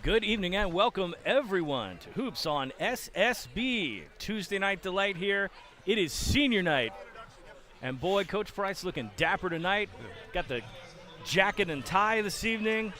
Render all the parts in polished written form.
Good evening and welcome everyone to Hoops on SSB. Tuesday night delight here. It is senior night. And boy, Coach Price looking dapper tonight. Got the jacket and tie this evening.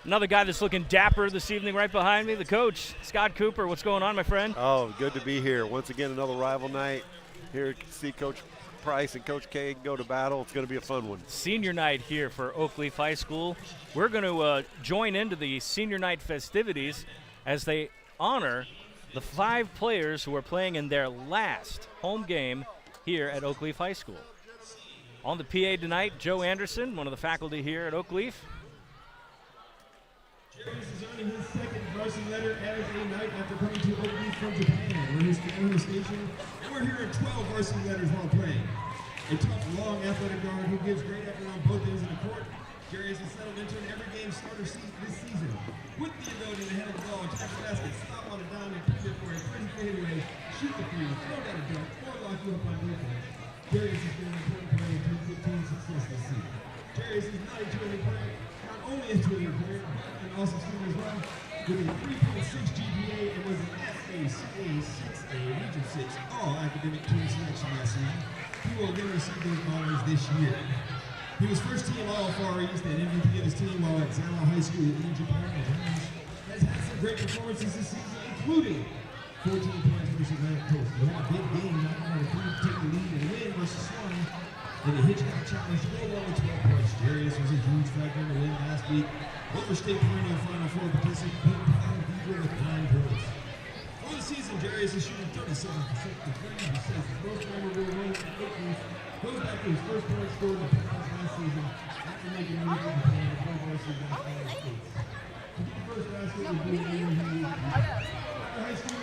Another guy that's looking dapper this evening right behind me, the coach, Scott Cooper. What's going on, my friend? Oh, good to be here. Once again, another rival night. Here to see Coach Price and Coach K go to battle. It's going to be a fun one. Senior night here for Oakleaf High School. We're going to join into the senior night festivities as they honor the 5 players who are playing in their last home game here at Oakleaf High School. On the PA tonight, Joe Anderson, one of the faculty here at Oakleaf. Jerry is earning his second varsity letter as a knight after coming to Oakleaf from Japan, where his family station. And we're here at 12 varsity letters while playing. A tough, long, athletic guard who gives great effort on both ends of the court. Jerry has settled into an every game starter this season with the ability to handle the ball, attack the basket, stop on a dime, and pivot for a pretty fadeaway, shoot the three, throw down a dunk, or lock you up on defense. Jerry has been an important player in Team 15's success this season. Jerry is not a two-way player, not only a two-way player, but an awesome student as well, with a 3.6 GPA and was an SACA 6A Region 6 All-Academic Team Selection last season. He will again receive those honors this year. He was first team All-Far East and MVP of his team while at Zala High School in Japan. Has had some great performances this season, including 14 points versus Atlantic Coast. He had a big game, knocking out a 3 to take the lead and win versus Swan in the Hitchcock Challenge to go along with 12 points. Jarius was a huge factor in the win last week over state perennial Final Four participant Beaver with 9 points. For the season, Jarius is shooting 37% from three. He says his most memorable win at Oakleaf goes back to his first point scored in the playoffs last season after making a move from Japan to play varsity against the United States. To get the first basket was due to him. High school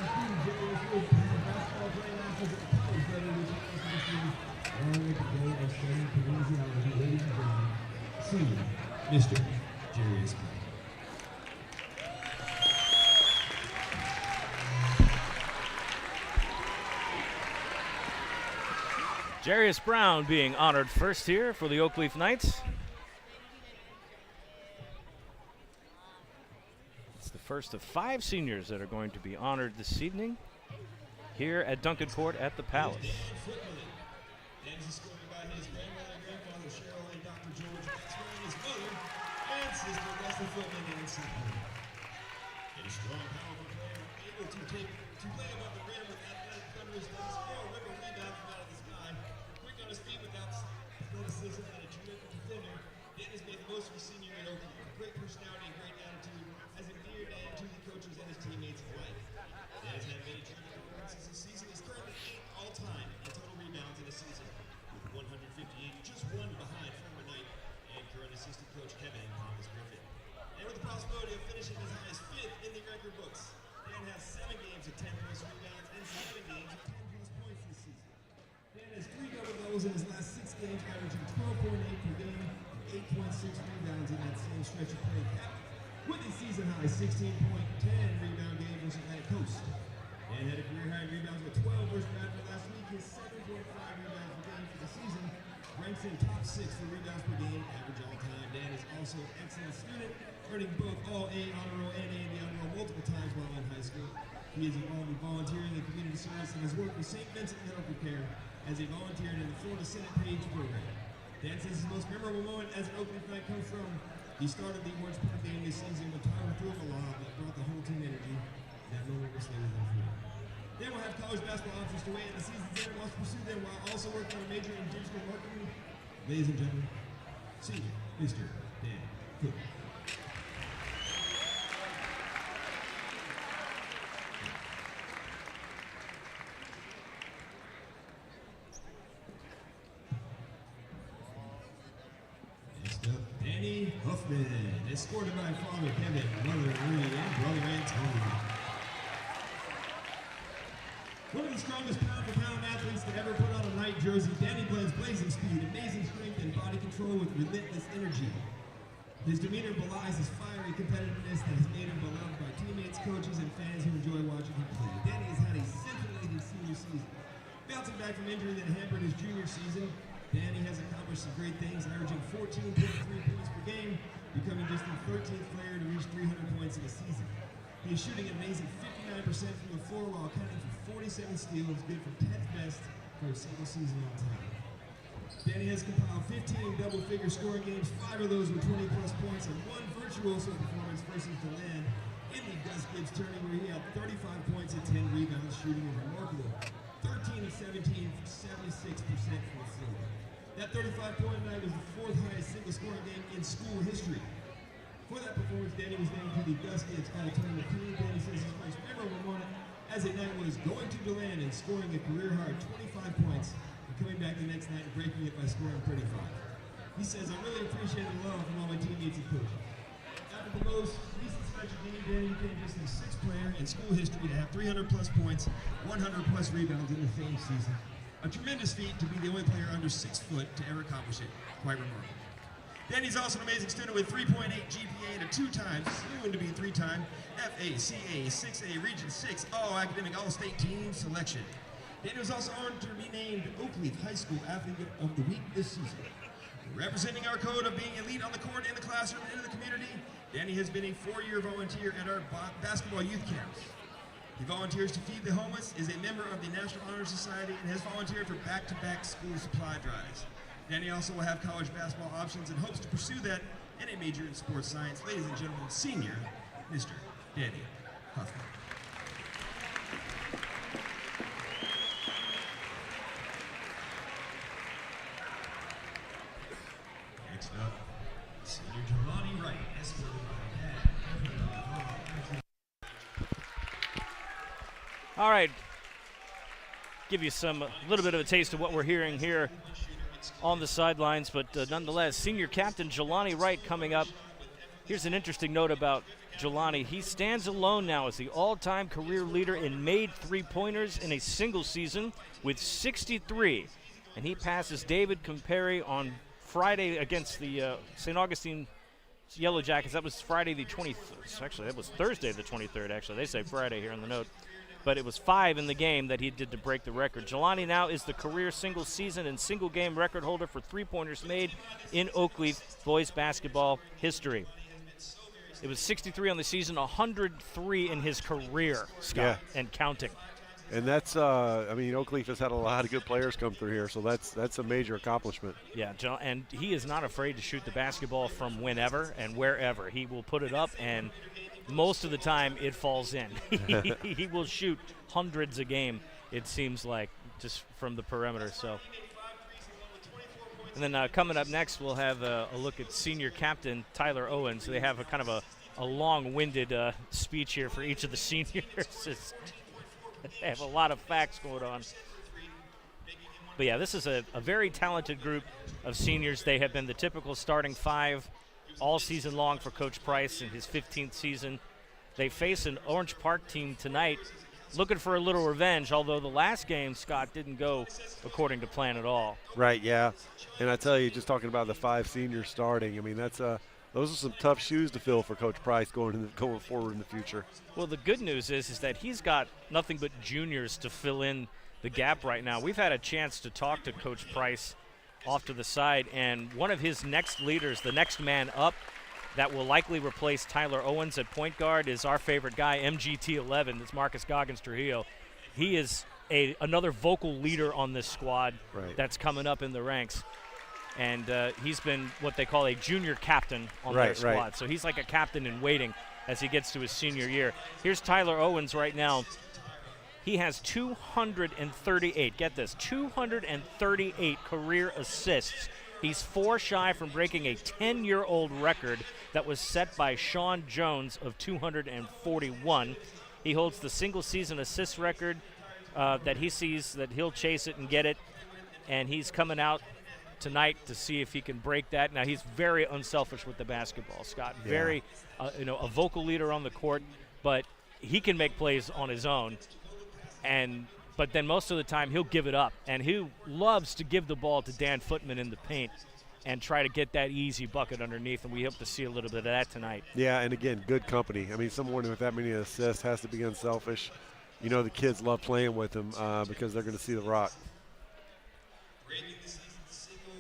student Jarius was basketball playing masters at the college level, which he also received along with the goal of studying kinesiology. Ladies and gentlemen, senior Mr. Jarius Brown. Jarius Brown being honored first here for the Oakleaf Knights. It's the first of 5 seniors that are going to be honored this evening here at Duncan Court at the Palace. Dan is escorted by his grandfather Cheryl and Dr. George Maxwell, his mother and sister Leslie Footman and Simply. A strong, powerful player, able to play above the rim with athletic thunderous dunks, or river rebound from out of the sky. Quick on his feet without athleticism and a terrific defender. Dan has made the most of his senior year at Oakleaf. Great personality and great attitude has endeared Dan to the coaches and his teammates alike. Dan has had many terrific performances this season. He's currently 8th all-time in total rebounds in the season, with 158, just one behind former Knight and current assistant coach Kevin Thomas Griffin. And with the possibility of finishing as high as 5th in the record books, Dan has 7 games of 10 plus rebounds and 7 games of 10 plus points this season. Dan has 3 double-doubles in his last 6 games, averaging 12.8 per game and 8.6 rebounds in that same stretch of play, capped with a season-high 16.10 rebound game versus Atlantic Coast. Dan had a career-high in rebounds with 12 versus Bradford last week. His 7.5 rebounds per game for the season ranks in top 6 for rebounds per game, average all-time. Dan is also an excellent student, earning both All-A honor roll and A in the honor roll multiple times while in high school. He is involved in volunteering and community service and has worked with St. Vincent Medical Care as he volunteered in the Florida Senate Page program. Dan says his most memorable moment as an Oakleaf Knight comes from he started the Orange Park game this season when Tyler threw him a lob that brought the whole team energy. That moment will stay with him forever. Then we'll have college basketball options to wait at the season's end. Wants to pursue them while also working on a major in digital marketing. Ladies and gentlemen, senior Mr. Dan Cook. Next up, Danny Huffman, escorted by father Kevin, mother Marie, and brother Antonio. One of the strongest pound-for-pound athletes to ever put on a Knight jersey, Danny blends blazing speed, amazing strength, and body control with relentless energy. His demeanor belies his fiery competitiveness that has made him beloved by teammates, coaches, and fans who enjoy watching him play. Danny has had a scintillating senior season. Bouncing back from injury that hampered his junior season, Danny has accomplished some great things, averaging 14.3 points per game, becoming just the 13th player to reach He is shooting an amazing 59% from the floor while accounting for 47 steals, good for 10th best for a single season all time. Danny has compiled 15 double-figure scoring games, 5 of those with 20-plus points, and 1 virtuoso performance versus DeLand in the Gus Gibbs tourney where he had 35 points and 10 rebounds, shooting a remarkable 13 of 17 for 76% from the floor. That 35-point night was the 4th highest single scoring game in school history. For that performance, Danny was named to the Gus Gibbs All-Tournament team. Danny says his most memorable moment as a night was going to DeLand and scoring a career-high 25 points and coming back the next night and breaking it by scoring 35. He says, I really appreciate the love from all my teammates and coaches. After the most recent special game, Danny became just the 6th player in school history to have 300-plus points, 100-plus rebounds in the same season. A tremendous feat to be the only player under 6 foot to ever accomplish it. Quite remarkable. Danny's also an amazing student with 3.8 GPA and a 2-time, soon to be 3-time, FACA 6A Region 6 All-Academic All-State Team selection. Danny was also honored to be named Oakleaf High School Athlete of the Week this season. Representing our code of being elite on the court, in the classroom, and in the community, Danny has been a 4-year volunteer at our basketball youth camps. He volunteers to feed the homeless, is a member of the National Honor Society, and has volunteered for back-to-back school supply drives. Danny also will have college basketball options and hopes to pursue that and a major in sports science. Ladies and gentlemen, senior, Mr. Danny Huffman. Next up, senior Jelani Wright, escorted by Pat. All right. Give you a little bit of a taste of what we're hearing here on the sidelines, but nonetheless, senior captain Jelani Wright coming up. Here's an interesting note about Jelani. He stands alone now as the all-time career leader in made three-pointers in a single season with 63, and he passes David Camperi on Friday against the St. Augustine Yellow Jackets. That was Friday the 23rd. Actually, that was Thursday the 23rd, actually. They say Friday here on the note. But it was 5 in the game that he did to break the record. Jelani now is the career single season and single game record holder for three-pointers made in Oakleaf boys basketball history. It was 63 on the season, 103 in his career, Scott, and counting. And that's, I mean, Oakleaf has had a lot of good players come through here, so that's a major accomplishment. Yeah, and he is not afraid to shoot the basketball from whenever and wherever. He will put it up, and most of the time it falls in. He will shoot hundreds a game, it seems like, just from the perimeter. So, and then coming up next, we'll have a look at senior captain Tyler Owens. They have a kind of a long-winded speech here for each of the seniors. They have a lot of facts going on. But yeah, this is a very talented group of seniors. They have been the typical starting 5 all season long for Coach Price in his 15th season. They face an Orange Park team tonight looking for a little revenge, although the last game, Scott, didn't go according to plan at all. Right, yeah. And I tell you, just talking about the 5 seniors starting, I mean, those are some tough shoes to fill for Coach Price going forward in the future. Well, the good news is that he's got nothing but juniors to fill in the gap right now. We've had a chance to talk to Coach Price off to the side, and one of his next leaders, the next man up that will likely replace Tyler Owens at point guard, is our favorite guy, MGT11. It's Marcus Goggins Trujillo. He is another vocal leader on this squad that's coming up in the ranks. And he's been what they call a junior captain on their squad. Right. So he's like a captain in waiting as he gets to his senior year. Here's Tyler Owens right now. He has 238, get this, 238 career assists. He's 4 shy from breaking a 10-year-old record that was set by Sean Jones of 241. He holds the single-season assist record that he sees that he'll chase it and get it, and he's coming out tonight to see if he can break that. Now, he's very unselfish with the basketball, Scott. Very, a vocal leader on the court, but he can make plays on his own. But then most of the time he'll give it up, and he loves to give the ball to Dan Footman in the paint and try to get that easy bucket underneath, and we hope to see a little bit of that tonight. Yeah, and again, good company. I mean, someone with that many assists has to be unselfish. You know, the kids love playing with him because they're going to see the rock.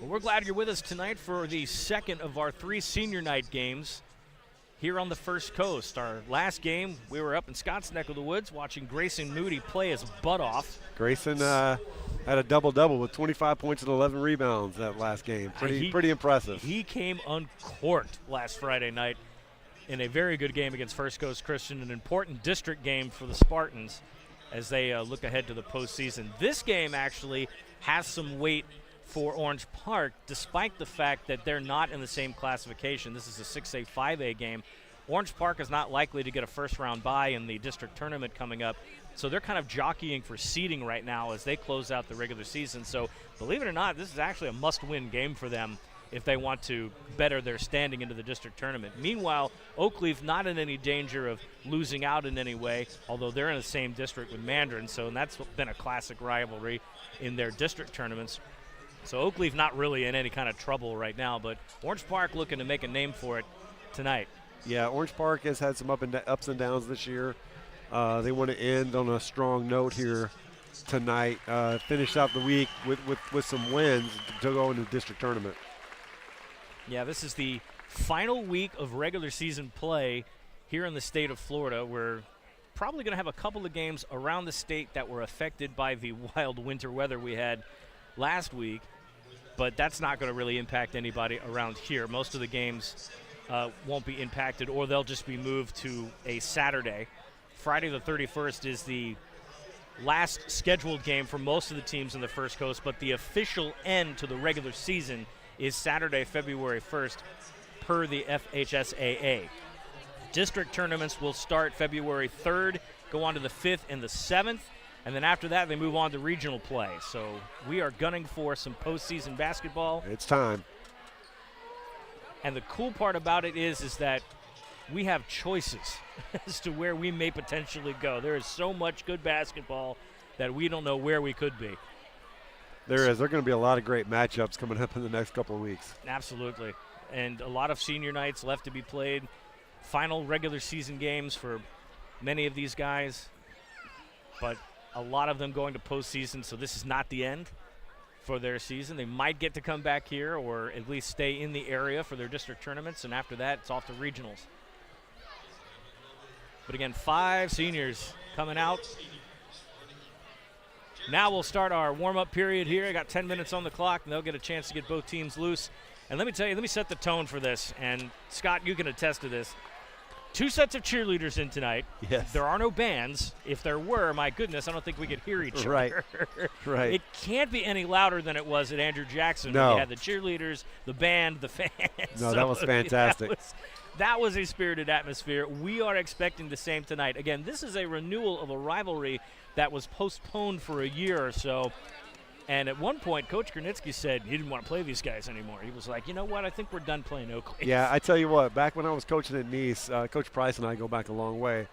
Well, we're glad you're with us tonight for the second of our 3 senior night games. here on the First Coast. Our last game, we were up in Scott's neck of the woods watching Grayson Moody play his butt off. Grayson had a double-double with 25 points and 11 rebounds that last game. Pretty impressive. He came uncorked last Friday night in a very good game against First Coast Christian, an important district game for the Spartans as they look ahead to the postseason. This game actually has some weight for Orange Park, despite the fact that they're not in the same classification. This is a 6A, 5A game. Orange Park is not likely to get a first-round bye in the district tournament coming up, so they're kind of jockeying for seeding right now as they close out the regular season. So believe it or not, this is actually a must-win game for them if they want to better their standing into the district tournament. Meanwhile, Oakleaf not in any danger of losing out in any way, although they're in the same district with Mandarin, and that's been a classic rivalry in their district tournaments. So Oakleaf not really in any kind of trouble right now, but Orange Park looking to make a name for it tonight. Yeah, Orange Park has had some ups and downs this year. They want to end on a strong note here tonight, finish out the week with some wins to go into the district tournament. Yeah, this is the final week of regular season play here in the state of Florida. We're probably going to have a couple of games around the state that were affected by the wild winter weather we had last week, but that's not going to really impact anybody around here. Most of the games won't be impacted, or they'll just be moved to a Saturday. Friday the 31st is the last scheduled game for most of the teams in the First Coast, but the official end to the regular season is Saturday, February 1st, per the FHSAA. District tournaments will start February 3rd, go on to the 5th and the 7th, and then after that they move on to regional play. So we are gunning for some postseason basketball. It's time. And the cool part about it is that we have choices as to where we may potentially go. There is so much good basketball that we don't know where we could be. There is. There are going to be a lot of great matchups coming up in the next couple of weeks. Absolutely. And a lot of senior nights left to be played. Final regular season games for many of these guys. But a lot of them going to postseason, so this is not the end for their season. They might get to come back here or at least stay in the area for their district tournaments, and after that, it's off to regionals. But again, 5 seniors coming out. Now we'll start our warm-up period here. I got 10 minutes on the clock, and they'll get a chance to get both teams loose. And let me tell you, let me set the tone for this. And, Scott, you can attest to this. 2 sets of cheerleaders in tonight. Yes. There are no bands. If there were, my goodness, I don't think we could hear each Right. other. Right. It can't be any louder than it was at Andrew Jackson. No. When you had the cheerleaders, the band, the fans. No, that was fantastic. That was a spirited atmosphere. We are expecting the same tonight. Again, this is a renewal of a rivalry that was postponed for a year or so. And at one point, Coach Gernitsky said he didn't want to play these guys anymore. He was like, you know what, I think we're done playing Oakley. Yeah, I tell you what, back when I was coaching at Nice, Coach Price and I go back a long way.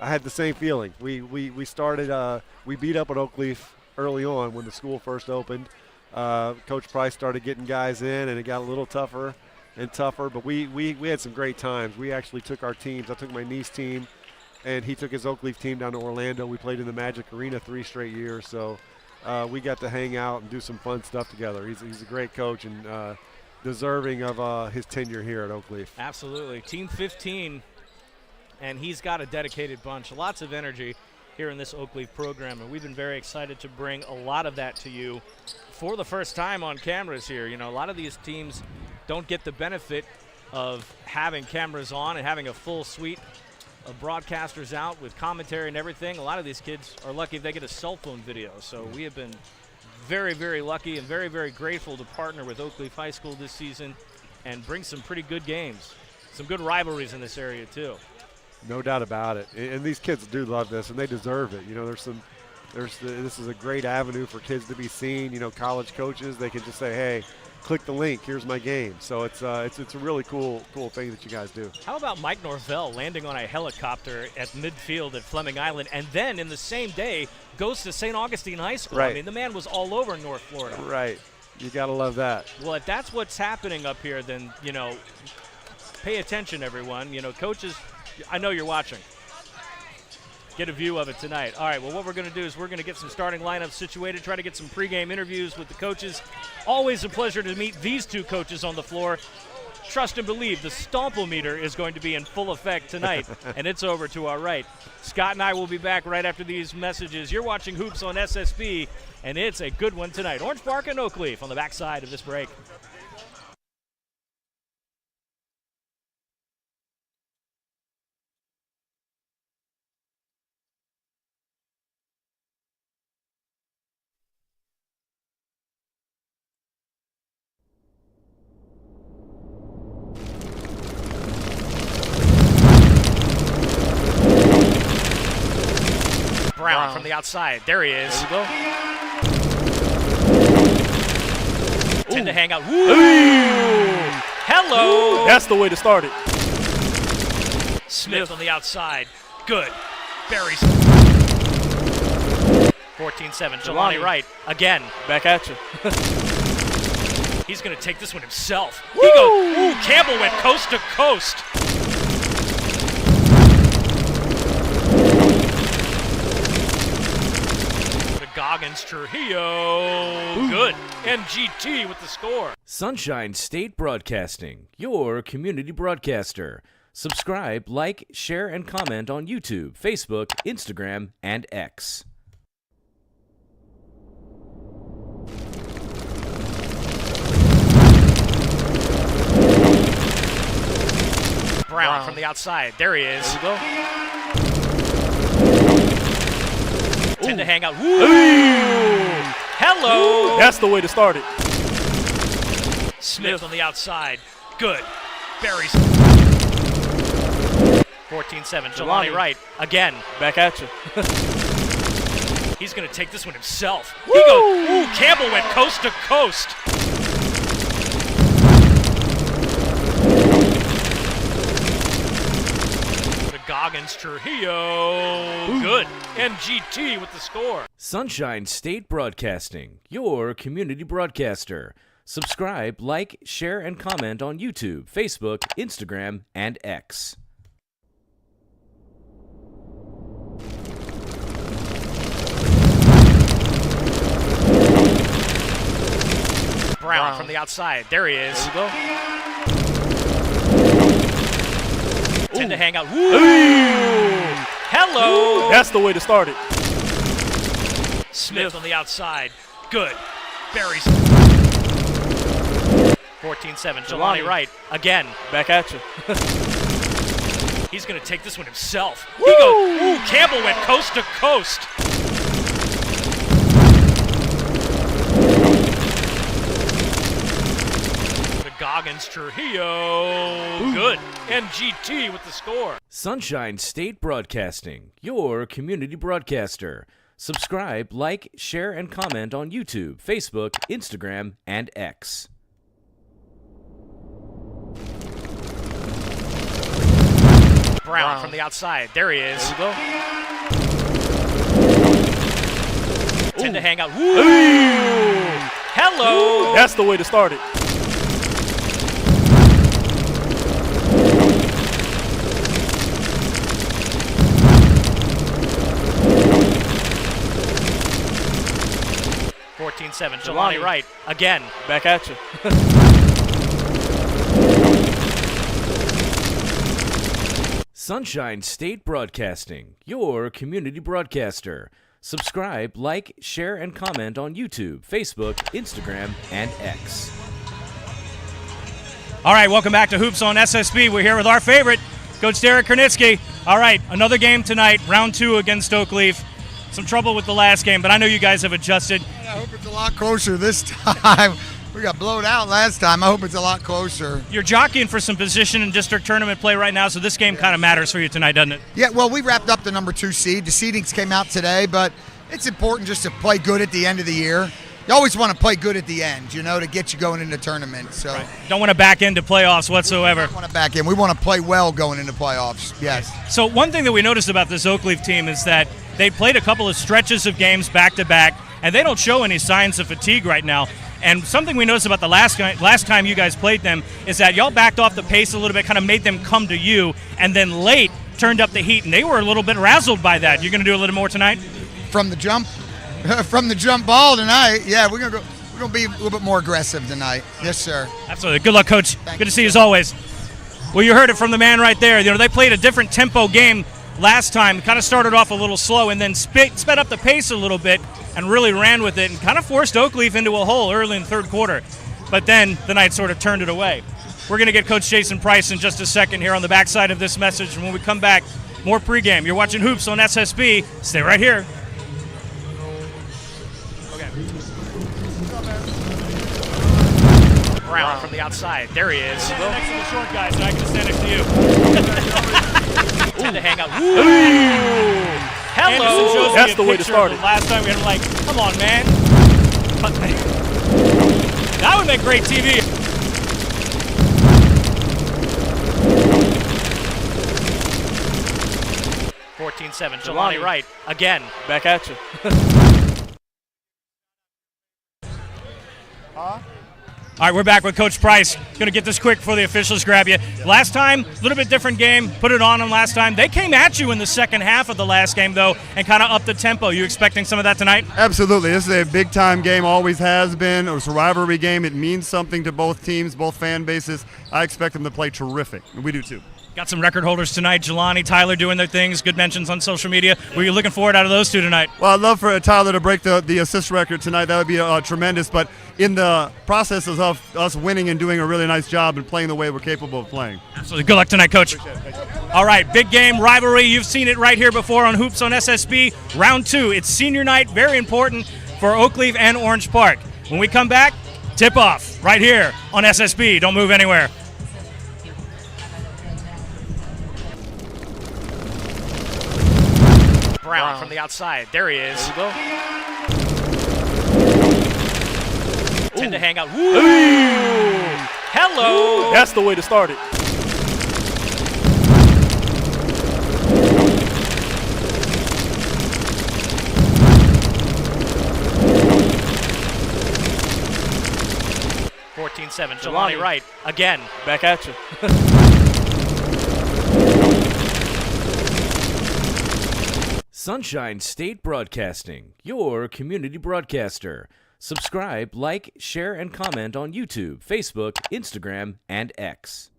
I had the same feeling. We started, we beat up at Oakleaf early on when the school first opened. Coach Price started getting guys in, and it got a little tougher and tougher. But we had some great times. We actually took our teams. I took my Nice team, and he took his Oakleaf team down to Orlando. We played in the Magic Arena 3 straight years. So we got to hang out and do some fun stuff together. He's a great coach and deserving of his tenure here at Oakleaf. Absolutely. Team 15, and he's got a dedicated bunch. Lots of energy here in this Oakleaf program, and we've been very excited to bring a lot of that to you for the first time on cameras here. You know, a lot of these teams don't get the benefit of having cameras on and having a full suite of broadcasters out with commentary and everything. A lot of these kids are lucky if they get a cell phone video. So we have been very, very lucky and very, very grateful to partner with Oakleaf High School this season and bring some pretty good games. Some good rivalries in this area too. No doubt about it. And these kids do love this, and they deserve it. You know, this is a great avenue for kids to be seen. You know, college coaches, they can just say, hey, click the link, here's my game. So it's a really cool thing that you guys do. How about Mike Norvell landing on a helicopter at midfield at Fleming Island, and then in the same day goes to St. Augustine High School? Right. I mean, the man was all over North Florida. Right. You got to love that. Well, if that's what's happening up here, then, you know, pay attention, everyone. You know, coaches, I know you're watching. Get a view of it tonight. All right, well, what we're going to do is we're going to get some starting lineups situated, try to get some pregame interviews with the coaches. Always a pleasure to meet these 2 coaches on the floor. trust and believe the Stompometer is going to be in full effect tonight, and it's over to our right. Scott and I will be back right after these messages. You're watching Hoops on SSB, and it's a good one tonight. Orange Park and Oakleaf on the backside of this break. Brown from the outside. There he is. There we go. 10 to hang out. Ooh. Hello. That's the way to start it. Smith on the outside. Good. Barry's 14-7. Jelani Wright again. Back at you. He's going to take this one himself. He goes. Ooh, Campbell went coast to coast. Goggins Trujillo. Good. MGT with the score. Sunshine State Broadcasting, your community broadcaster. Subscribe, like, share, and comment on YouTube, Facebook, Instagram, and X. Brown from the outside. There he is. There we go. 10 to hang out. Ooh. Hello. That's the way to start it. Smith on the outside. Good. Barry's 14-7. Jelani Wright again. Back at you. He's going to take this one himself. He goes. Ooh, Campbell went coast to coast. Goggins Trujillo. Good. MGT with the score. Sunshine State Broadcasting, your community broadcaster. Subscribe, like, share, and comment on YouTube, Facebook, Instagram, and X. Brown from the outside. There he is. There we go. 10 to hang out. Ooh. Hello. That's the way to start it. Smith on the outside. Good. Barry's 14-7. Jelani Wright again. Back at you. He's going to take this one himself. He goes. Ooh, Campbell went coast to coast. Goggins Trujillo. Good. MGT with the score. Sunshine State Broadcasting, your community broadcaster. Subscribe, like, share, and comment on YouTube, Facebook, Instagram, and X. Brown from the outside. There he is. There we go. 10 to hang out. Ooh. Hello. That's the way to start it. Jelani Wright again. Back at you. Sunshine State Broadcasting, your community broadcaster. Subscribe, like, share, and comment on YouTube, Facebook, Instagram, and X. All right, welcome back to Hoops on SSB. We're here with our favorite, Coach Derek Kernitsky. All right, another game tonight, round 2 against Oakleaf. Some trouble with the last game, but I know you guys have adjusted. I hope it's a lot closer this time. We got blown out last time. I hope it's a lot closer. You're jockeying for some position in district tournament play right now, so this game kind of matters for you tonight, doesn't it? Yeah, well, we wrapped up the number 2 seed. The seedings came out today, but it's important just to play good at the end of the year. You always want to play good at the end, you know, to get you going into tournaments. So Right. Don't want to back into playoffs whatsoever. we don't want to back in. We want to play well going into playoffs. Yes. So one thing that we noticed about this Oakleaf team is that they played a couple of stretches of games back-to-back, and they don't show any signs of fatigue right now. And something we noticed about the last time you guys played them is that y'all backed off the pace a little bit, kind of made them come to you, and then late turned up the heat, and they were a little bit razzled by that. You're going to do a little more tonight? From the jump, from the jump ball tonight. Yeah, we're gonna We're going to be a little bit more aggressive tonight. Yes, sir. Absolutely. Good luck, Coach. Thank Good you, to see you as sir. always. Well, you heard it from the man right there. You know, they played a different tempo game last time. Kind of started off a little slow and then sped up the pace a little bit and really ran with it and kind of forced Oakleaf into a hole early in the third quarter. But then the Knights sort of turned it away. We're going to get Coach Jason Price in just a second here on the backside of this message. And when we come back, more pregame. You're watching Hoops on SSB. Stay right here. Okay. Brown from the outside. There he is. Stand next to the short guys, and I can stand next to you. Time to hang out. Ooh. Hello. That's the way to start it. Last time we had him like, come on, man. That would make great TV. (14-7). Jelani Wright again. Back at you. All right, we're back with Coach Price. Going to get this quick before the officials grab you. Last time, a little bit different game. Put it on them last time. They came at you in the second half of the last game, though, and kind of upped the tempo. You expecting some of that tonight? Absolutely. This is a big-time game, always has been, a rivalry game. It means something to both teams, both fan bases. I expect them to play terrific, and we do too. Got some record holders tonight. Jelani, Tyler doing their things. Good mentions on social media. What are you looking forward out of those two tonight? Well, I'd love for Tyler to break the assist record tonight. That would be tremendous. But in the processes of us winning and doing a really nice job and playing the way we're capable of playing. Absolutely. Good luck tonight, Coach. All right, big game, rivalry. You've seen it right here before on Hoops on SSB. Round 2. It's senior night. Very important for Oakleaf and Orange Park. When we come back, tip off right here on SSB. Don't move anywhere. Brown from the outside. There he is. There you go. Tend to hang out. Ooh. Hello. That's the way to start it. (14-7). Jelani Wright again. Back at you. Sunshine State Broadcasting, your community broadcaster. Subscribe, like, share, and comment on YouTube, Facebook, Instagram, and X.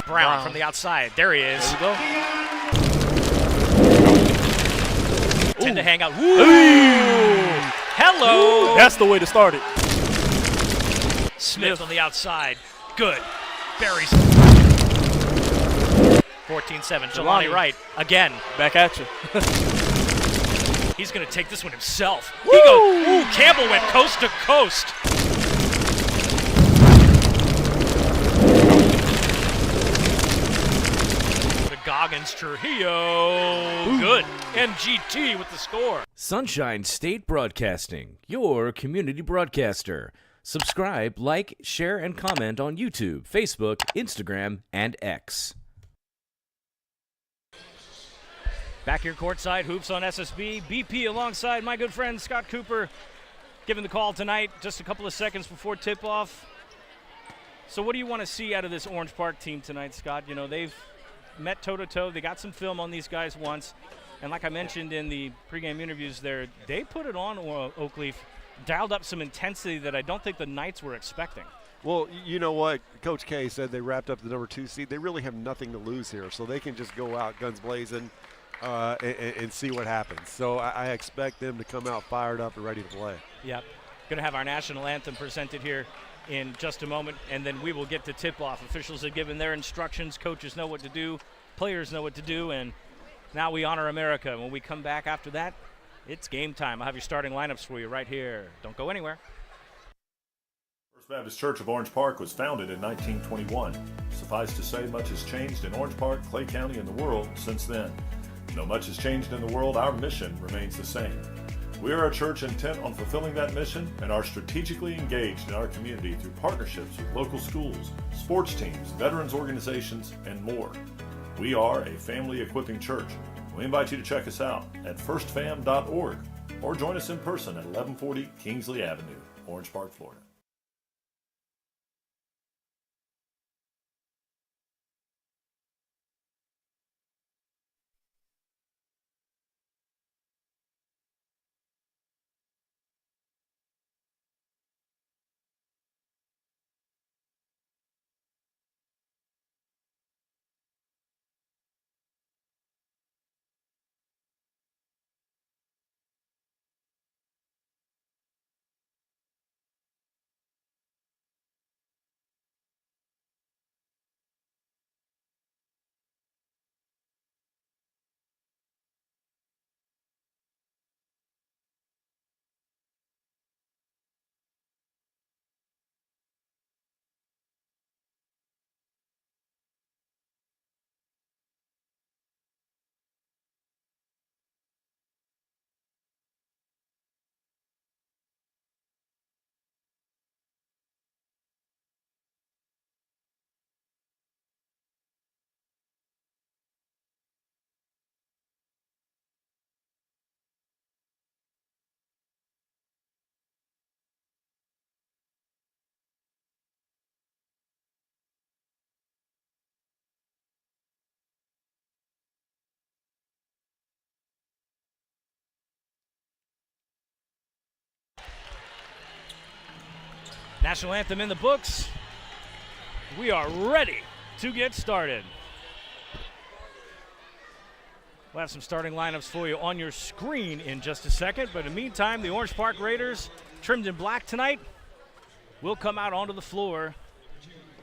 Brown from the outside. There he is. There you go. Tend to hang out. Ooh. Hello. That's the way to start it. Smith on the outside. Good. Barry's. 14-7. Jelani Wright again. Back at you. He's going to take this one himself. He goes. Ooh, Campbell went coast to coast. The Goggins Trujillo. Good. MGT with the score. Sunshine State Broadcasting, your community broadcaster. Subscribe, like, share, and comment on YouTube, Facebook, Instagram, and X. Back here courtside, Hoops on SSB. BP alongside my good friend Scott Cooper, giving the call tonight just a couple of seconds before tip-off. So what do you want to see out of this Orange Park team tonight, Scott? You know, they've met toe-to-toe. They got some film on these guys once. And like I mentioned in the pregame interviews there, they put it on Oakleaf, dialed up some intensity that I don't think the Knights were expecting. Well, you know what? Coach K said they wrapped up the number 2 seed. They really have nothing to lose here, so they can just go out guns blazing and see what happens. So I expect them to come out fired up and ready to play. Yep. Going to have our national anthem presented here in just a moment, and then we will get to tip-off. Officials have given their instructions. Coaches know what to do. Players know what to do, and now we honor America. When we come back after that, it's game time. I'll have your starting lineups for you right here. Don't go anywhere. First Baptist Church of Orange Park was founded in 1921. Suffice to say, much has changed in Orange Park, Clay County, and the world since then. Though much has changed in the world, our mission remains the same. We are a church intent on fulfilling that mission and are strategically engaged in our community through partnerships with local schools, sports teams, veterans organizations, and more. We are a family equipping church. We invite you to check us out at firstfam.org or join us in person at 1140 Kingsley Avenue, Orange Park, Florida. National anthem in the books. We are ready to get started. We'll have some starting lineups for you on your screen in just a second, but in the meantime, the Orange Park Raiders, trimmed in black tonight, will come out onto the floor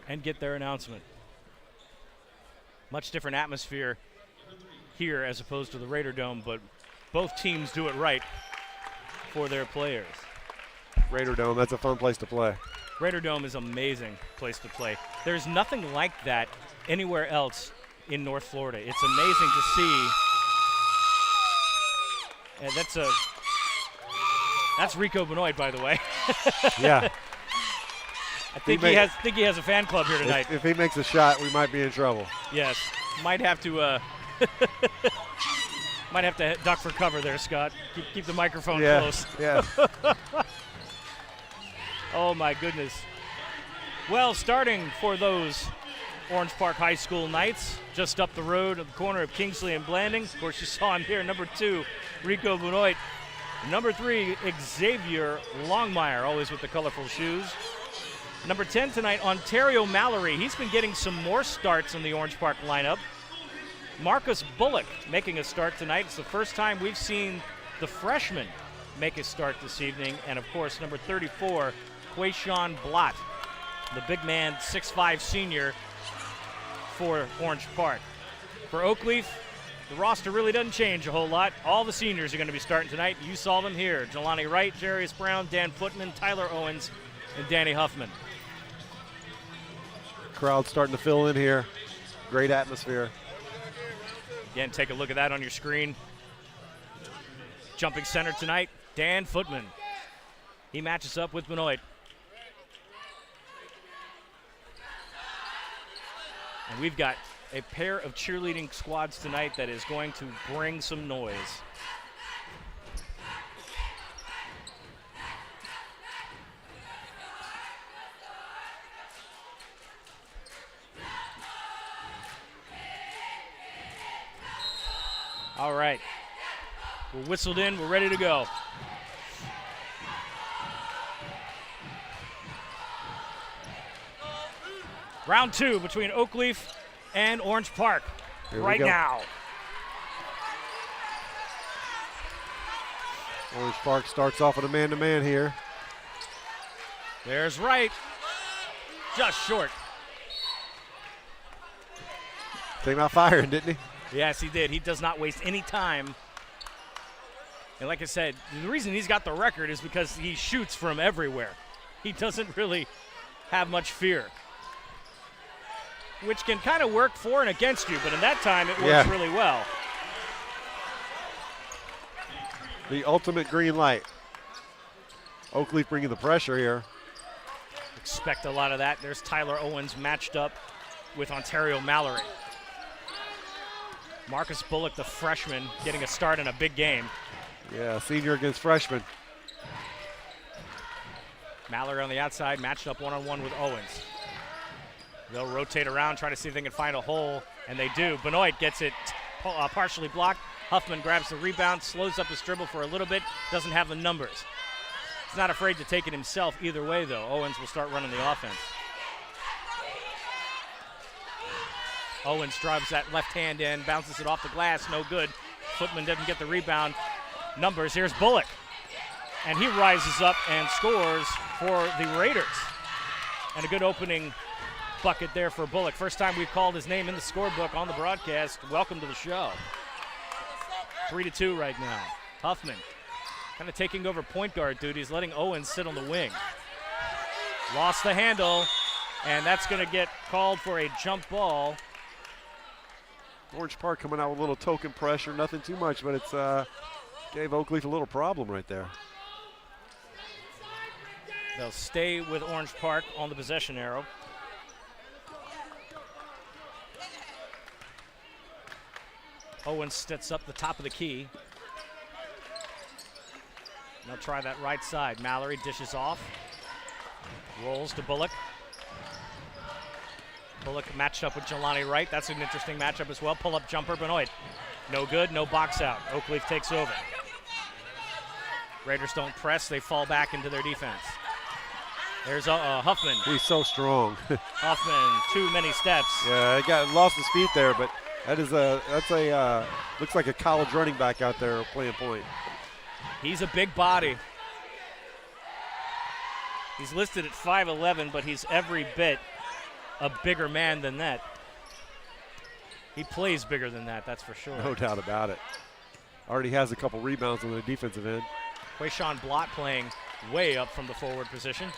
and get their announcement. Much different atmosphere here as opposed to the Raider Dome, but both teams do it right for their players. Raider Dome, that's a fun place to play. Raider Dome is an amazing place to play. There's nothing like that anywhere else in North Florida. It's amazing to see. And that's Rico Benoit, by the way. Yeah. I think he has a fan club here tonight. If he makes a shot, we might be in trouble. Yes, might have to duck for cover there, Scott. Keep the microphone close. Yeah. Oh my goodness. Well, starting for those Orange Park High School Knights, just up the road at the corner of Kingsley and Blanding. Of course, you saw him here, number 2, Rico Benoit. Number 3, Xavier Longmire, always with the colorful shoes. Number 10 tonight, Ontario Mallory. He's been getting some more starts in the Orange Park lineup. Marcus Bullock making a start tonight. It's the first time we've seen the freshman make a start this evening. And, of course, number 34, Quayshawn Blott, the big man, 6'5" senior for Orange Park. For Oakleaf, the roster really doesn't change a whole lot. All the seniors are going to be starting tonight. You saw them here. Jelani Wright, Jarius Brown, Dan Footman, Tyler Owens, and Danny Huffman. Crowd starting to fill in here. Great atmosphere. Again, take a look at that on your screen. Jumping center tonight, Dan Footman. He matches up with Benoit. And we've got a pair of cheerleading squads tonight that is going to bring some noise. All right. We're whistled in. We're ready to go. Round 2 between Oakleaf and Orange Park right now. Orange Park starts off with a man-to-man here. There's Wright. Just short. Came out firing, didn't he? Yes, he did. He does not waste any time. And like I said, the reason he's got the record is because he shoots from everywhere. He doesn't really have much fear, which can kind of work for and against you, but in that time it works really well. The ultimate green light. Oakleaf bringing the pressure here. Expect a lot of that. There's Tyler Owens matched up with Ontario Mallory. Marcus Bullock, the freshman, getting a start in a big game. Yeah, senior against freshman. Mallory on the outside, matched up one-on-one with Owens. They'll rotate around, try to see if they can find a hole, and they do. Benoit gets it partially blocked. Huffman grabs the rebound, slows up his dribble for a little bit, doesn't have the numbers. He's not afraid to take it himself either way, though. Owens will start running the offense. Owens drives that left hand in, bounces it off the glass, no good. Footman doesn't get the rebound. Numbers, here's Bullock. And he rises up and scores for the Raiders. And a good opening bucket there for Bullock. First time we've called his name in the scorebook on the broadcast. Welcome to the show. 3-2 right now. Huffman kind of taking over point guard duties, letting Owens sit on the wing. Lost the handle, and that's going to get called for a jump ball. Orange Park coming out with a little token pressure, nothing too much, but it's gave Oakleaf a little problem right there. They'll stay with Orange Park on the possession arrow. Owens sits up the top of the key. They'll try that right side. Mallory dishes off. Rolls to Bullock. Bullock matched up with Jelani Wright. That's an interesting matchup as well. Pull-up jumper, Benoit. No good, no box out. Oakleaf takes over. Raiders don't press. They fall back into their defense. There's Huffman. He's so strong. Huffman, too many steps. Yeah, he lost his feet there, but that's a looks like a college running back out there playing point. He's a big body. He's listed at 5'11", but he's every bit a bigger man than that. He plays bigger than that, that's for sure. No doubt about it. Already has a couple rebounds on the defensive end. Quayshawn Blott playing way up from the forward position.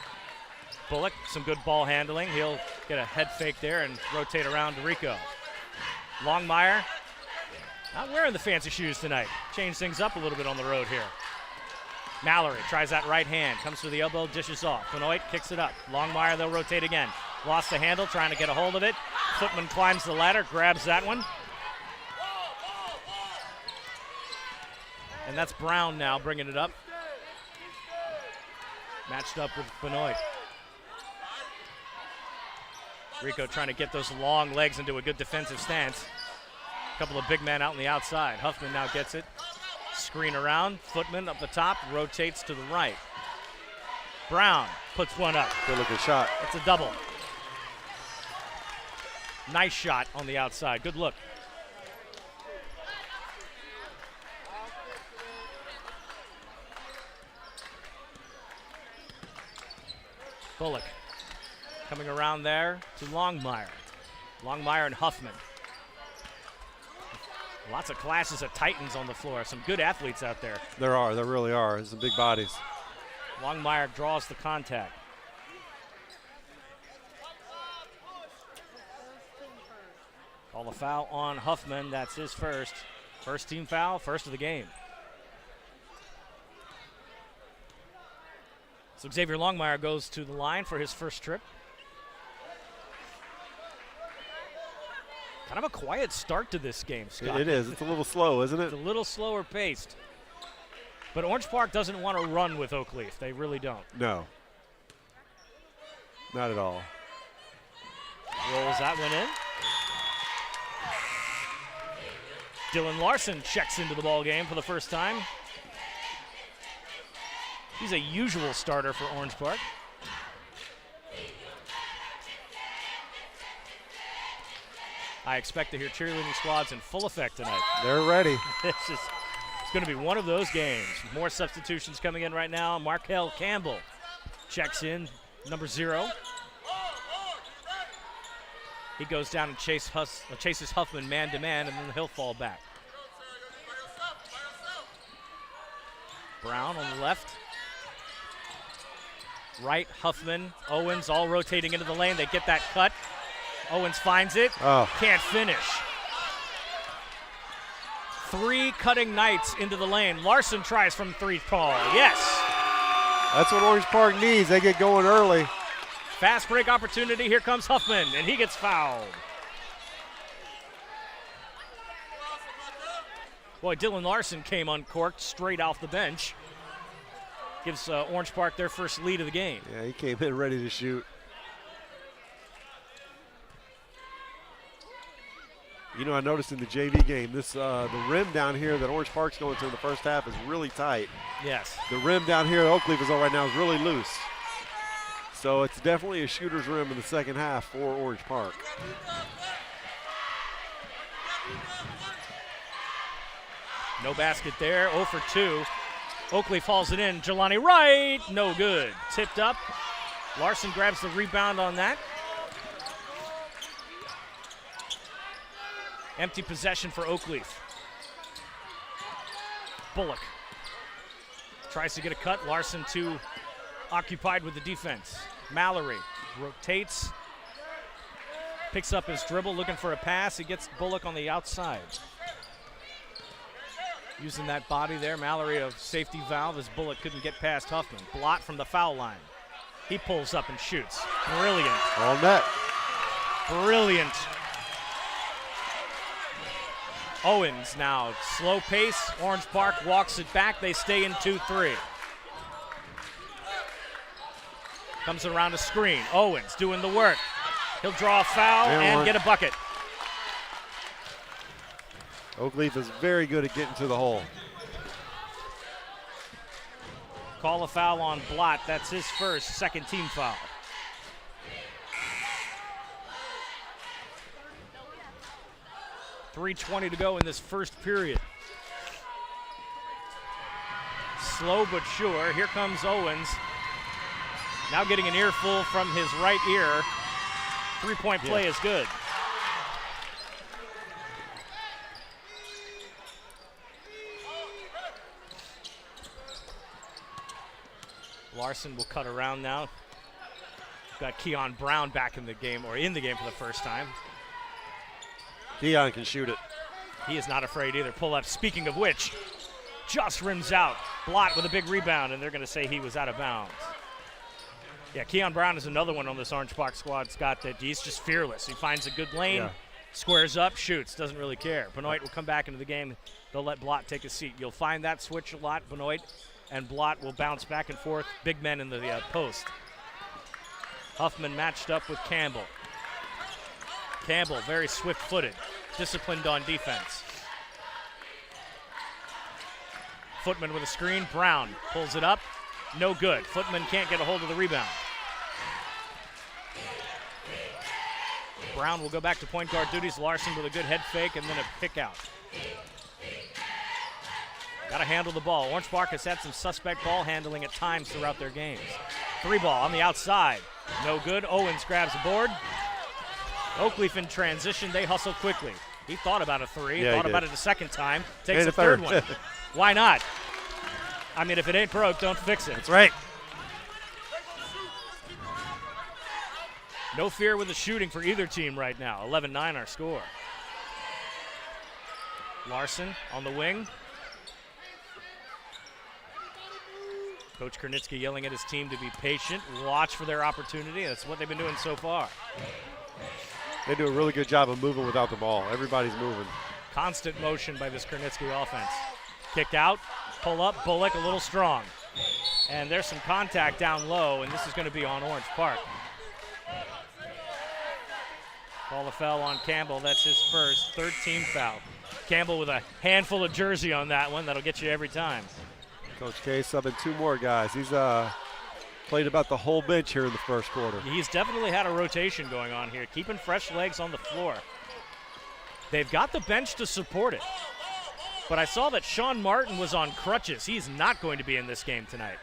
Bullock, some good ball handling. He'll get a head fake there and rotate around to Rico. Longmire, not wearing the fancy shoes tonight. Change things up a little bit on the road here. Mallory tries that right hand, comes to the elbow, dishes off. Benoit kicks it up. Longmire, they'll rotate again. Lost the handle, trying to get a hold of it. Footman climbs the ladder, grabs that one. And that's Brown now bringing it up. Matched up with Benoit. Rico trying to get those long legs into a good defensive stance. A couple of big men out on the outside. Huffman now gets it. Screen around. Footman up the top, rotates to the right. Brown puts one up. Good looking shot. It's a double. Nice shot on the outside. Good look. Bullock coming around there to Longmire. Longmire and Huffman. Lots of classes of Titans on the floor. Some good athletes out there. There really are. There's some big bodies. Longmire draws the contact. Call the foul on Huffman. That's his first. First team foul, first of the game. So Xavier Longmire goes to the line for his first trip. Kind of a quiet start to this game, Scott. It is. It's a little slow, isn't it? It's a little slower paced. But Orange Park doesn't want to run with Oakleaf. They really don't. No. Not at all. Rolls that one in. Dylan Larson checks into the ball game for the first time. He's a usual starter for Orange Park. I expect to hear cheerleading squads in full effect tonight. They're ready. It's going to be one of those games. More substitutions coming in right now. Markel Campbell checks in, number 0. He goes down and chases Huffman man-to-man, and then he'll fall back. Brown on the left. Right, Huffman, Owens all rotating into the lane. They get that cut. Owens finds it. Oh. Can't finish. 3 cutting Knights into the lane. Larson tries from 3 call. Yes. That's what Orange Park needs. They get going early. Fast break opportunity. Here comes Huffman, and he gets fouled. Boy, Dylan Larson came uncorked straight off the bench. Gives Orange Park their first lead of the game. Yeah, he came in ready to shoot. You know, I noticed in the JV game, this the rim down here that Orange Park's going to in the first half is really tight. Yes. The rim down here that Oakleaf is on right now is really loose. So it's definitely a shooter's rim in the second half for Orange Park. No basket there, 0 for 2. Oakleaf hauls it in. Jelani Wright, no good. Tipped up. Larson grabs the rebound on that. Empty possession for Oakleaf. Bullock tries to get a cut. Larson too occupied with the defense. Mallory rotates, picks up his dribble, looking for a pass. He gets Bullock on the outside. Using that body there, Mallory of safety valve as Bullock couldn't get past Huffman. Blott from the foul line. He pulls up and shoots. Brilliant. All net. Brilliant. Owens now, slow pace. Orange Park walks it back. They stay in 2-3. Comes around a screen. Owens doing the work. He'll draw a foul and get a bucket. Oakleaf is very good at getting to the hole. Call a foul on Blott. That's his first, second team foul. .320 to go in this first period. Slow but sure. Here comes Owens. Now getting an earful from his right ear. Three-point play is good. Larson will cut around now. Got Keon Brown back in the game, or in the game for the first time. Keon can shoot it. He is not afraid either. Pull up. Speaking of which, just rims out. Blott with a big rebound, and they're going to say he was out of bounds. Yeah, Keon Brown is another one on this Orange Park squad, Scott, that he's just fearless. He finds a good lane, squares up, shoots, doesn't really care. Benoit will come back into the game. They'll let Blott take a seat. You'll find that switch a lot. Benoit and Blott will bounce back and forth. Big men in the post. Huffman matched up with Campbell. Campbell, very swift-footed, disciplined on defense. Footman with a screen. Brown pulls it up. No good. Footman can't get a hold of the rebound. Brown will go back to point guard duties. Larson with a good head fake and then a pick out. Got to handle the ball. Orange Park has had some suspect ball handling at times throughout their games. Three ball on the outside. No good. Owens grabs the board. Oakleaf in transition. They hustle quickly. He thought about a three. Thought about it a second time. Takes a third one. Why not? I mean, if it ain't broke, don't fix it. That's right. No fear with the shooting for either team right now. 11-9 our score. Larson on the wing. Coach Kernitsky yelling at his team to be patient, watch for their opportunity. That's what they've been doing so far. They do a really good job of moving without the ball. Everybody's moving. Constant motion by this Kernitsky offense. Kick out, pull up, Bullock a little strong. And there's some contact down low, and this is going to be on Orange Park. Call a foul on Campbell. That's his first, third team foul. Campbell with a handful of jersey on that one. That'll get you every time. Coach K subbing two more guys. He's played about the whole bench here in the first quarter. He's definitely had a rotation going on here, keeping fresh legs on the floor. They've got the bench to support it. But I saw that Sean Martin was on crutches. He's not going to be in this game tonight.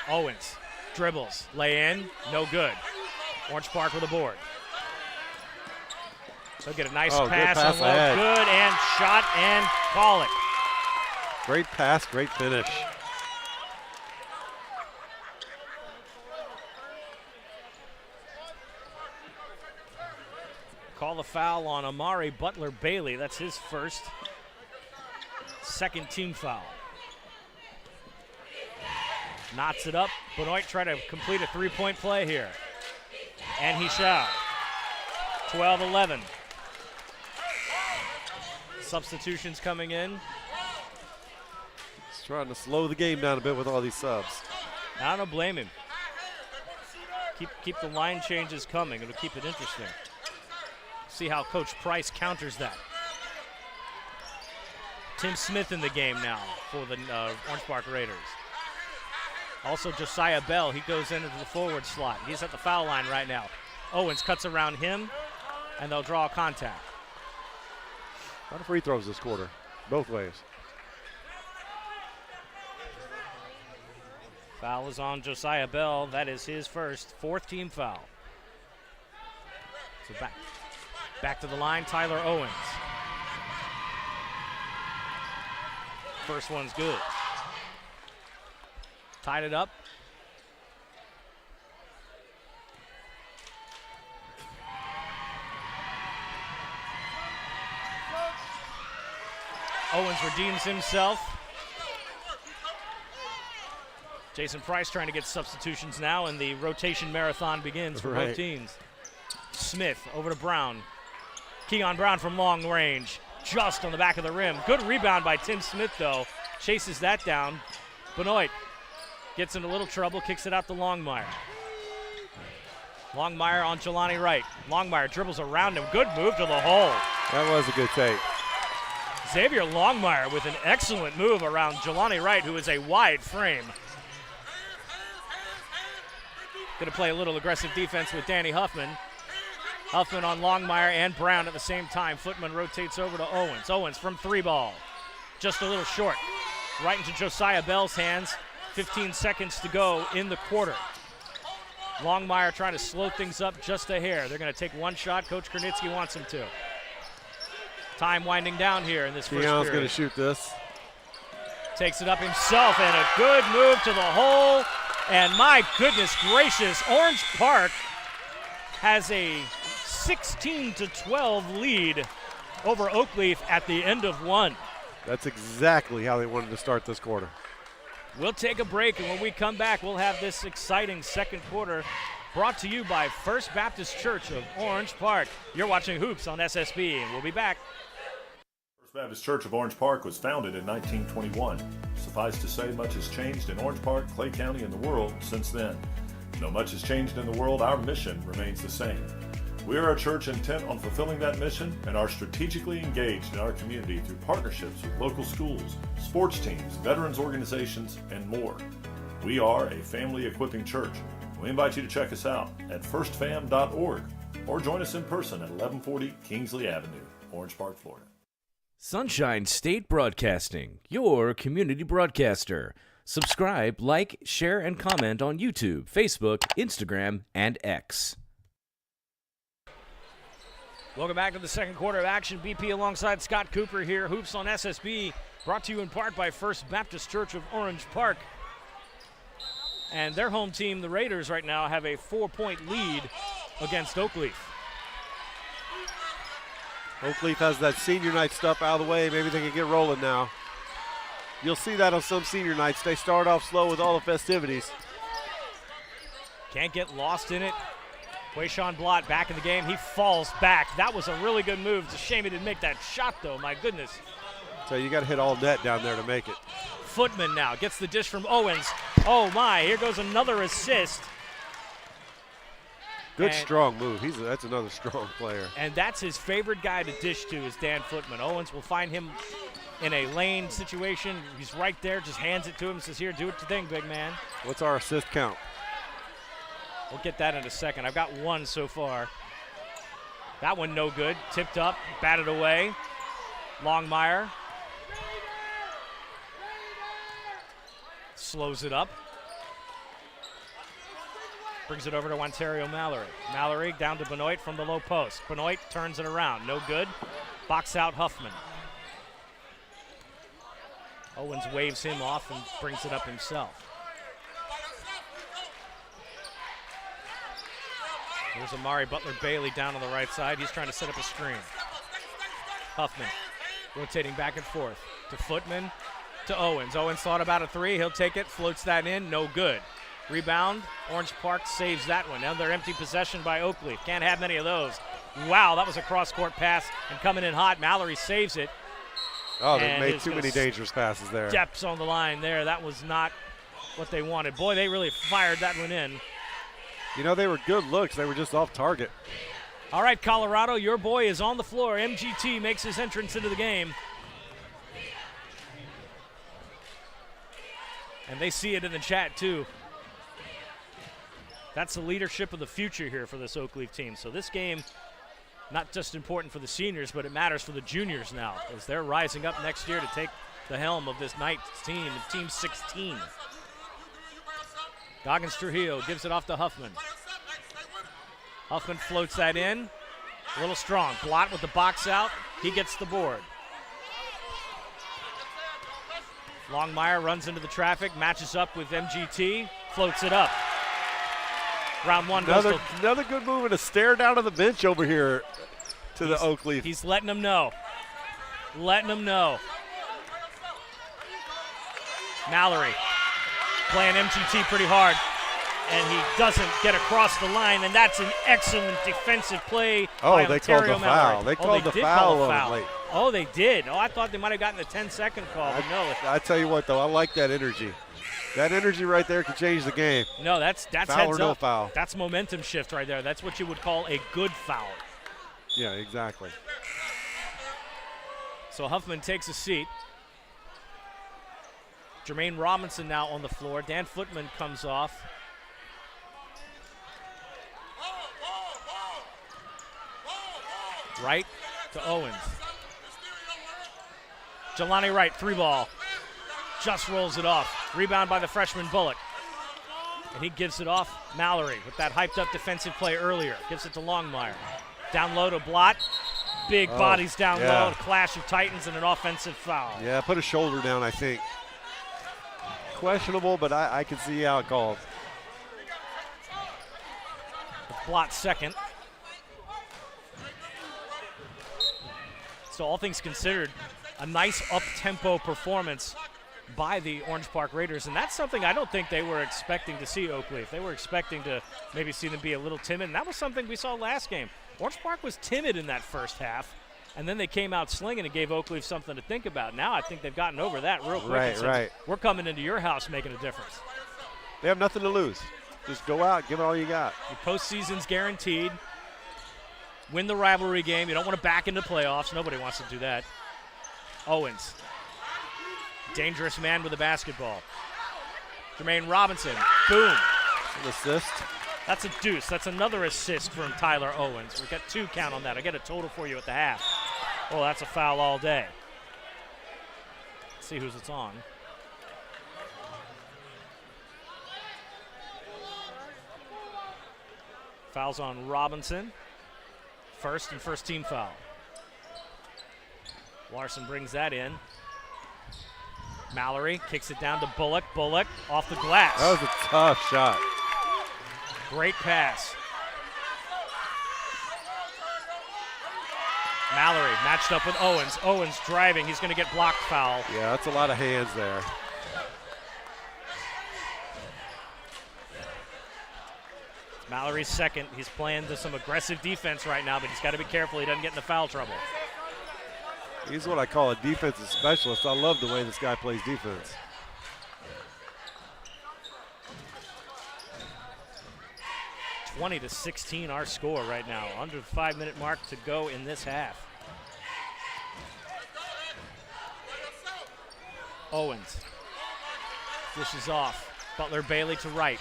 Owens dribbles, lay in, no good. Orange Park with a board. They'll get a nice pass on low, good, and shot, and call it. Great pass, great finish. Call a foul on Amari Butler-Bailey. That's his first, second team foul. Knots it up. Benoit trying to complete a three-point play here. And he shall. 12-11. Substitutions coming in. He's trying to slow the game down a bit with all these subs. I don't blame him. Keep the line changes coming. It'll keep it interesting. See how Coach Price counters that. Tim Smith in the game now for the Orange Park Raiders. Also Josiah Bell, he goes into the forward slot. He's at the foul line right now. Owens cuts around him, and they'll draw contact. A lot of free throws this quarter, both ways. Foul is on Josiah Bell. That is his first, fourth team foul. So back to the line, Tyler Owens. First one's good. Tied it up. Owens redeems himself. Jason Price trying to get substitutions now, and the rotation marathon begins for both teams. Smith over to Brown. Keon Brown from long range, just on the back of the rim. Good rebound by Tim Smith, though. Chases that down. Benoit gets in a little trouble, kicks it out to Longmire. Longmire on Jelani Wright. Longmire dribbles around him. Good move to the hole. That was a good take. Xavier Longmire with an excellent move around Jelani Wright, who is a wide frame. Going to play a little aggressive defense with Danny Huffman. Huffman on Longmire and Brown at the same time. Footman rotates over to Owens. Owens from 3-ball. Just a little short. Right into Josiah Bell's hands. 15 seconds to go in the quarter. Longmire trying to slow things up just a hair. They're going to take one shot. Coach Kernitsky wants them to. Time winding down here in this first period. Keon's going to shoot this. Takes it up himself, and a good move to the hole. And my goodness gracious, Orange Park has a 16-12 lead over Oakleaf at the end of one. That's exactly how they wanted to start this quarter. We'll take a break, and when we come back, we'll have this exciting second quarter brought to you by First Baptist Church of Orange Park. You're watching Hoops on SSB, and we'll be back. First Baptist Church of Orange Park was founded in 1921. Suffice to say, much has changed in Orange Park, Clay County, and the world since then. Though much has changed in the world, our mission remains the same. We are a church intent on fulfilling that mission and are strategically engaged in our community through partnerships with local schools, sports teams, veterans organizations, and more. We are a family equipping church. We invite you to check us out at firstfam.org or join us in person at 1140 Kingsley Avenue, Orange Park, Florida. Sunshine State Broadcasting, your community broadcaster. Subscribe, like, share, and comment on YouTube, Facebook, Instagram, and X. Welcome back to the second quarter of action. BP alongside Scott Cooper here. Hoops on SSB, brought to you in part by First Baptist Church of Orange Park. And their home team, the Raiders, right now have a 4-point lead against Oakleaf. Oakleaf has that senior night stuff out of the way. Maybe they can get rolling now. You'll see that on some senior nights. They start off slow with all the festivities. Can't get lost in it. Quayshawn Blott back in the game. He falls back. That was a really good move. It's a shame he didn't make that shot, though. My goodness. So you got to hit all net down there to make it. Footman now gets the dish from Owens. Oh, my. Here goes another assist. Good, strong move. That's another strong player. And that's his favorite guy to dish to is Dan Footman. Owens will find him in a lane situation. He's right there, just hands it to him, says, here, do what you think, big man. What's our assist count? We'll get that in a second. I've got one so far. That one no good. Tipped up, batted away. Longmire slows it up. Brings it over to Ontario Mallory. Mallory down to Benoit from the low post. Benoit turns it around. No good. Box out Huffman. Owens waves him off and brings it up himself. There's Amari Butler-Bailey down on the right side. He's trying to set up a screen. Huffman rotating back and forth to Footman, to Owens. Owens thought about a three. He'll take it, floats that in. No good. Rebound. Orange Park saves that one. Another empty possession by Oakleaf. Can't have many of those. Wow, that was a cross-court pass and coming in hot. Mallory saves it. Oh, they made too many dangerous passes there. Steps on the line there. That was not what they wanted. Boy, they really fired that one in. You know, they were good looks. They were just off target. All right, Colorado, your boy is on the floor. MGT makes his entrance into the game. And they see it in the chat, too. That's the leadership of the future here for this Oakleaf team. So this game, not just important for the seniors, but it matters for the juniors now as they're rising up next year to take the helm of this night's team, Team 16. Goggins Trujillo gives it off to Huffman. Huffman floats that in. A little strong. Blott with the box out. He gets the board. Longmire runs into the traffic, matches up with MGT, floats it up. Round one goes to another good move and a stare down to the bench over here to the Oakleaf. He's letting them know. Letting them know. Mallory playing MGT pretty hard, and he doesn't get across the line, and that's an excellent defensive play by they Ontario called the Mallory. foul. They called the foul on him late. Oh, they did. Oh, I thought they might have gotten the 10-second call, but no. I tell you what, though, I like that energy. That energy right there can change the game. No, that's foul heads or no up. foul. That's momentum shift right there. That's what you would call a good foul. Yeah, exactly. So Huffman takes a seat. Jermaine Robinson now on the floor. Dan Footman comes off. Wright to Owens. Jelani Wright, 3-ball. Just rolls it off. Rebound by the freshman Bullock. And he gives it off. Mallory with that hyped up defensive play earlier. Gives it to Longmire. Down low to Blott. Big bodies down low. A clash of Titans and an offensive foul. Yeah, put a shoulder down, I think. Questionable, but I can see how it called. Blott second. So all things considered, a nice up-tempo performance by the Orange Park Raiders, and that's something I don't think they were expecting to see Oakleaf. They were expecting to maybe see them be a little timid, and that was something we saw last game. Orange Park was timid in that first half, and then they came out slinging and gave Oakleaf something to think about. Now I think they've gotten over that real quick. and said, we're coming into your house making a difference. They have nothing to lose. Just go out, give it all you got. Your postseason's guaranteed. Win the rivalry game. You don't want to back into playoffs. Nobody wants to do that. Owens. Dangerous man with the basketball. Jermaine Robinson. Boom. An assist. That's a deuce. That's another assist from Tyler Owens. We got 2 count on that. I get a total for you at the half. Oh, that's a foul all day. Let's see whose it's on. Foul's on Robinson. First and first team foul. Larson brings that in. Mallory kicks it down to Bullock. Bullock off the glass. That was a tough shot. Great pass. Mallory matched up with Owens. Owens driving. He's going to get blocked foul. Yeah, that's a lot of hands there. Mallory's second. He's playing to some aggressive defense right now, but he's got to be careful he doesn't get into foul trouble. He's what I call a defensive specialist. I love the way this guy plays defense. (20-16) our score right now. Under the 5-minute mark to go in this half. Owens dishes off. Butler Bailey to Wright.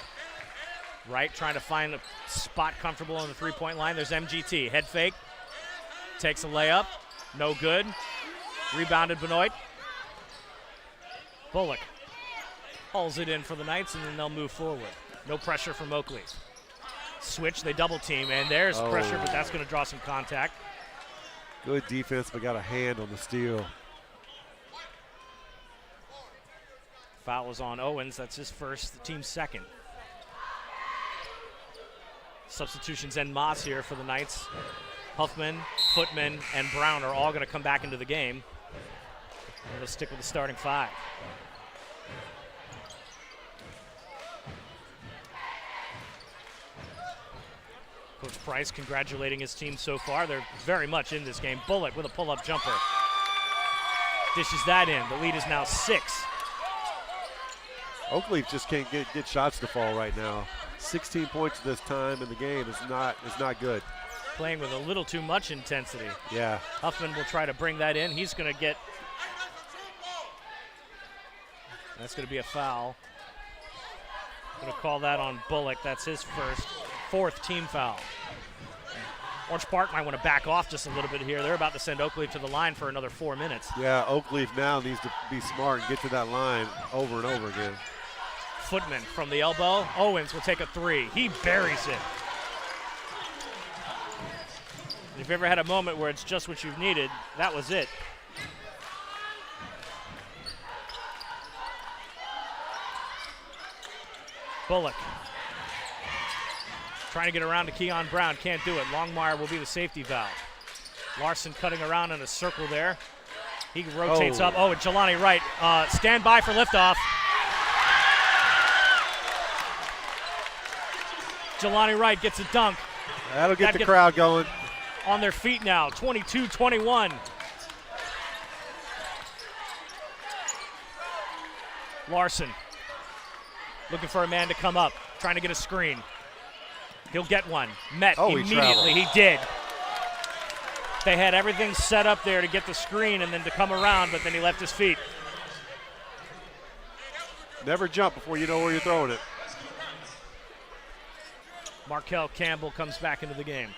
Wright trying to find a spot comfortable on the three-point line. There's MGT. Head fake. Takes a layup. No good. Rebounded Benoit. Bullock hauls it in for the Knights, and then they'll move forward. No pressure from Oakleaf. Switch, they double team, and there's pressure, but that's going to draw some contact. Good defense, but got a hand on the steal. Foul is on Owens. That's his first, the team's second. Substitutions en masse here for the Knights. Huffman, Footman, and Brown are all going to come back into the game. And they'll stick with the starting 5. Coach Price congratulating his team so far. They're very much in this game. Bullock with a pull-up jumper. Dishes that in. The lead is now 6. Oakleaf just can't get shots to fall right now. 16 points this time in the game is not good. Playing with a little too much intensity. Yeah. Huffman will try to bring that in. He's going to get. That's going to be a foul. Going to call that on Bullock. That's his fourth team foul. Orange Park might want to back off just a little bit here. They're about to send Oakleaf to the line for another 4 minutes. Yeah, Oakleaf now needs to be smart and get to that line over and over again. Footman from the elbow. Owens will take a 3. He buries it. If you've ever had a moment where it's just what you've needed, that was it. Bullock trying to get around to Keon Brown. Can't do it. Longmire will be the safety valve. Larson cutting around in a circle there. He rotates up. Oh, and Jelani Wright. Stand by for liftoff. Jelani Wright gets a dunk. That'll get the crowd going. On their feet now, 22-21. Larson looking for a man to come up, trying to get a screen. He'll get one. Met immediately. He did. They had everything set up there to get the screen and then to come around, but then he left his feet. Never jump before you know where you're throwing it. Markel Campbell comes back into the game.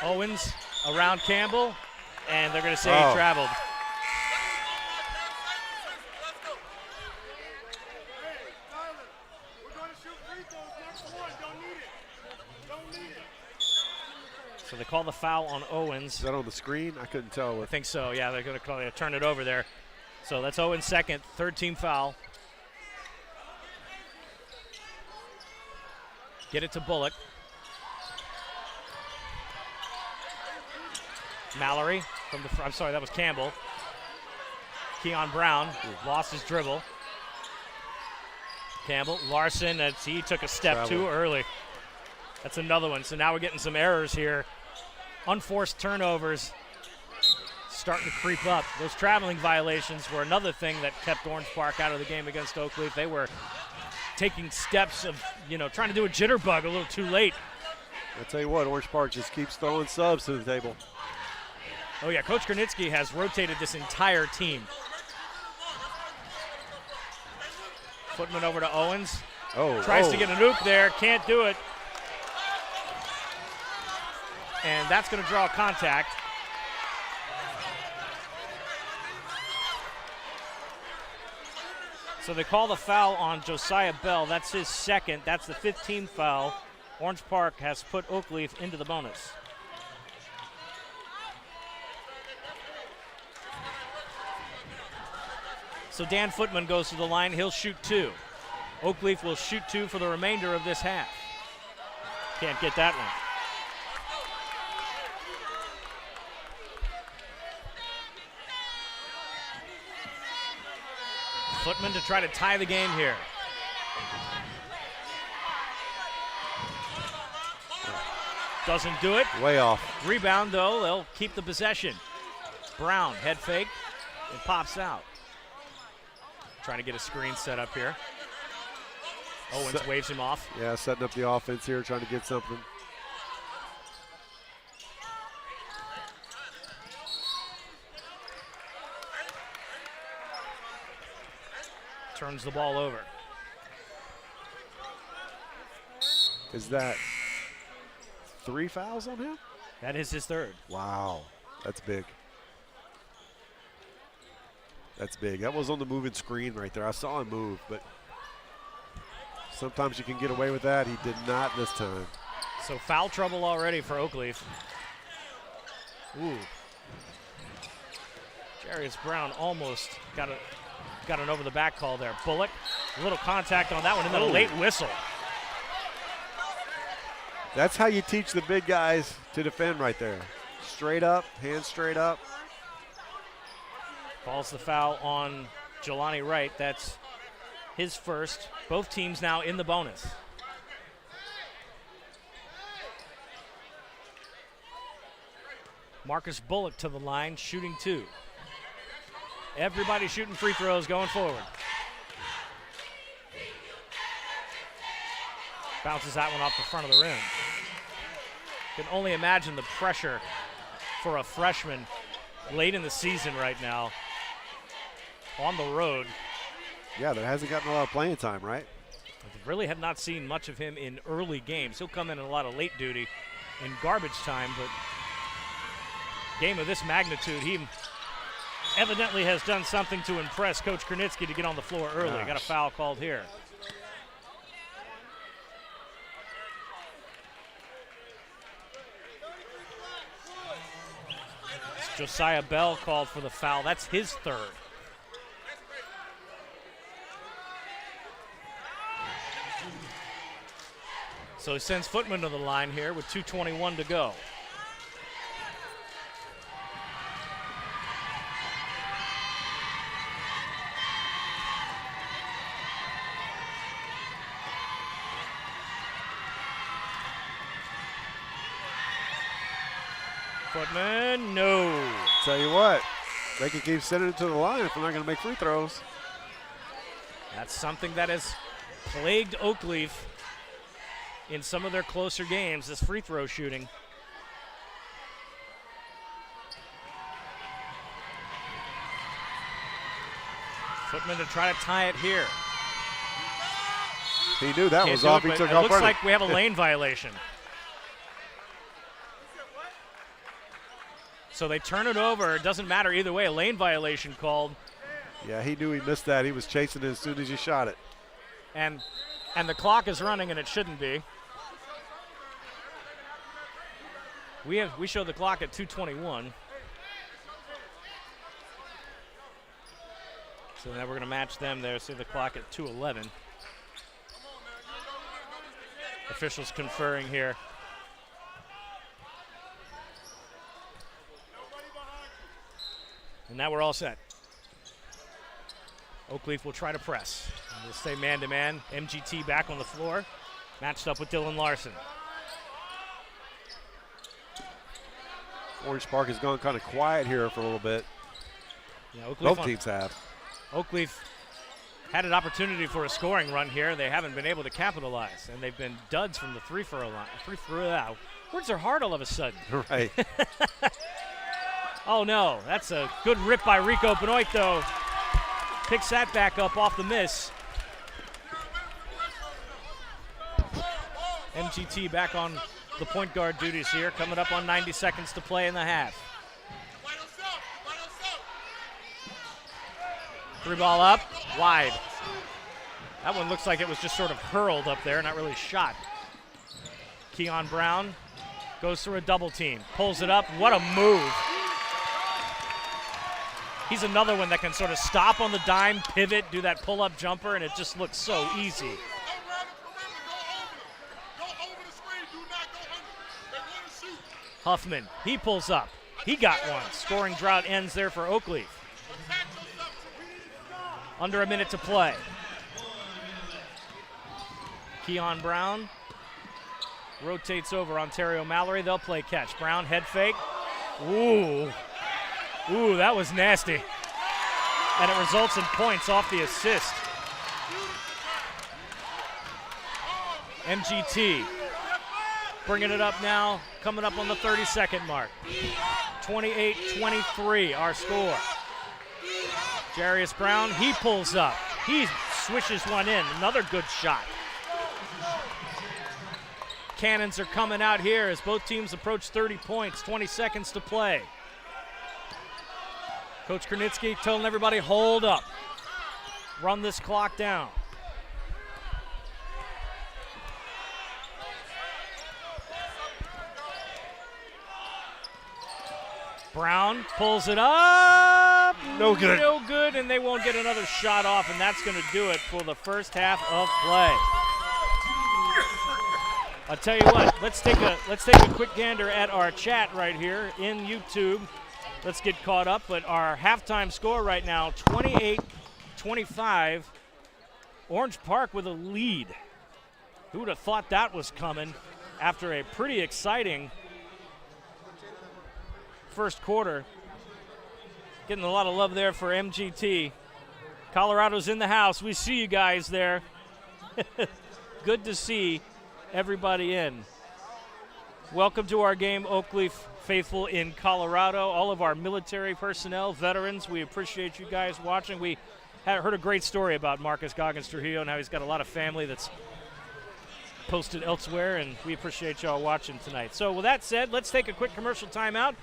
Owens around Campbell, and they're going to say he traveled. So they call the foul on Owens. Is that on the screen? I couldn't tell. I think so, yeah. They're going to turn it over there. So that's Owens' second, third team foul. Get it to Bullock. Mallory from the I'm sorry, that was Campbell. Keon Brown lost his dribble. Campbell, Larson, he took a step too early. That's another one. So now we're getting some errors here. Unforced turnovers starting to creep up. Those traveling violations were another thing that kept Orange Park out of the game against Oakleaf. They were taking steps of, trying to do a jitterbug a little too late. I tell you what, Orange Park just keeps throwing subs to the table. Oh yeah, Coach Kernitsky has rotated this entire team. Footman over to Owens. Tries to get a nuke there, can't do it. And that's going to draw contact. So they call the foul on Josiah Bell. That's his second. That's the 15th foul. Orange Park has put Oakleaf into the bonus. So Dan Footman goes to the line. He'll shoot two. Oakleaf will shoot two for the remainder of this half. Can't get that one. Footman to try to tie the game here. Doesn't do it. Way off. Rebound, though. They'll keep the possession. Brown, head fake, and pops out. Trying to get a screen set up here. Owens waves him off. Yeah, setting up the offense here, trying to get something. Turns the ball over. Is that 3 fouls on him? That is his third. Wow, that's big. That's big. That was on the moving screen right there. I saw him move, but sometimes you can get away with that. He did not this time. So foul trouble already for Oakleaf. Ooh. Jarius Brown almost got an over-the-back call there. Bullock, a little contact on that one, and then a late whistle. That's how you teach the big guys to defend right there. Straight up, hands straight up. Calls the foul on Jelani Wright. That's his first. Both teams now in the bonus. Marcus Bullock to the line, shooting two. Everybody shooting free throws going forward. Bounces that one off the front of the rim. Can only imagine the pressure for a freshman late in the season right now on the road. Yeah, that hasn't gotten a lot of playing time, right? I really have not seen much of him in early games. He'll come in a lot of late duty in garbage time, but game of this magnitude, he evidently has done something to impress Coach Kernitsky to get on the floor early. Got a foul called here. It's Josiah Bell called for the foul. That's his third. So he sends Footman to the line here with 2:21 to go. Footman, no. Tell you what, they can keep sending it to the line if they're not going to make free throws. That's something that has plagued Oakleaf in some of their closer games, this free throw shooting. Footman to try to tie it here. He knew that Can't was do off. it, He but took it off looks running. like we have a lane violation. So they turn it over. It doesn't matter either way. A lane violation called. Yeah, he knew he missed that. He was chasing it as soon as he shot it. And the clock is running, and it shouldn't be. We show the clock at 2:21. So now we're going to match them there. See the clock at 2:11. Officials conferring here. And now we're all set. Oakleaf will try to press. And we'll stay man-to-man. MGT back on the floor, matched up with Dylan Larson. Orange Park has gone kind of quiet here for a little bit. Yeah, Oakleaf Both teams have. Oakleaf had an opportunity for a scoring run here. They haven't been able to capitalize, and they've been duds from the free throw line. Words are hard all of a sudden. Right. Oh no, that's a good rip by Rico Benoit though. Picks that back up off the miss. MGT back on the point guard duties here, coming up on 90 seconds to play in the half. Three ball up, wide. That one looks like it was just sort of hurled up there, not really shot. Keon Brown goes through a double team, pulls it up. What a move. He's another one that can sort of stop on the dime, pivot, do that pull-up jumper, and it just looks so easy. Huffman, he pulls up. He got one. Scoring drought ends there for Oakleaf. Under a minute to play. Keon Brown rotates over Ontario Mallory. They'll play catch. Brown head fake. Ooh, that was nasty. And it results in points off the assist. MGT bringing it up now, coming up on the 30-second mark. 28-23, our score. Jarius Brown, he pulls up. He swishes one in. Another good shot. Cannons are coming out here as both teams approach 30 points. 20 seconds to play. Coach Kernitsky telling everybody, hold up. Run this clock down. Brown pulls it up. No good. No good, and they won't get another shot off, and that's going to do it for the first half of play. I'll tell you what, let's take a quick gander at our chat right here in YouTube. Let's get caught up, but our halftime score right now, 28-25. Orange Park with a lead. Who would have thought that was coming after a pretty exciting first quarter? Getting a lot of love there for MGT. Colorado's in the house. We see you guys there. Good to see everybody in. Welcome to our game, Oakleaf faithful in Colorado. All of our military personnel, veterans, we appreciate you guys watching. We heard a great story about Marcus Goggins Trujillo and how he's got a lot of family that's posted elsewhere, and we appreciate y'all watching tonight. So with that said, let's take a quick commercial timeout.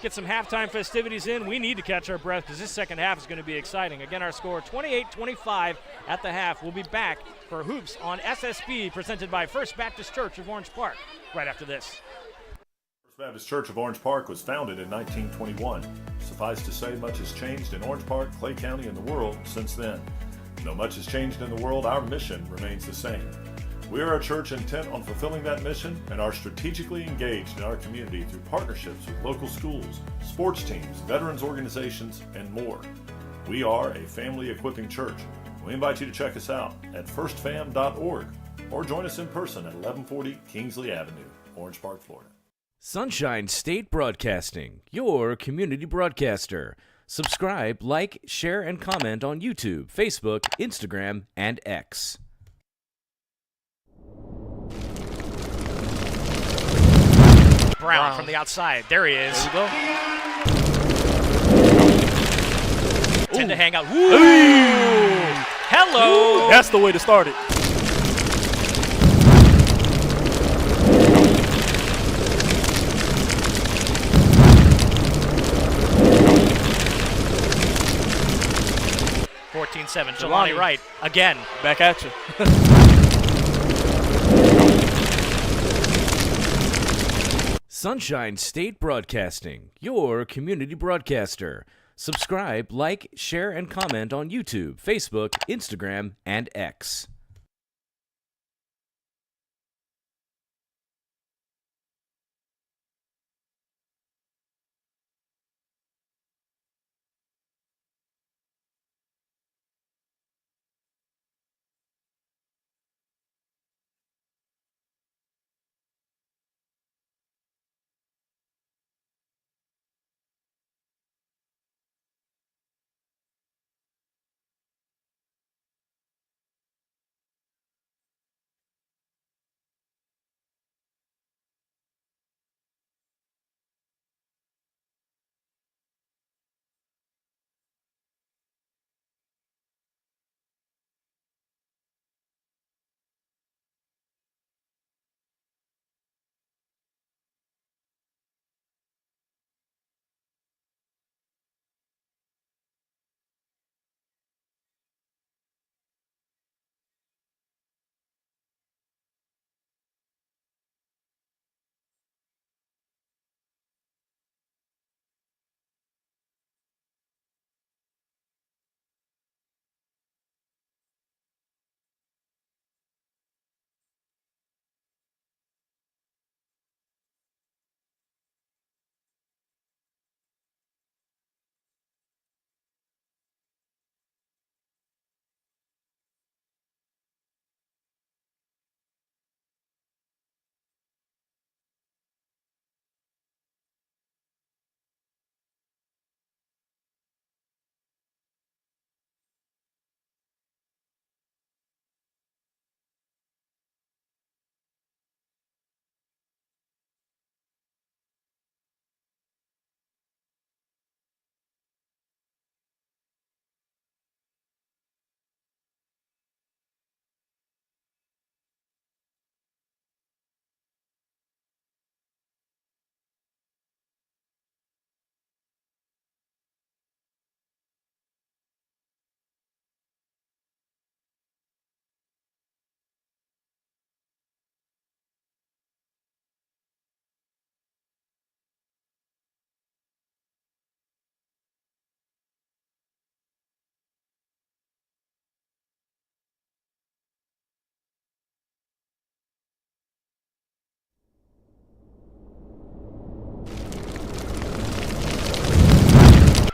Get some halftime festivities in. We need to catch our breath because this second half is going to be exciting. Again, our score 28-25 at the half. We'll be back for Hoops on SSB, presented by First Baptist Church of Orange Park, right after this. First Baptist Church of Orange Park was founded in 1921. Suffice to say, much has changed in Orange Park, Clay County, and the world since then. Though much has changed in the world, our mission remains the same. We are a church intent on fulfilling that mission and are strategically engaged in our community through partnerships with local schools, sports teams, veterans organizations, and more. We are a family equipping church. We invite you to check us out at firstfam.org or join us in person at 1140 Kingsley Avenue, Orange Park, Florida. Sunshine State Broadcasting, your community broadcaster. Subscribe, like, share, and comment on YouTube, Facebook, Instagram, and X. Brown from the outside. There he is. There we go. 10 to hang out. Woo! Hello. That's the way to start it. Jelani Wright again. Back at you. Sunshine State Broadcasting, your community broadcaster. Subscribe, like, share, and comment on YouTube, Facebook, Instagram, and X.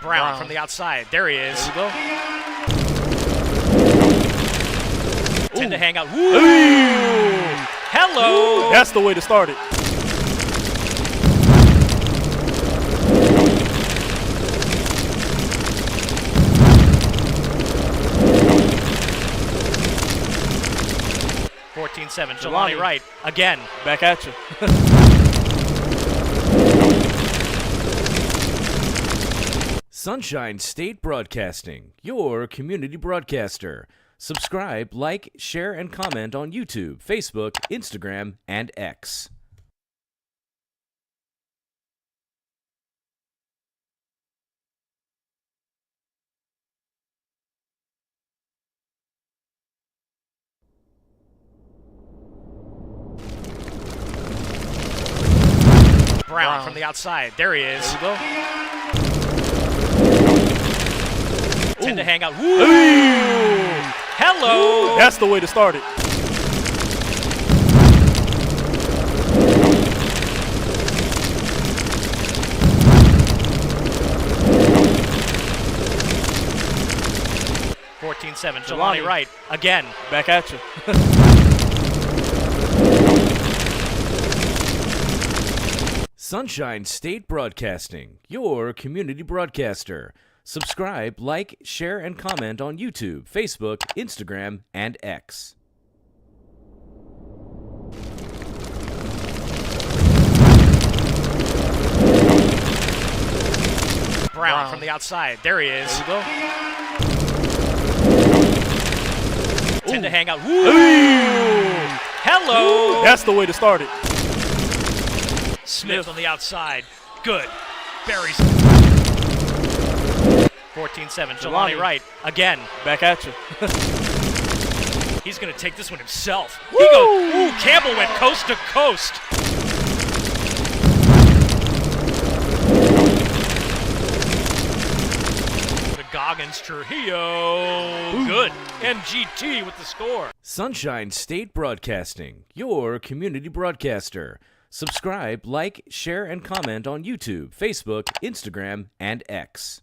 Brown from the outside. There he is. There we go. 10 to hang out. Woo! Hello. That's the way to start it. Jelani Wright again. Back at you. Sunshine State Broadcasting, your community broadcaster. Subscribe, like, share, and comment on YouTube, Facebook, Instagram, and X. Brown from the outside. There he is. There we go. 10 to hang out. Woo! Hello. That's the way to start it. Jelani Wright again. Back at you. Sunshine State Broadcasting, your community broadcaster. Subscribe, like, share, and comment on YouTube, Facebook, Instagram, and X. the outside. There he is. There we go. 10 to hang out. Ooh. Hello. That's the way to start it. Smith on the outside. Good. Buries. 14-7. Jelani Wright again. Back at you. He's going to take this one himself. He goes. Ooh, Campbell went coast to coast. The Goggins Trujillo. Good. MGT with the score. Sunshine State Broadcasting, your community broadcaster. Subscribe, like, share, and comment on YouTube, Facebook, Instagram, and X.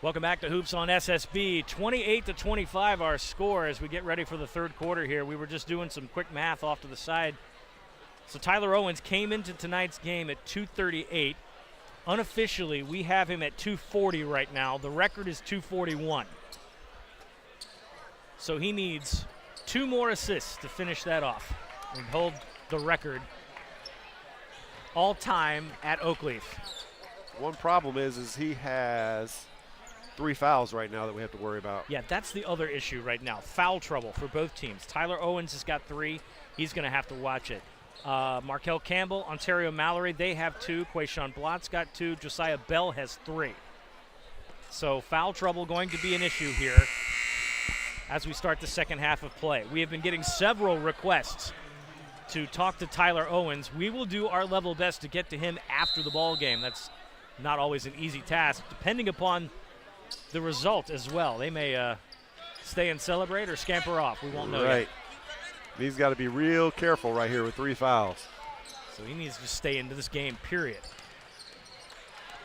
Welcome back to Hoops on SSB. 28-25 our score as we get ready for the third quarter here. We were just doing some quick math off to the side. So Tyler Owens came into tonight's game at 238. Unofficially, we have him at 240 right now. The record is 241. So he needs 2 more assists to finish that off and hold the record all time at Oakleaf. One problem is he has 3 fouls right now that we have to worry about. Yeah, that's the other issue right now. Foul trouble for both teams. Tyler Owens has got 3. He's going to have to watch it. Markel Campbell, Ontario Mallory, they have 2. Quayshawn Blott's got 2. Josiah Bell has 3. So foul trouble going to be an issue here as we start the second half of play. We have been getting several requests to talk to Tyler Owens. We will do our level best to get to him after the ball game. That's not always an easy task, depending upon the result as well. They may stay and celebrate or scamper off. We won't know yet. He's got to be real careful right here with 3 fouls. So he needs to stay into this game, period.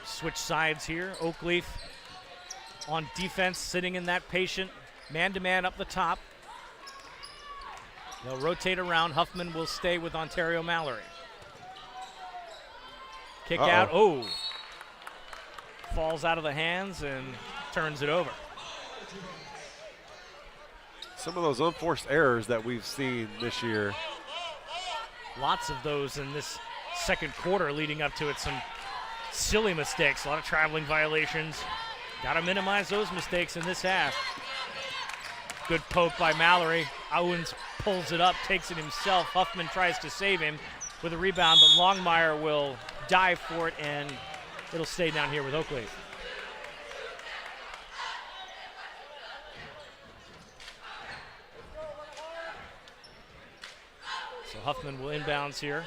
Switch sides here. Oakleaf on defense, sitting in that patient man-to-man up the top. They'll rotate around. Huffman will stay with Ontario Mallory. Kick out. Oh. Falls out of the hands and turns it over. Some of those unforced errors that we've seen this year. Lots of those in this second quarter leading up to it. Some silly mistakes, a lot of traveling violations. Got to minimize those mistakes in this half. Good poke by Mallory. Owens pulls it up, takes it himself. Huffman tries to save him with a rebound, but Longmire will dive for it, and it'll stay down here with Oakleaf. So Huffman will inbounds here.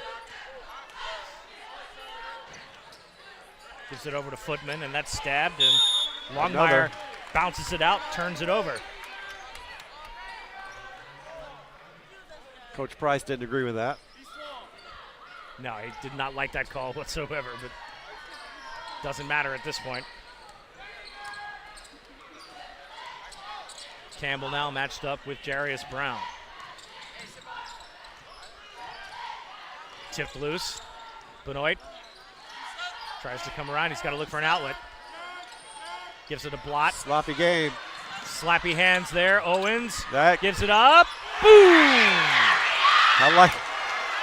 Gives it over to Footman, and that's stabbed, and Longmire Another. bounces it out, turns it over. Coach Price didn't agree with that. No, he did not like that call whatsoever, but doesn't matter at this point. Campbell now matched up with Jarius Brown. Tipped loose. Benoit tries to come around. He's got to look for an outlet. Gives it a blot. Sloppy game. Slappy hands there. Owens That gives it up. Boom!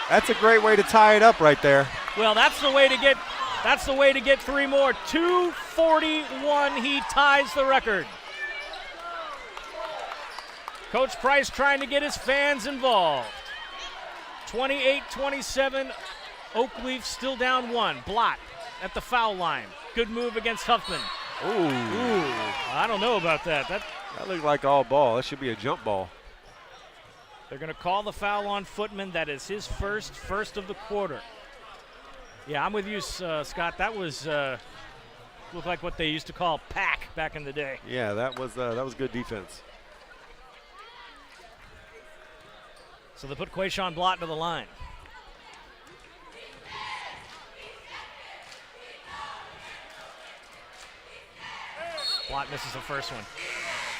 That's a great way to tie it up right there. Well, that's the way to get 3 more. 2:41. He ties the record. Coach Price trying to get his fans involved. 28-27. Oakleaf still down 1. Blot at the foul line. Good move against Huffman. Ooh, I don't know about that. that looked like all ball. That should be a jump ball. They're going to call the foul on Footman. That is his first of the quarter. Yeah, I'm with you, Scott. That was looked like what they used to call pack back in the day. Yeah, that was good defense. So they put Quayshawn Blott to the line. Blott misses the first one.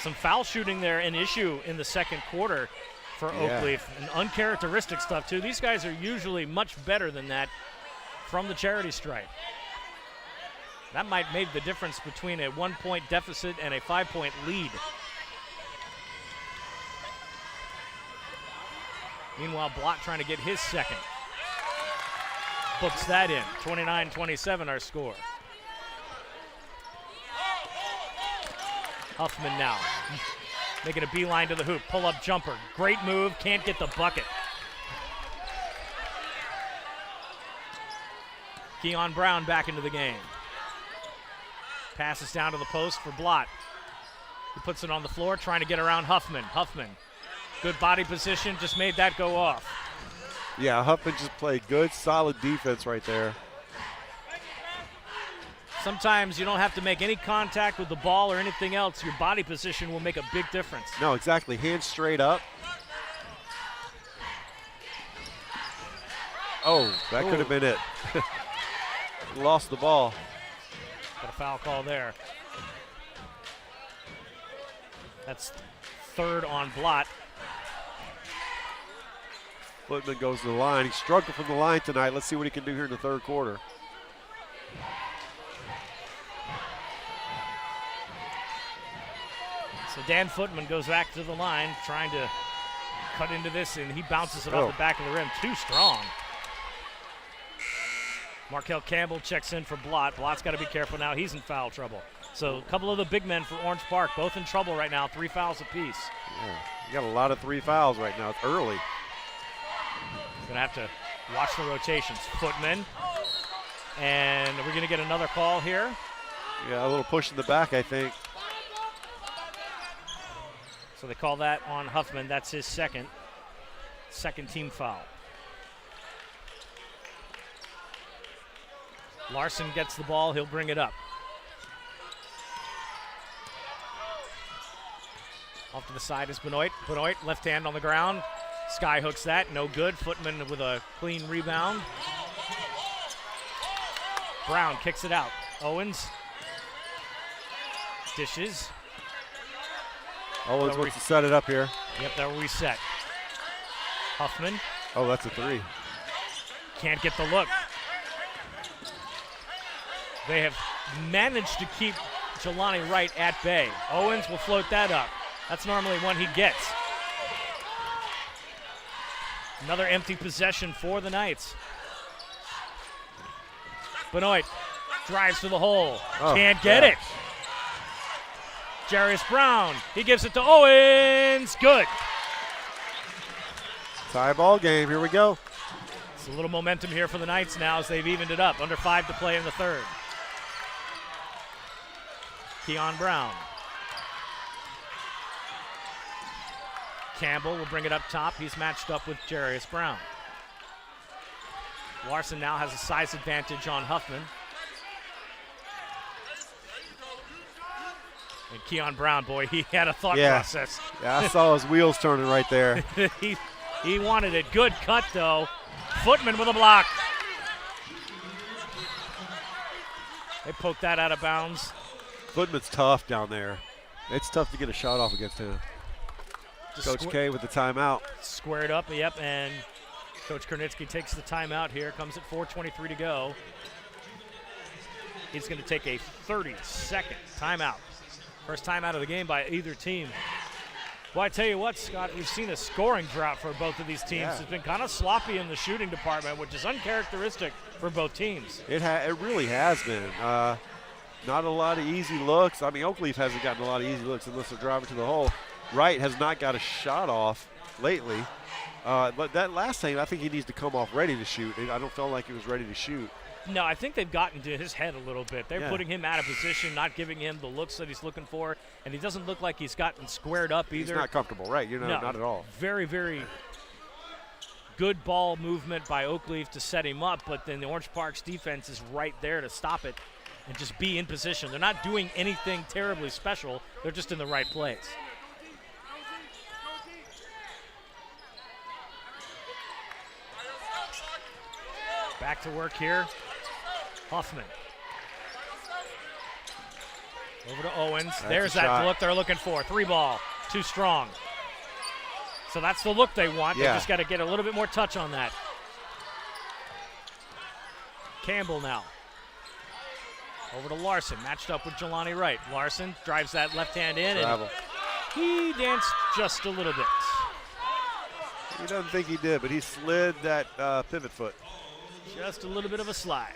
Some foul shooting there, an issue in the second quarter for Oakleaf. And uncharacteristic stuff, too. These guys are usually much better than that from the charity stripe. That might make the difference between a 1-point deficit and a 5-point lead. Meanwhile, Blott trying to get his second. Books that in. 29-27 our score. Huffman now making a beeline to the hoop. Pull-up jumper. Great move. Can't get the bucket. Keon Brown back into the game. Passes down to the post for Blott. He puts it on the floor, trying to get around Huffman. Huffman, good body position, just made that go off. Yeah, Huffman just played good, solid defense right there. Sometimes you don't have to make any contact with the ball or anything else. Your body position will make a big difference. No, exactly. Hands straight up. Oh, that could have been it. Lost the ball. Got a foul call there. That's third on Blott. Footman goes to the line. He struggled from the line tonight. Let's see what he can do here in the third quarter. So Dan Footman goes back to the line, trying to cut into this, and he bounces it off the back of the rim. Too strong. Markel Campbell checks in for Blott. Blott's got to be careful now. He's in foul trouble. So a couple of the big men for Orange Park, both in trouble right now. 3 fouls apiece. Yeah, you got a lot of 3 fouls right now. It's early. Gonna have to watch the rotations. Footman. And we're gonna get another call here. Yeah, a little push in the back, I think. So they call that on Huffman. That's his second team foul. Larson gets the ball. He'll bring it up. Off to the side is Benoit. Benoit, left hand on the ground. Sky hooks that. No good. Footman with a clean rebound. Brown kicks it out. Owens. Dishes. Owens wants to set it up here. Yep, they'll reset. Huffman. Oh, that's a 3. Can't get the look. They have managed to keep Jelani Wright at bay. Owens will float that up. That's normally one he gets. Another empty possession for the Knights. Benoit drives to the hole. Can't get it. Jarius Brown, he gives it to Owens. Good. Tie ball game. Here we go. It's a little momentum here for the Knights now as they've evened it up. Under 5 to play in the third. Keon Brown. Campbell will bring it up top. He's matched up with Jarius Brown. Larson now has a size advantage on Huffman. And Keon Brown, boy, he had a thought Yeah. process. Yeah, I saw his wheels turning right there. he wanted it. Good cut, though. Footman with a block. They poked that out of bounds. Footman's tough down there. It's tough to get a shot off against him. Just Coach K with the timeout. Squared up, yep, and Coach Kernitsky takes the timeout here. Comes at 4:23 to go. He's going to take a 30-second timeout. First timeout of the game by either team. Well, I tell you what, Scott, we've seen a scoring drought for both of these teams. Yeah. It's been kind of sloppy in the shooting department, which is uncharacteristic for both teams. It really has been. Not a lot of easy looks. I mean, Oakleaf hasn't gotten a lot of easy looks unless they're driving to the hole. Wright has not got a shot off lately. But that last thing, I think he needs to come off ready to shoot. I don't feel like he was ready to shoot. No, I think they've gotten to his head a little bit. They're Yeah. putting him out of position, not giving him the looks that he's looking for, and he doesn't look like he's gotten squared up either. He's not comfortable, right? No, Not at all. Very, very good ball movement by Oakleaf to set him up, but then the Orange Park's defense is right there to stop it and just be in position. They're not doing anything terribly special. They're just in the right place. Back to work here. Huffman. Over to Owens. There's a that shot. look they're looking for. 3 ball. Too strong. So that's the look they want. Yeah. They just got to get a little bit more touch on that. Campbell now. Over to Larson. Matched up with Jelani Wright. Larson drives that left hand in. Travel. And he danced just a little bit. He doesn't think he did, but he slid that pivot foot. Just a little bit of a slide.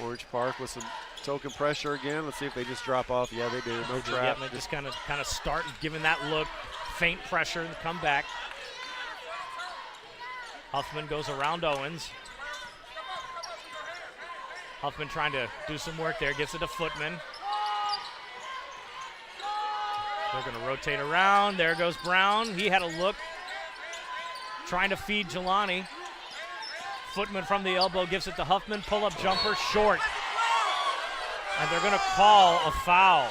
Orange Park with some token pressure again. Let's see if they just drop off. Yeah, they do. No trap. Yep, they just kind of start giving that look, feint pressure, and come back. Huffman goes around Owens. Huffman trying to do some work there, gets it to Footman. They're going to rotate around. There goes Brown. He had a look, trying to feed Jelani. Footman from the elbow gives it to Huffman. Pull-up jumper, short. And they're going to call a foul.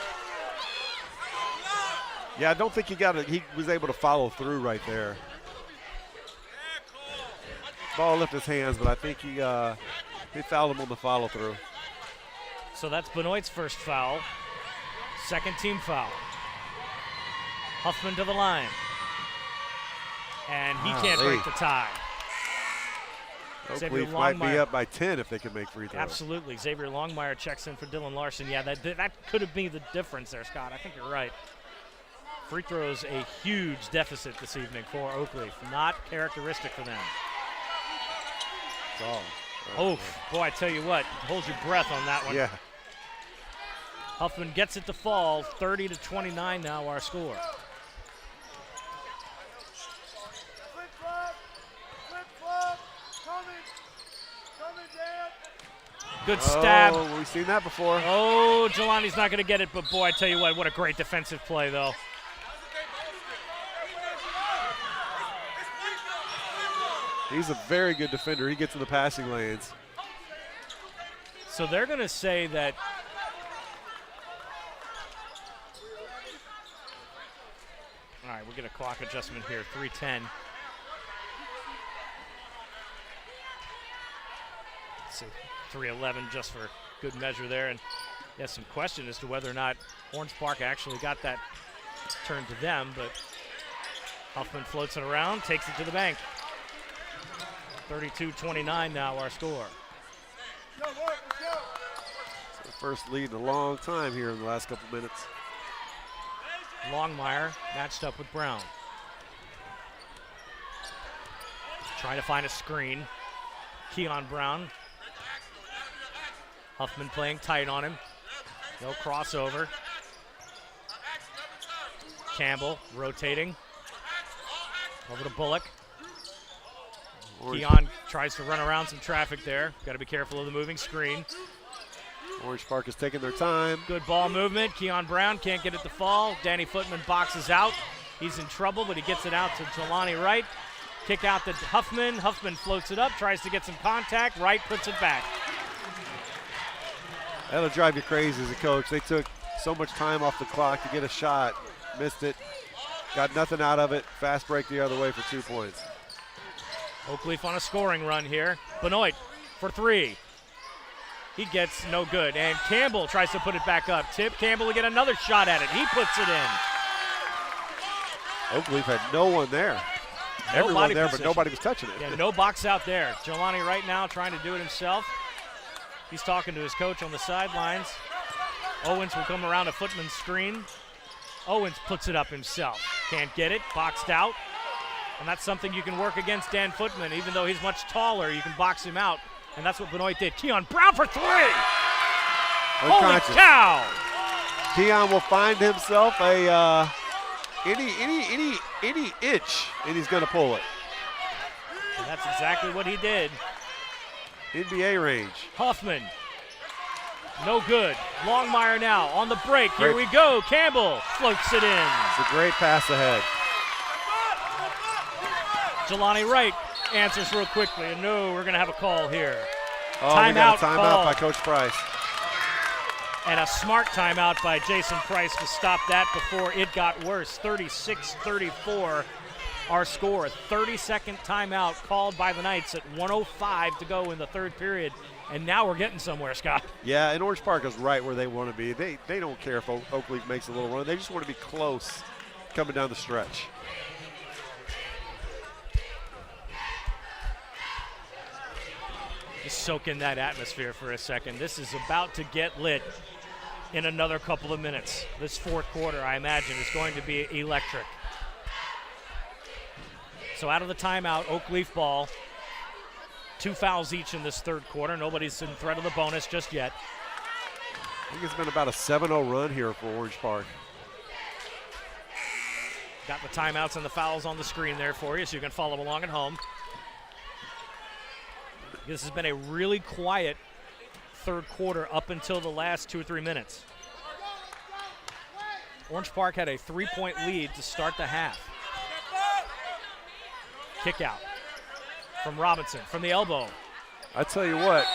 Yeah, I don't think he was able to follow through right there. Ball left his hands, but I think he fouled him on the follow through. So that's Benoit's first foul. Second team foul. Huffman to the line. And he can't break the tie. Xavier Oakleaf might be Longmire. up by 10 if they can make free throws. Absolutely. Xavier Longmire checks in for Dylan Larson. Yeah, that could have been the difference there, Scott. I think you're right. Free throws a huge deficit this evening for Oakleaf. Not characteristic for them. Oh, boy, I tell you what, hold your breath on that one. Yeah. Huffman gets it to fall, 30-29 now our score. Good stab. Oh, we've seen that before. Oh, Jelani's not going to get it, but boy, I tell you what a great defensive play, though. He's a very good defender. He gets in the passing lanes. So they're going to say that all right, we'll get a clock adjustment here, 3:10. So 3:11 just for good measure there. And yes, some question as to whether or not Orange Park actually got that turned to them, but Huffman floats it around, takes it to the bank. 32-29 now our score. So first lead in a long time here in the last couple minutes. Longmire matched up with Brown. Trying to find a screen. Keon Brown. Huffman playing tight on him. No crossover. Campbell rotating. Over to Bullock. Keon tries to run around some traffic there. Got to be careful of the moving screen. Orange Park is taking their time. Good ball movement. Keon Brown can't get it to fall. Danny Footman boxes out. He's in trouble, but he gets it out to Jelani Wright. Kick out to Huffman. Huffman floats it up, tries to get some contact. Wright puts it back. That'll drive you crazy as a coach. They took so much time off the clock to get a shot, missed it, got nothing out of it. Fast break the other way for 2 points. Oakleaf on a scoring run here. Benoit for 3. He gets no good. And Campbell tries to put it back up. Tip Campbell to get another shot at it. He puts it in. Oakleaf had no one there. No Everyone body there, position. but nobody was touching it. Yeah, no box out there. Jelani right now trying to do it himself. He's talking to his coach on the sidelines. Owens will come around a Footman's screen. Owens puts it up himself. Can't get it, boxed out. And that's something you can work against Dan Footman. Even though he's much taller, you can box him out. And that's what Benoit did. Keon Brown for 3. Holy cow! Keon will find himself a any inch, and he's going to pull it. And that's exactly what he did. NBA range. Huffman, no good. Longmire now on the break. Here we go. Campbell floats it in. It's a great pass ahead. Jelani Wright answers real quickly. And no, we're going to have a call here. Oh, we got a timeout by Coach Price. And a smart timeout by Jason Price to stop that before it got worse. 36-34, our score. 30-second timeout called by the Knights at 1:05 to go in the third period. And now we're getting somewhere, Scott. Yeah, and Orange Park is right where they want to be. They don't care if Oakleaf makes a little run. They just want to be close coming down the stretch. Just soak in that atmosphere for a second. This is about to get lit in another couple of minutes. This fourth quarter, I imagine, is going to be electric. So out of the timeout, Oakleaf ball. 2 fouls each in this third quarter. Nobody's in threat of the bonus just yet. I think it's been about a 7-0 run here for Orange Park. Got the timeouts and the fouls on the screen there for you so you can follow along at home. This has been a really quiet third quarter up until the last 2 or 3 minutes. Orange Park had a 3-point lead to start the half. Kick out from Robinson from the elbow. I tell you what,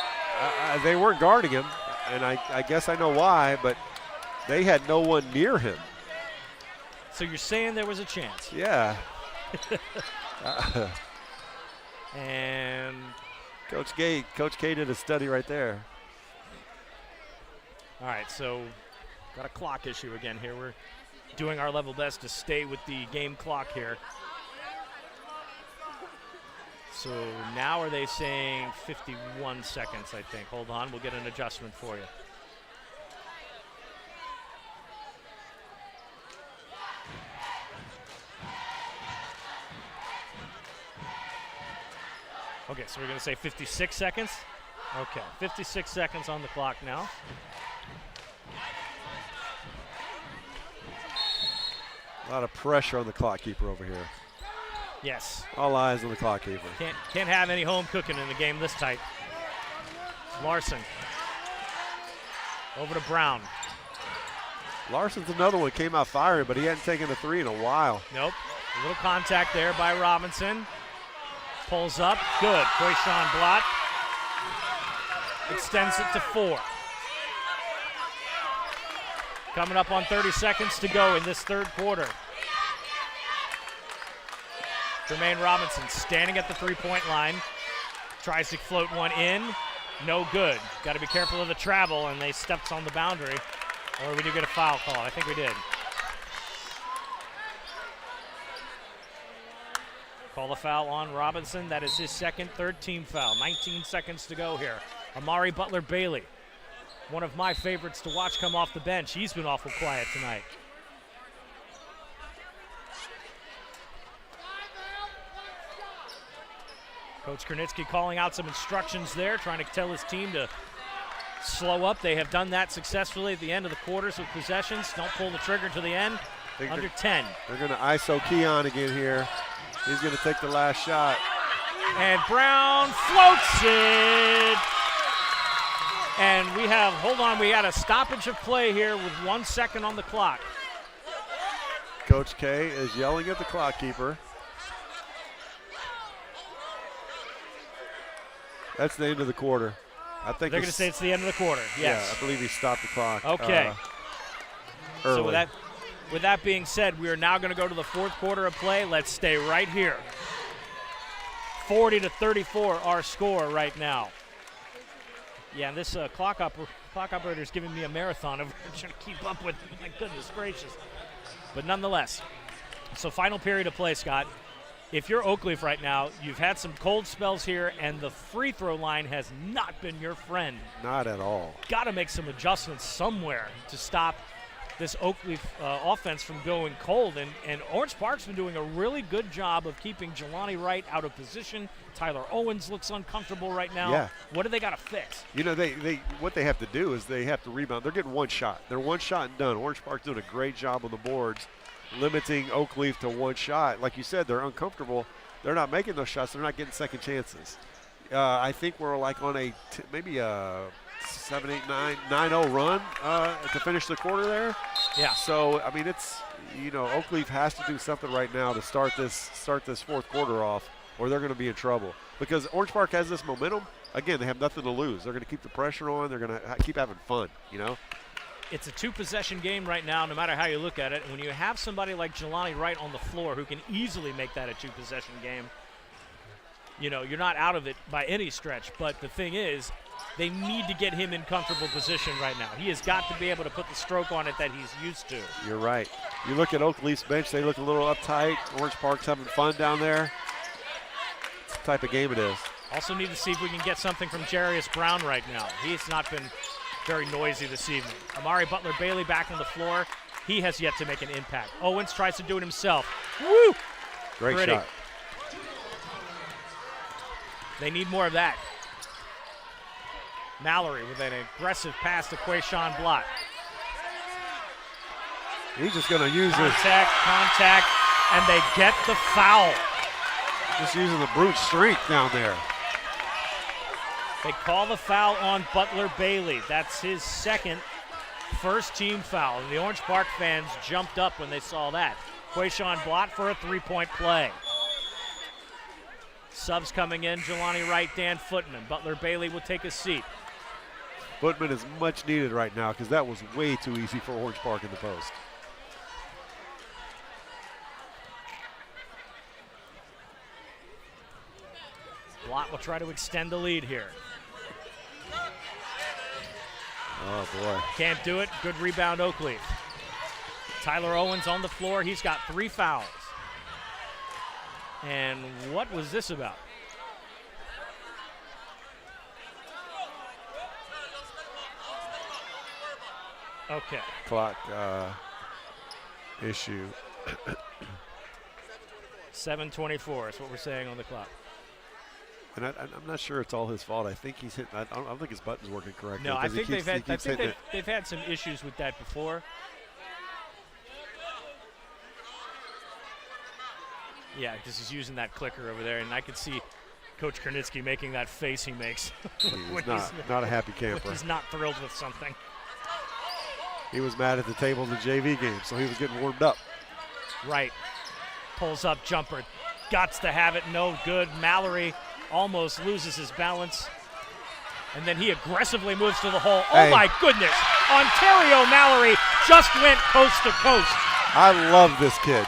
they weren't guarding him, and I guess I know why, but they had no one near him. So you're saying there was a chance? Yeah. And Coach K did a study right there. all right, so got a clock issue again here. We're doing our level best to stay with the game clock here. So now are they saying 51 seconds, I think. Hold on, we'll get an adjustment for you. Okay, so we're going to say 56 seconds. Okay, 56 seconds on the clock now. A lot of pressure on the clock keeper over here. Yes. All eyes on the clock keeper. Can't have any home cooking in the game this tight. Larson. Over to Brown. Larson's another one, came out firing, but he hadn't taken a three in a while. Nope. A little contact there by Robinson. Pulls up. Good. Quayshawn Blott extends it to 4. Coming up on 30 seconds to go in this third quarter. Jermaine Robinson standing at the three-point line. Tries to float one in. No good. Got to be careful of the travel, and they stepped on the boundary. Or we did get a foul call. I think we did. Call a foul on Robinson. That is his second, third team foul. 19 seconds to go here. Amari Butler-Bailey, one of my favorites to watch come off the bench. He's been awful quiet tonight. Coach Kernitsky calling out some instructions there, trying to tell his team to slow up. They have done that successfully at the end of the quarters with possessions. Don't pull the trigger to the end. Under 10. They're going to ISO Keon again here. He's going to take the last shot. And Brown floats it. And we have, hold on, we had a stoppage of play here with 1 second on the clock. Coach K is yelling at the clock keeper. That's the end of the quarter. I think They're going to say it's the end of the quarter. Yes. Yeah, I believe he stopped the clock. Okay. Early. So with that being said, we are now going to go to the fourth quarter of play. Let's stay right here. 40-34 our score right now. Yeah, and this clock operator is giving me a marathon of trying to keep up with. My goodness gracious. But nonetheless, so final period of play, Scott. If you're Oakleaf right now, you've had some cold spells here, and the free throw line has not been your friend. Not at all. Got to make some adjustments somewhere to stop this Oakleaf offense from going cold. And Orange Park's been doing a really good job of keeping Jelani Wright out of position. Tyler Owens looks uncomfortable right now. Yeah. What do they got to fix? You know, they what they have to do is they have to rebound. They're getting one shot. They're one shot and done. Orange Park's doing a great job on the boards, limiting Oakleaf to one shot. Like you said, they're uncomfortable. They're not making those shots. They're not getting second chances. I think we're like on maybe a 7, 8, 9, 9-0 run to finish the quarter there. Yeah. So, I mean, it's, you know, Oakleaf has to do something right now to start this fourth quarter off, or they're going to be in trouble. Because Orange Park has this momentum. Again, they have nothing to lose. They're going to keep the pressure on. They're going to keep having fun, you know. It's a two-possession game right now, no matter how you look at it. And when you have somebody like Jelani Wright on the floor who can easily make that a two-possession game, you know, you're not out of it by any stretch. But the thing is, they need to get him in comfortable position right now. He has got to be able to put the stroke on it that he's used to. You're right. You look at Oakleaf's bench, they look a little uptight. Orange Park's having fun down there. It's the type of game it is. Also need to see if we can get something from Jarius Brown right now. He's not been very noisy this evening. Amari Butler-Bailey back on the floor. He has yet to make an impact. Owens tries to do it himself. Woo! Great Pretty. shot. They need more of that. Mallory with an aggressive pass to Quayshawn Blott. He's just going to use his, Contact, and they get the foul. just using the brute strength down there. They call the foul on Butler-Bailey. That's his second first-team foul. And the Orange Park fans jumped up when they saw that. Quayshawn Blott for a three-point play. Subs coming in, Jelani Wright, Dan Footman. Butler-Bailey will take a seat. Footman is much needed right now because that was way too easy for Orange Park in the post. Blott will try to extend the lead here. Oh, boy. Can't do it. Good rebound, Oakleaf. Tyler Owens on the floor. He's got 3 fouls. And what was this about? Okay. Clock issue. 7:24 is what we're saying on the clock. And I'm not sure it's all his fault. I think he's hitting. I don't think his button's working correctly. No, I think they've they've had some issues with that before. Yeah, because he's using that clicker over there, and I could see Coach Kernitsky making that face he makes. He's not a happy camper. He's not thrilled with something. He was mad at the table in the JV game, so he was getting warmed up. Right. Pulls up jumper. Gots to have it. No good. Mallory almost loses his balance. And then he aggressively moves to the hole. Hey. Oh, my goodness. Ontario Mallory just went coast to coast. I love this kid.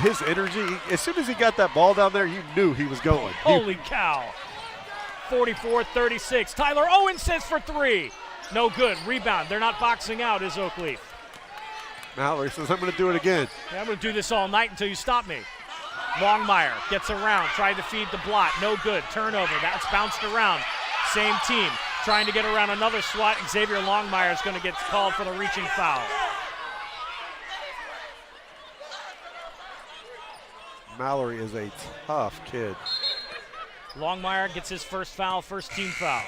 His energy, as soon as he got that ball down there, you knew he was going. Holy cow. 44-36. Tyler Owens says for 3. No good. Rebound. They're not boxing out, is Oakleaf. Mallory says, I'm going to do it again. Yeah, I'm going to do this all night until you stop me. Longmire gets around, tried to feed the Blott. No good. Turnover. That's bounced around. Same team trying to get around another swat. Xavier Longmire is going to get called for the reaching foul. Mallory is a tough kid. Longmire gets his first foul, first team foul.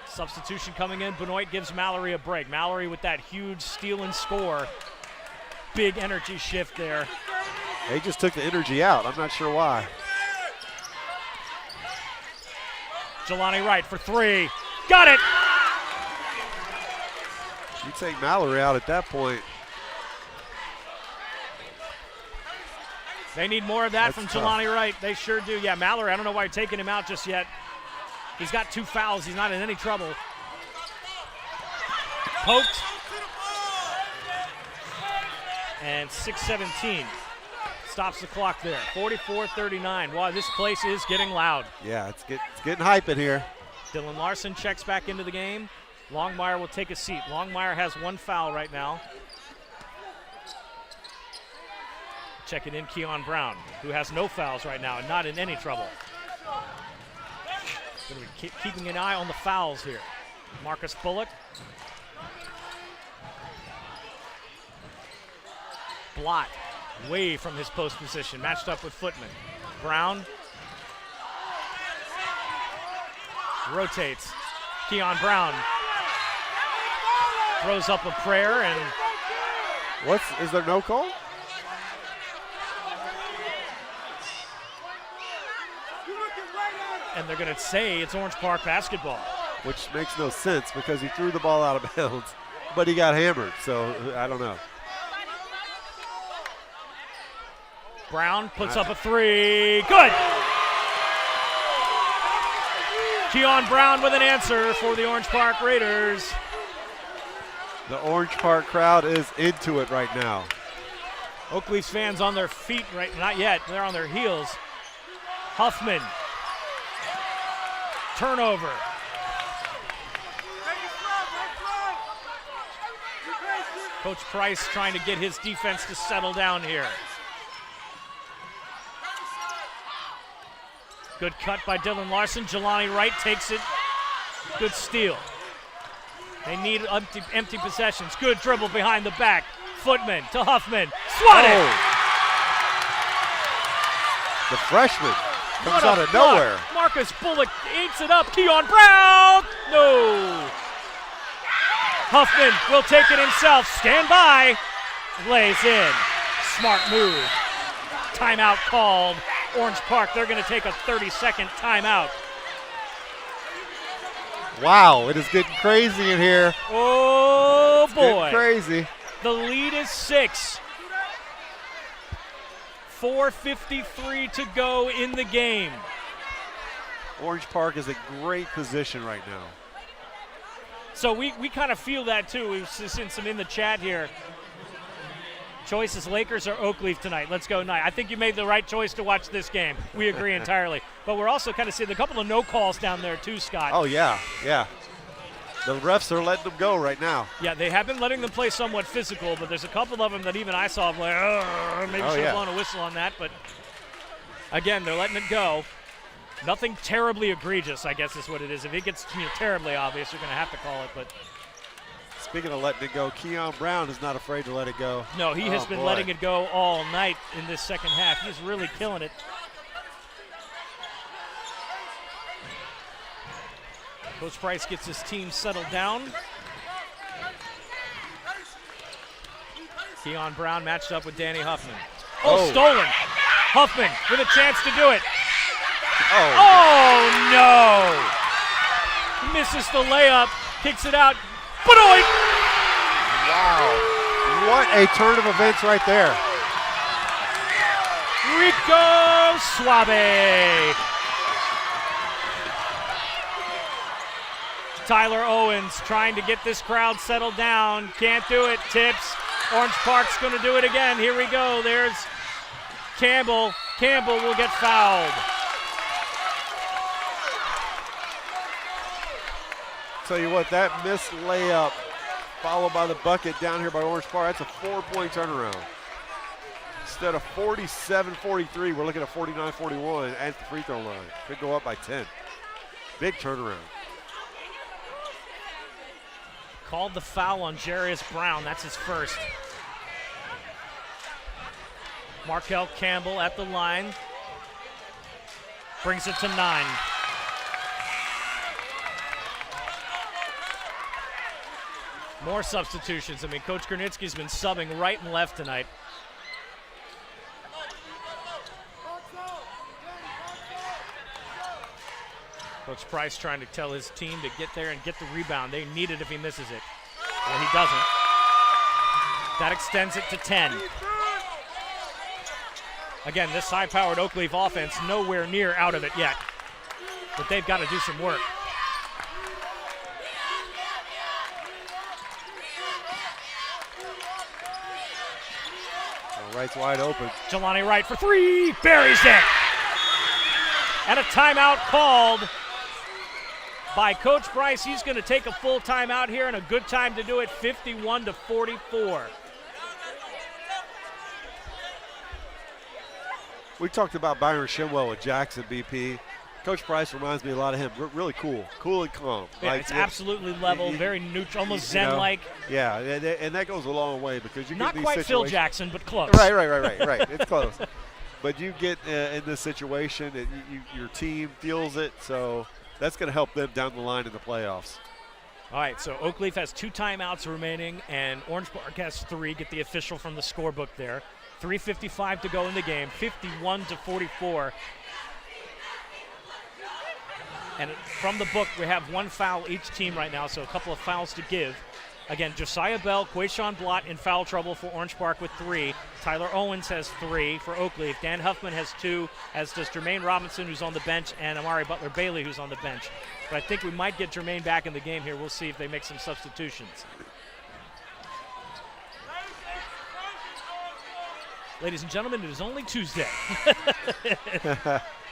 Substitution coming in. Benoit gives Mallory a break. Mallory with that huge steal and score. Big energy shift there. They just took the energy out. I'm not sure why. Jelani Wright for 3. Got it! You take Mallory out at that point. They need more of that That's from tough. Jelani Wright. They sure do. Yeah, Mallory, I don't know why you're taking him out just yet. He's got 2 fouls. He's not in any trouble. Poked. And 6:17 stops the clock there. 44-39. Wow, this place is getting loud. Yeah, it's getting hype in here. Dylan Larson checks back into the game. Longmire will take a seat. Longmire has 1 foul right now. Checking in Keon Brown, who has no fouls right now and not in any trouble. Going to be keeping an eye on the fouls here. Marcus Bullock. Blott way from his post position, matched up with Footman. Brown rotates. Keon Brown throws up a prayer and Is there no call? they're going to say it's Orange Park basketball. Which makes no sense because he threw the ball out of bounds, but he got hammered, so I don't know. Brown puts up a 3. Good! Keon Brown with an answer for the Orange Park Raiders. The Orange Park crowd is into it right now. Oakleaf's fans on their feet right, not yet, they're on their heels. Huffman. Turnover. Coach Price trying to get his defense to settle down here. Good cut by Dylan Larson. Jelani Wright takes it. Good steal. They need empty possessions. Good dribble behind the back. Footman to Huffman. Swatted! The freshman comes out of nowhere. Marcus Bullock eats it up. Keon Brown! No! Huffman will take it himself. Stand by. Lays in. Smart move. Timeout called. Orange Park, they're going to take a 30-second timeout. Wow, it is getting crazy in here. Oh, it's boy. Getting crazy. The lead is 6. 4:53 to go in the game. Orange Park is in great position right now. So we kind of feel that, too. We've seen some in the chat here. Choice is Lakers or Oakleaf tonight. Let's go Knight. I think you made the right choice to watch this game. We agree entirely. But we're also kind of seeing a couple of no calls down there too, Scott. Oh, yeah. The refs are letting them go right now. Yeah, they have been letting them play somewhat physical, but there's a couple of them that even I saw like, maybe should have blown a whistle on that. But, again, they're letting it go. Nothing terribly egregious, I guess is what it is. If it gets terribly obvious, you're going to have to call it. But speaking of letting it go, Keon Brown is not afraid to let it go. No, he has been letting it go all night in this second half. He's really killing it. Coach Price gets his team settled down. Keon Brown matched up with Danny Huffman. Oh, stolen. Huffman with a chance to do it. Oh no! Misses the layup, kicks it out. But wow. What a turn of events right there. Rico Suave. Tyler Owens trying to get this crowd settled down. Can't do it. Tips. Orange Park's going to do it again. Here we go. There's Campbell. Campbell will get fouled. Tell you what, that missed layup followed by the bucket down here by Orange Park, that's a 4-point turnaround. Instead of 47-43, we're looking at 49-41 at the free throw line. Could go up by 10. Big turnaround. Called the foul on Jarius Brown. That's his first. Markel Campbell at the line. Brings it to 9. More substitutions. I mean, Coach Gernitsky's been subbing right and left tonight. Coach Price trying to tell his team to get there and get the rebound. They need it if he misses it. Well, he doesn't. That extends it to 10. Again, this high-powered Oakleaf offense nowhere near out of it yet. but they've got to do some work. Right's wide open. Jelani Wright for three, buries it. And a timeout called by Coach Price. He's going to take a full timeout here, and a good time to do it, 51-44. We talked about Byron Shimwell with Jackson BP. Coach Price reminds me a lot of him. Really cool and calm. Yeah, it's absolutely level, very neutral, almost Zen-like. Yeah, and that goes a long way because you not get these quite Phil situations. Jackson, but close. Right. It's close. But you get in this situation, and your team feels it, so that's going to help them down the line in the playoffs. All right, so Oakleaf has 2 timeouts remaining, and Orange Park has 3. Get the official from the scorebook there. 3:55 to go in the game, 51-44. And from the book, we have 1 foul each team right now, so a couple of fouls to give. Again, Josiah Bell, Quayshawn Blott in foul trouble for Orange Park with 3. Tyler Owens has 3 for Oakleaf. Dan Huffman has 2, as does Jermaine Robinson, who's on the bench, and Amari Butler-Bailey, who's on the bench. But I think we might get Jermaine back in the game here. We'll see if they make some substitutions. Ladies and gentlemen, it is only Tuesday.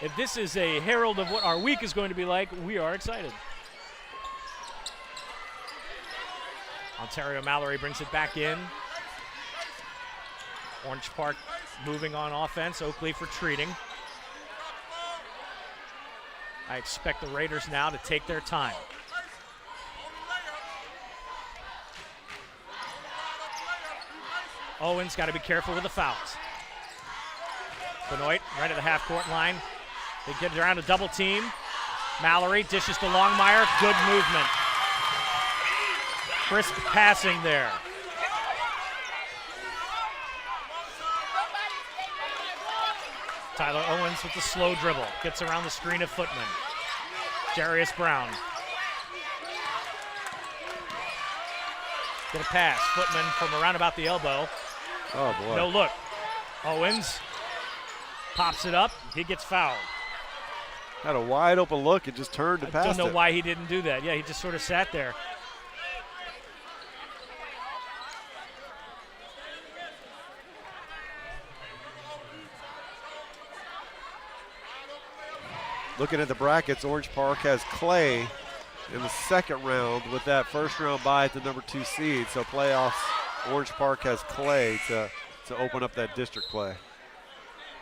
If this is a herald of what our week is going to be like, we are excited. Ontario Mallory brings it back in. Orange Park moving on offense. Oakleaf retreating. I expect the Raiders now to take their time. Owens got to be careful with the fouls. Benoit right at the half-court line. They get around a double team. Mallory dishes to Longmire. Good movement. Crisp passing there. Tyler Owens with the slow dribble. Gets around the screen of Footman. Jarius Brown. Get a pass. Footman from around about the elbow. Oh, boy. No look. Owens pops it up. He gets fouled. Had a wide open look and just turned to pass it. I don't know why he didn't do that. Yeah, he just sort of sat there. Looking at the brackets, Orange Park has Clay in the second round with that first round bye at the number 2 seed. So playoffs, Orange Park has Clay to open up that district play.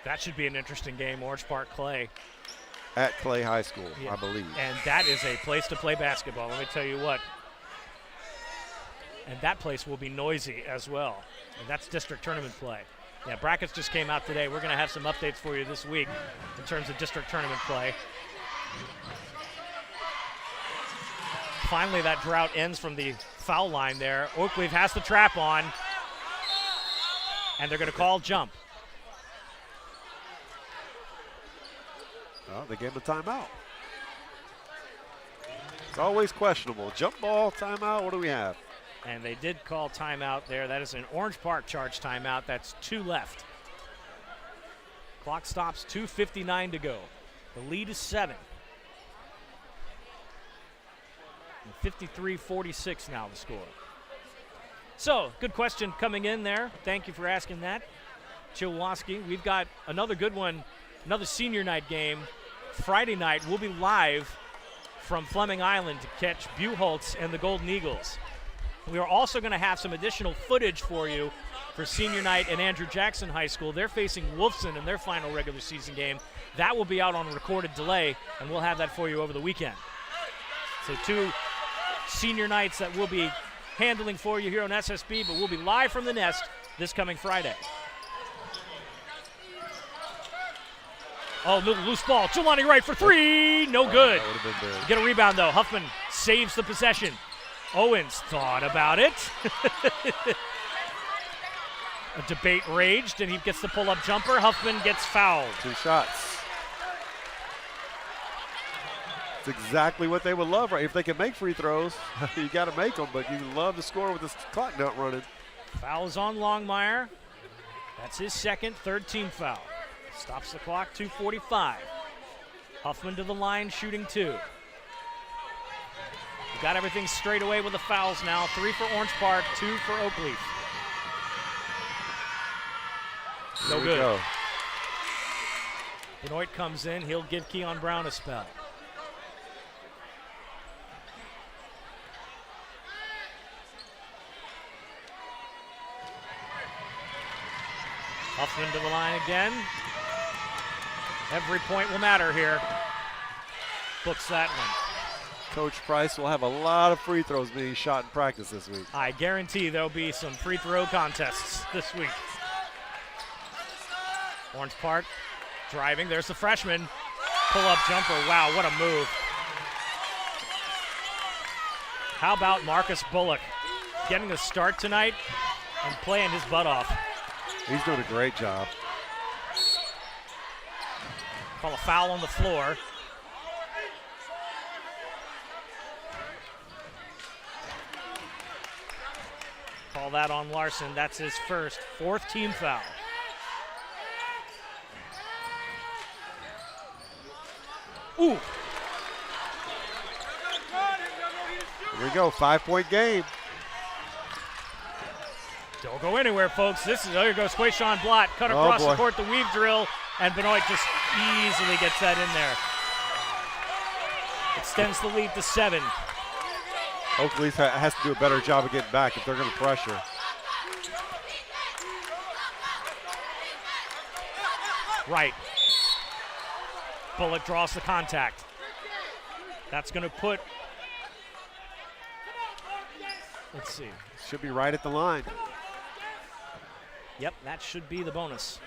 That should be an interesting game, Orange Park Clay. At Clay High School, Yeah. I believe. And that is a place to play basketball, let me tell you what. And that place will be noisy as well. And that's district tournament play. Yeah, brackets just came out today. We're going to have some updates for you this week in terms of district tournament play. Finally, that drought ends from the foul line there. Oakleaf has the trap on, and they're going to call jump. Oh, they gave him a timeout. It's always questionable. Jump ball, timeout, what do we have? And they did call timeout there. That is an Orange Park charge timeout. That's 2 left. Clock stops, 2:59 to go. The lead is 7. 53-46 now the score. So, good question coming in there. Thank you for asking that, Chilwaski. We've got another good one, another senior night game. Friday night, we'll be live from Fleming Island to catch Buchholz and the Golden Eagles. We are also going to have some additional footage for you for senior night at Andrew Jackson High School. They're facing Wolfson in their final regular season game. That will be out on recorded delay, and we'll have that for you over the weekend. So 2 senior nights that we'll be handling for you here on SSB, but we'll be live from the Nest this coming Friday. Oh, little loose ball. Jelani Wright for 3. No good. That would have been big. Get a rebound, though. Huffman saves the possession. Owens thought about it. A debate raged, and he gets the pull-up jumper. Huffman gets fouled. 2 shots. It's exactly what they would love, right? If they can make free throws, you got to make them, but you love to score with this clock not running. Foul's on Longmire. That's his second, 3rd team foul. Stops the clock, 2:45. Huffman to the line, shooting 2. We got everything straight away with the fouls now. 3 for Orange Park, 2 for Oakleaf. No Here we good. go. Benoit comes in. He'll give Keon Brown a spell. Huffman to the line again. Every point will matter here. Books that one. Coach Price will have a lot of free throws being shot in practice this week. I guarantee there'll be some free throw contests this week. Orange Park driving. There's the freshman. Pull-up jumper. Wow, what a move. How about Marcus Bullock getting the start tonight and playing his butt off? He's doing a great job. Call a foul on the floor. Call that on Larson. That's his first, 4th team foul. Ooh. Here we go, 5-point game. Don't go anywhere, folks. There goes Quayshawn Blott. Cut Oh, across boy. the court, the weave drill, and Benoit just easily gets that in there. Extends the lead to 7. Oakleaf has to do a better job of getting back if they're going to pressure. Right. Bullock draws the contact. That's going to put, let's see. Should be right at the line. Yep, that should be the bonus.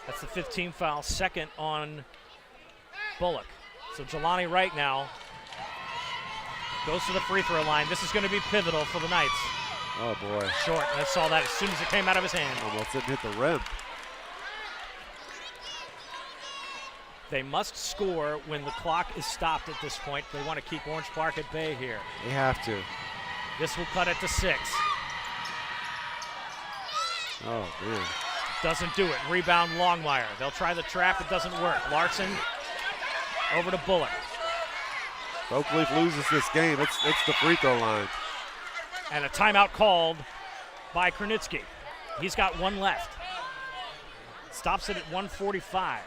That's the 15th foul, 2nd on Bullock. So Jelani Wright now goes to the free throw line. This is going to be pivotal for the Knights. Oh, boy. Short. I saw that as soon as it came out of his hand. Almost didn't hit the rim. They must score when the clock is stopped at this point. They want to keep Orange Park at bay here. They have to. This will cut it to 6. Oh, man. Doesn't do it. Rebound Longmire. They'll try the trap. It doesn't work. Larson over to Bullock. If Oakleaf loses this game, it's the free throw line. And a timeout called by Kernitsky. He's got 1 left. Stops it at 1:45.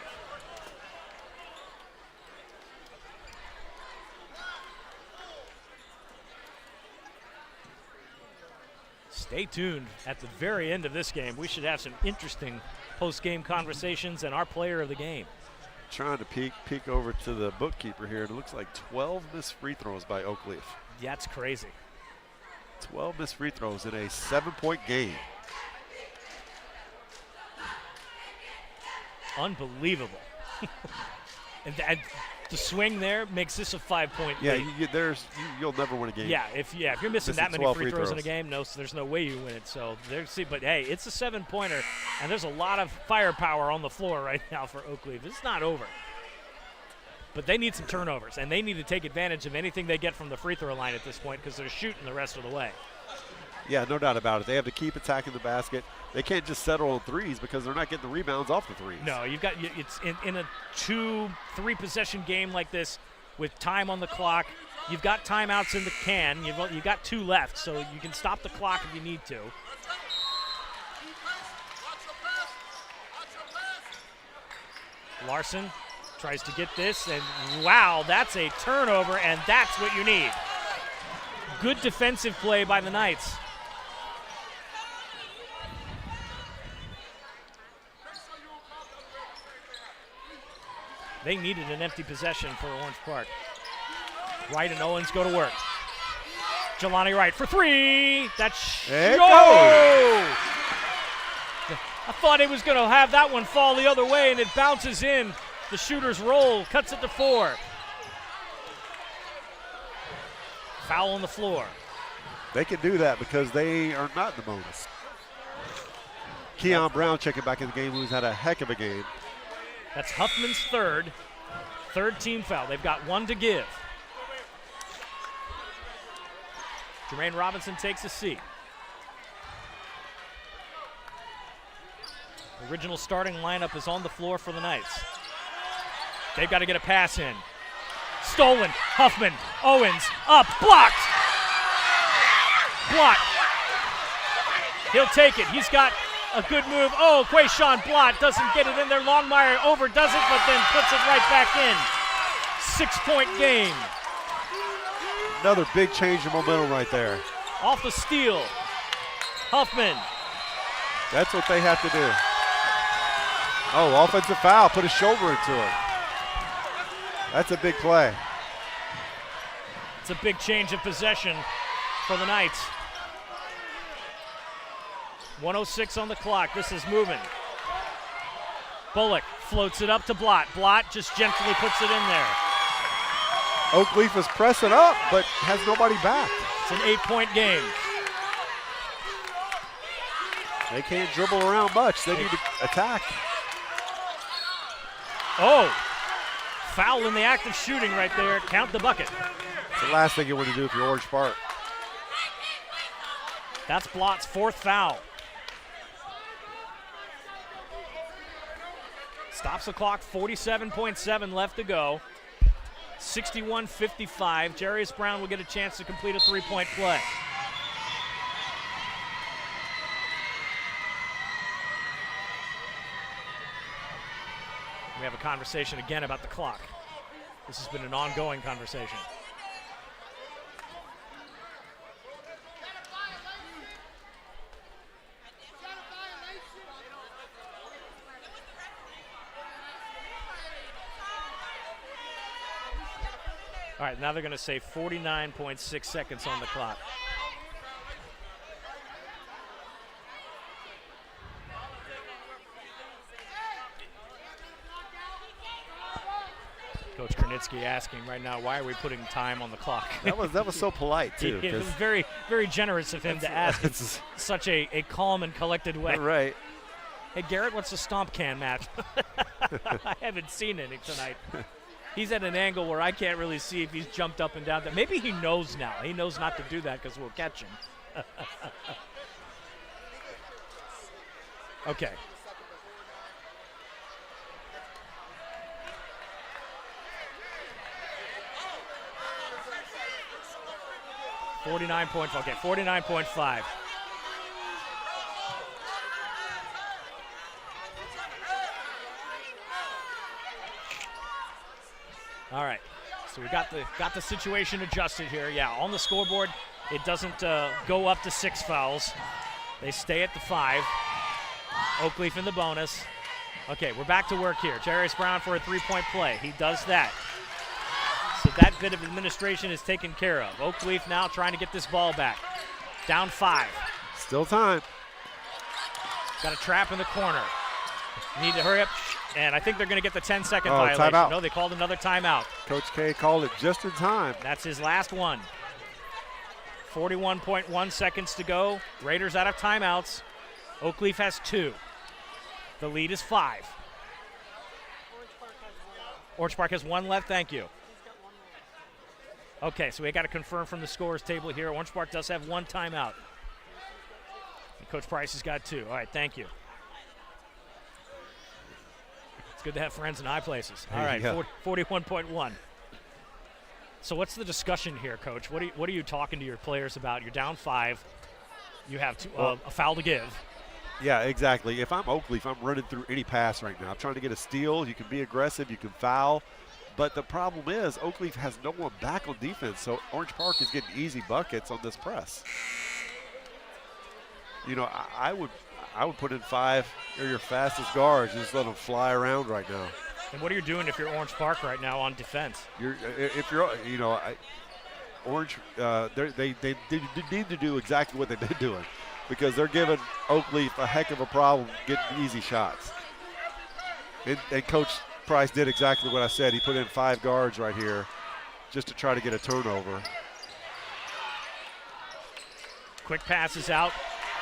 Stay tuned at the very end of this game. We should have some interesting post-game conversations and our player of the game. Trying to peek over to the bookkeeper here. It looks like 12 missed free throws by Oakleaf. That's crazy. 12 missed free throws in a 7-point game. Unbelievable. and the swing there makes this a 5-point Yeah, lead. you'll never win a game. Yeah, if you're missing Missing that many 12 free throws in a throws. game, there's no way you win it. So but hey, it's a 7-pointer, and there's a lot of firepower on the floor right now for Oakleaf. It's not over, but they need some turnovers, and they need to take advantage of anything they get from the free throw line at this point because they're shooting the rest of the way. Yeah, no doubt about it. They have to keep attacking the basket. They can't just settle on threes because they're not getting the rebounds off the threes. No, it's in a 2-3 possession game like this with time on the clock. You've got timeouts in the can. You've got 2 left, so you can stop the clock if you need to. Larson tries to get this, and wow, that's a turnover, and that's what you need. Good defensive play by the Knights. They needed an empty possession for Orange Park. Wright and Owens go to work. Jelani Wright for 3. That's There it I thought he was going to have that one fall the other way, and it bounces in. The shooter's roll cuts it to 4. Foul on the floor. They can do that because they are not in the bonus. Keon Brown checking back in the game, who's had a heck of a game. That's Huffman's third team foul. They've got 1 to give. Jermaine Robinson takes a seat. The original starting lineup is on the floor for the Knights. They've got to get a pass in. Stolen. Huffman. Owens. Up. Blocked. Blocked. He'll take it. He's got a good move. Oh, Quayshawn Blott doesn't get it in there. Longmire overdoes it, but then puts it right back in. 6-point game. Another big change in momentum right there. Off the steal. Huffman. That's what they have to do. Oh, offensive foul. Put his shoulder into it. That's a big play. It's a big change of possession for the Knights. 1:06 on the clock. This is moving. Bullock floats it up to Blott. Blott just gently puts it in there. Oakleaf is pressing up, but has nobody back. It's an 8-point game. They can't dribble around much. They need to attack. Oh, foul in the act of shooting right there. Count the bucket. It's the last thing you want to do if you're Orange Park. That's Blott's 4th foul. Stops the clock, 47.7 left to go. 61-55. Jarius Brown will get a chance to complete a 3-point play. We have a conversation again about the clock. This has been an ongoing conversation. All right, now they're going to say 49.6 seconds on the clock. Coach Kernitsky asking right now, why are we putting time on the clock? That was so polite, too. It was very, very generous of him to ask in such a calm and collected way. Right. Hey, Garrett, what's the stomp can match? I haven't seen any tonight. He's at an angle where I can't really see if he's jumped up and down. Maybe he knows now. He knows not to do that because we'll catch him. Okay. Okay, 49.5. All right, so we got the situation adjusted here. Yeah, on the scoreboard, it doesn't go up to 6 fouls. They stay at the 5. Oakleaf in the bonus. Okay, we're back to work here. Jarius Brown for a 3-point play. He does that. So that bit of administration is taken care of. Oakleaf now trying to get this ball back. Down 5. Still time. Got a trap in the corner. Need to hurry up. And I think they're going to get the 10-second Oh, violation. timeout. No, they called another timeout. Coach K called it just in time. That's his last one. 41.1 seconds to go. Raiders out of timeouts. Oakleaf has 2. The lead is 5. Orange Park has 1 left. Thank you. Okay, so we got to confirm from the scorers table here. Orange Park does have 1 timeout. And Coach Price has got 2. All right, thank you. It's good to have friends in high places. All right, 41.1. So what's the discussion here, Coach? What are you talking to your players about? You're down 5. You have a foul to give. Yeah, exactly. If I'm Oakleaf, I'm running through any pass right now. I'm trying to get a steal. You can be aggressive. You can foul. But the problem is Oakleaf has no one back on defense, so Orange Park is getting easy buckets on this press. You know, I would put in 5 or your fastest guards and just let them fly around right now. And what are you doing if you're Orange Park right now on defense? Orange, they need to do exactly what they've been doing because they're giving Oakleaf a heck of a problem getting easy shots. And Coach Price did exactly what I said. He put in 5 guards right here just to try to get a turnover. Quick passes out.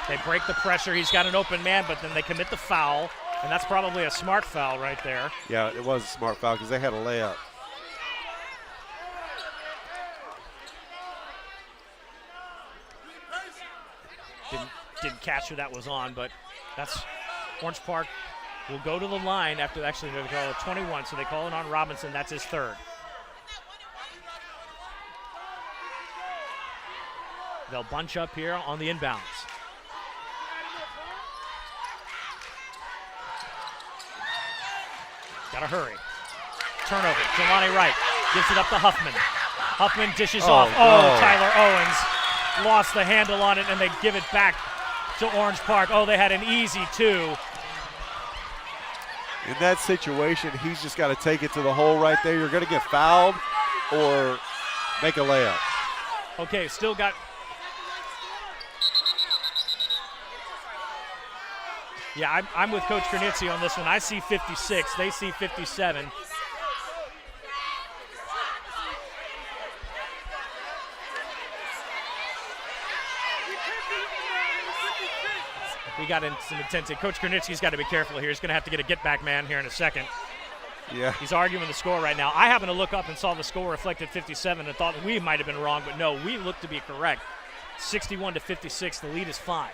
They break the pressure. He's got an open man, but then they commit the foul, and that's probably a smart foul right there. Yeah, it was a smart foul because they had a layup. Didn't catch who that was on, but that's Orange Park will go to the line after, actually, they call it 21, so they call it on Robinson. That's his third. They'll bunch up here on the inbounds. Gotta hurry. Turnover. Jelani Wright gives it up to Huffman. Huffman dishes off. no. Tyler Owens lost the handle on it, and they give it back to Orange Park. Oh, they had an easy 2. In that situation, he's just got to take it to the hole right there. You're going to get fouled or make a layup. Okay, still got. Yeah, I'm with Coach Kernitzy on this one. I see 56. They see 57. We got in some intensity. Coach Kernitzy's got to be careful here. He's going to have to get a get-back man here in a second. Yeah. He's arguing the score right now. I happened to look up and saw the score reflected 57 and thought that we might have been wrong, but no, we look to be correct. 61-56, the lead is 5.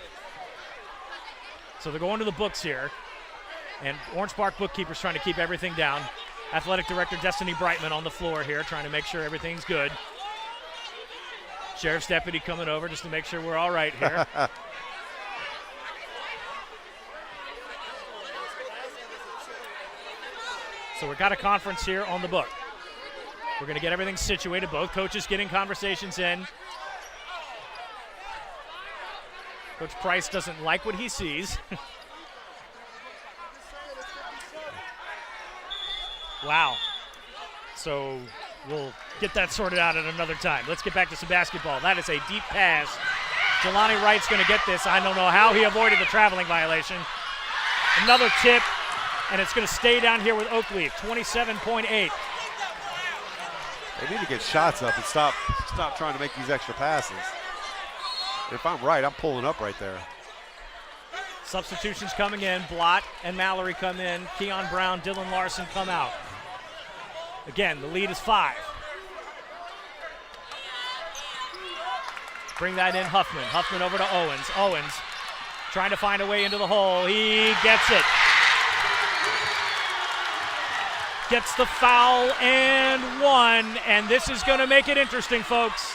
So they're going to the books here, and Orange Park bookkeeper's trying to keep everything down. Athletic Director Destiny Brightman on the floor here, trying to make sure everything's good. Sheriff's deputy coming over just to make sure we're all right here. So we've got a conference here on the book. We're going to get everything situated. Both coaches getting conversations in. Coach Price doesn't like what he sees. Wow. So we'll get that sorted out at another time. Let's get back to some basketball. That is a deep pass. Jelani Wright's going to get this. I don't know how he avoided the traveling violation. Another tip, and it's going to stay down here with Oakleaf, 27.8. They need to get shots up and stop trying to make these extra passes. If I'm right, I'm pulling up right there. Substitutions coming in. Blott and Mallory come in. Keon Brown, Dylan Larson come out. Again, the lead is 5. Bring that in, Huffman. Huffman over to Owens. Owens trying to find a way into the hole. He gets it. Gets the foul and 1, and this is going to make it interesting, folks.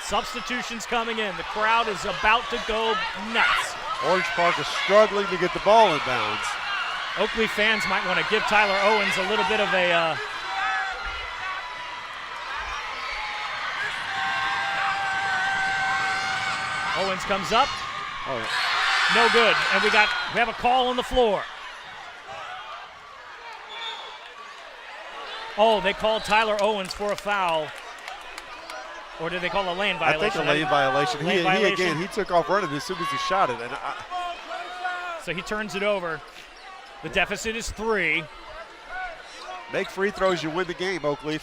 Substitutions coming in. The crowd is about to go nuts. Orange Park is struggling to get the ball in bounds. Oakley fans might want to give Tyler Owens a little bit of a Owens comes up. Oh. No good. And we have a call on the floor. Oh, they called Tyler Owens for a foul. Or did they call a lane violation? I think a lane violation. Violation. He took off running as soon as he shot it. So he turns it over. The deficit is 3. Make free throws, you win the game, Oakleaf.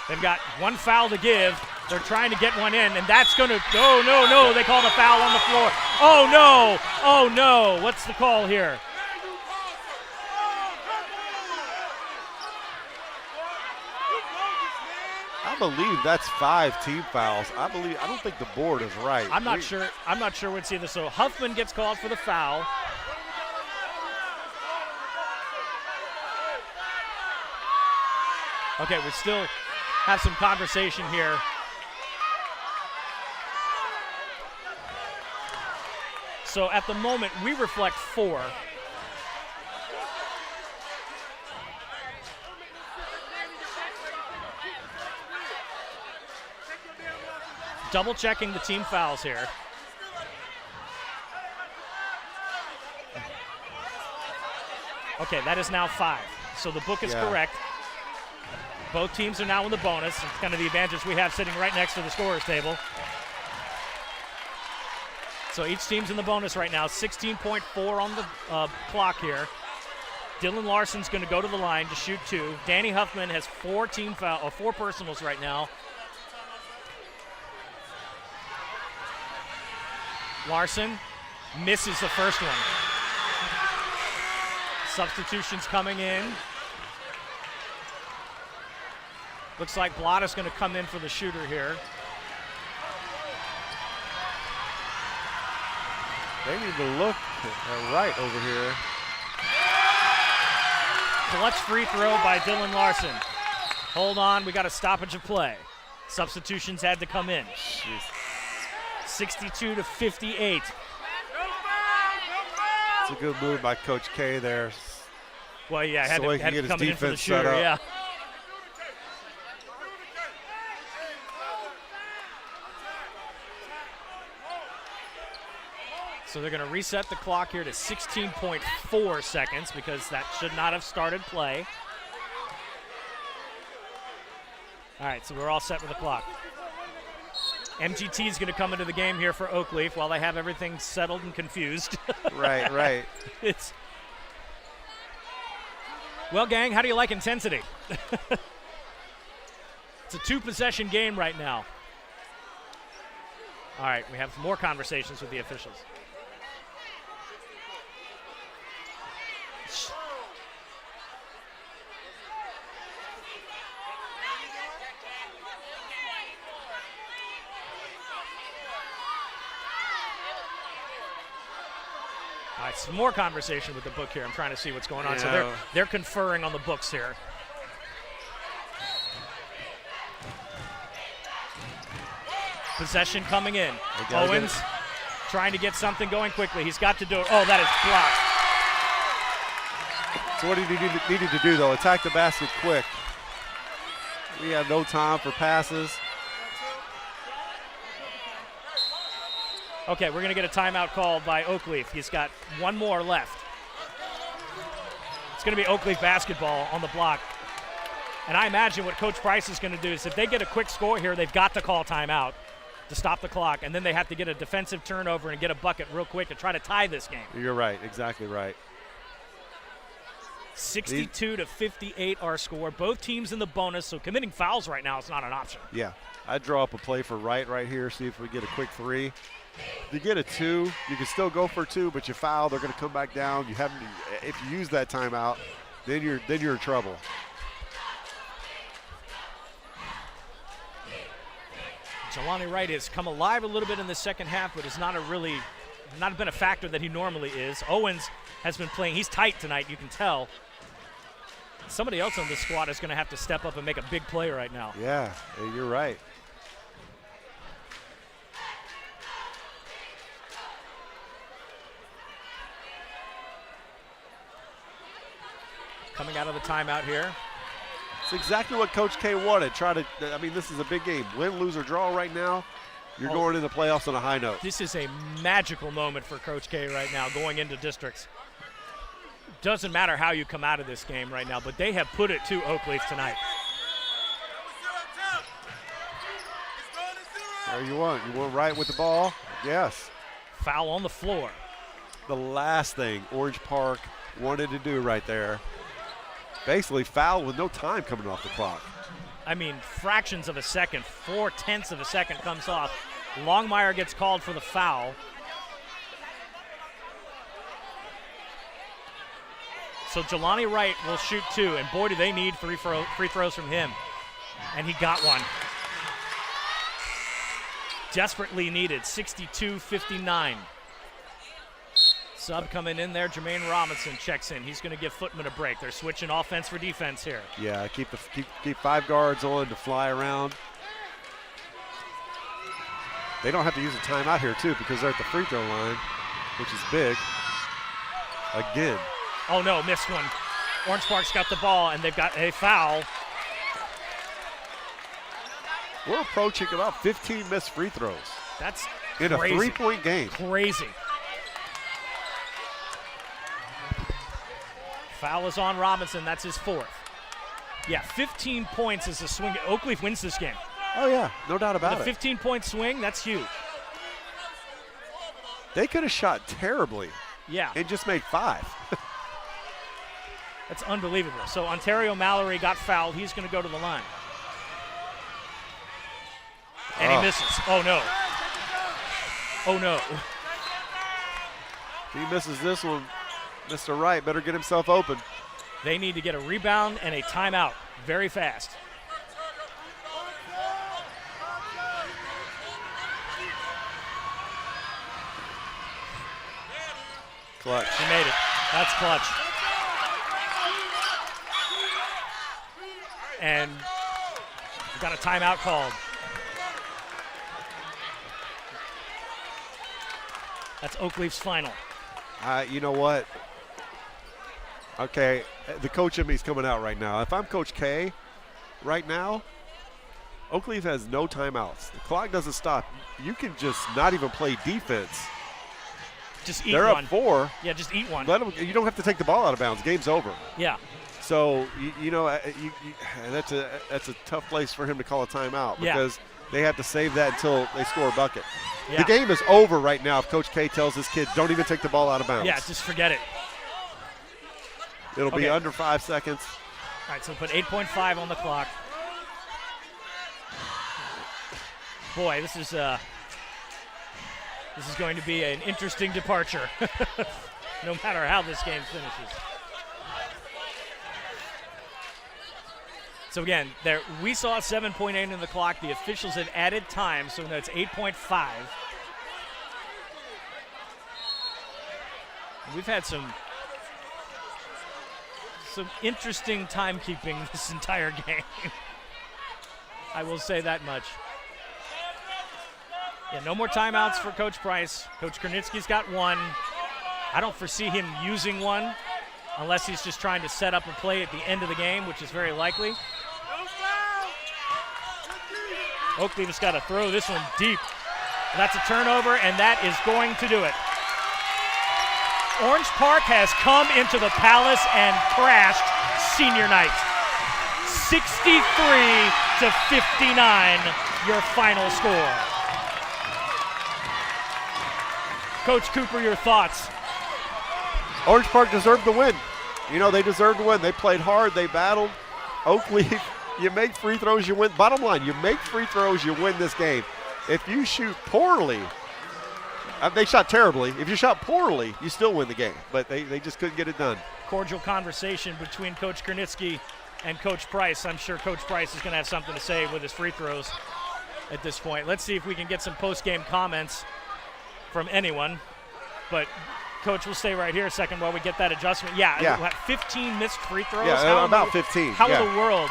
They've got one foul to give. They're trying to get one in, and that's going to go. No. They called a foul on the floor. Oh, no. What's the call here? I believe that's 5 team fouls. I don't think the board is right. I'm not sure what's either. So Huffman gets called for the foul. Okay, we still have some conversation here. So at the moment, we reflect 4. Double checking the team fouls here. Okay, that is now 5. So the book is correct. Both teams are now in the bonus. It's kind of the advantage we have sitting right next to the scorer's table. So each team's in the bonus right now. 16.4 on the clock here. Dylan Larson's going to go to the line to shoot 2. Danny Huffman has 4 personals right now. Larson misses the first one. Substitutions coming in. Looks like Blott is going to come in for the shooter here. They need to look right over here. Clutch free throw by Dylan Larson. Hold on, we got a stoppage of play. Substitutions had to come in. 62-58. It's a good move by Coach K there. Well, yeah, had So he to, can had get to his come in for the defense set shooter, up. yeah. So they're going to reset the clock here to 16.4 seconds because that should not have started play. All right, so we're all set with the clock. MGT is going to come into the game here for Oakleaf while they have everything settled and confused. Right. It's well, gang, how do you like intensity? It's a two-possession game right now. All right, we have more conversations with the officials. All right, some more conversation with the book here. I'm trying to see what's going on. Yeah. So they're conferring on the books here. Possession coming in. Owens trying to get something going quickly. He's got to do it. Oh, that is blocked. So what did he needed to do, though? Attack the basket quick. We have no time for passes. Okay, we're going to get a timeout called by Oakleaf. He's got one more left. It's going to be Oakleaf basketball on the block. And I imagine what Coach Price is going to do is if they get a quick score here, they've got to call timeout to stop the clock, and then they have to get a defensive turnover and get a bucket real quick to try to tie this game. You're right, exactly right. 62-58 our score. Both teams in the bonus, so committing fouls right now is not an option. Yeah, I'd draw up a play for right here, see if we get a quick three. If you get a two, you can still go for two, but you foul, they're going to come back down. You haven't. If you use that timeout, then you're in trouble. Jelani Wright has come alive a little bit in the second half, but has not been a factor that he normally is. Owens has been playing. He's tight tonight, you can tell. Somebody else on this squad is going to have to step up and make a big play right now. Yeah, you're right. Coming out of the timeout here. It's exactly what Coach K wanted. This is a big game. Win, lose, or draw right now. You're going into the playoffs on a high note. This is a magical moment for Coach K right now going into districts. Doesn't matter how you come out of this game right now, but they have put it to Oakleaf tonight. There you want right with the ball. Yes. Foul on the floor. The last thing Orange Park wanted to do right there. Basically foul with no time coming off the clock. I mean, fractions of a second, 0.4 of a second comes off. Longmire gets called for the foul. So Jelani Wright will shoot two, and boy, do they need free throws from him. And he got one. Desperately needed, 62-59. Sub coming in there, Jermaine Robinson checks in. He's going to give Footman a break. They're switching offense for defense here. Yeah, keep 5 guards on to fly around. They don't have to use a timeout here, too, because they're at the free throw line, which is big. Again. Oh, no, missed one. Orange Park's got the ball, and they've got a foul. We're approaching about 15 missed free throws. That's in crazy. A 3-point game. Crazy. Foul is on Robinson. That's his fourth. Yeah, 15 points is a swing. Oakleaf wins this game. Oh, yeah, no doubt about it. A 15-point swing, that's huge. They could have shot terribly. Yeah. And just made 5. That's unbelievable. So Ontario Mallory got fouled. He's going to go to the line. And he misses. Oh, no. Oh, no. He misses this one. Mr. Wright better get himself open. They need to get a rebound and a timeout very fast. Clutch. He made it. That's clutch. And we've got a timeout called. That's Oakleaf's final. You know what? Okay, the coach in me is coming out right now. If I'm Coach K right now, Oakleaf has no timeouts. The clock doesn't stop. You can just not even play defense. Just eat They're one. up 4. Yeah, just eat one. Let them, you don't have to take the ball out of bounds. Game's over. Yeah. So, that's a tough place for him to call a timeout Yeah. because they have to save that until they score a bucket. Yeah. The game is over right now if Coach K tells his kid, don't even take the ball out of bounds. Yeah, just forget it. It'll be Okay. under 5 seconds. All right, so put 8.5 on the clock. Boy, this is going to be an interesting departure, no matter how this game finishes. So again, we saw 7.8 in the clock. The officials had added time, so that's 8.5. We've had some interesting timekeeping this entire game. I will say that much. Yeah, no more timeouts for Coach Price. Coach Kernitsky's got one. I don't foresee him using one unless he's just trying to set up a play at the end of the game, which is very likely. Oakleaf has got to throw this one deep. That's a turnover, and that is going to do it. Orange Park has come into the Palace and crashed senior night. 63-59, your final score. Coach Cooper, your thoughts? Orange Park deserved the win. They deserved to win. They played hard. They battled. Oakleaf, you make free throws, you win. Bottom line, you make free throws, you win this game. If you shoot poorly, they shot terribly. If you shot poorly, you still win the game. But they just couldn't get it done. Cordial conversation between Coach Kernitsky and Coach Price. I'm sure Coach Price is going to have something to say with his free throws at this point. Let's see if we can get some post-game comments from anyone. But Coach, will stay right here a second while we get that adjustment. Yeah. 15 missed free throws? Yeah, about 15. How in the world?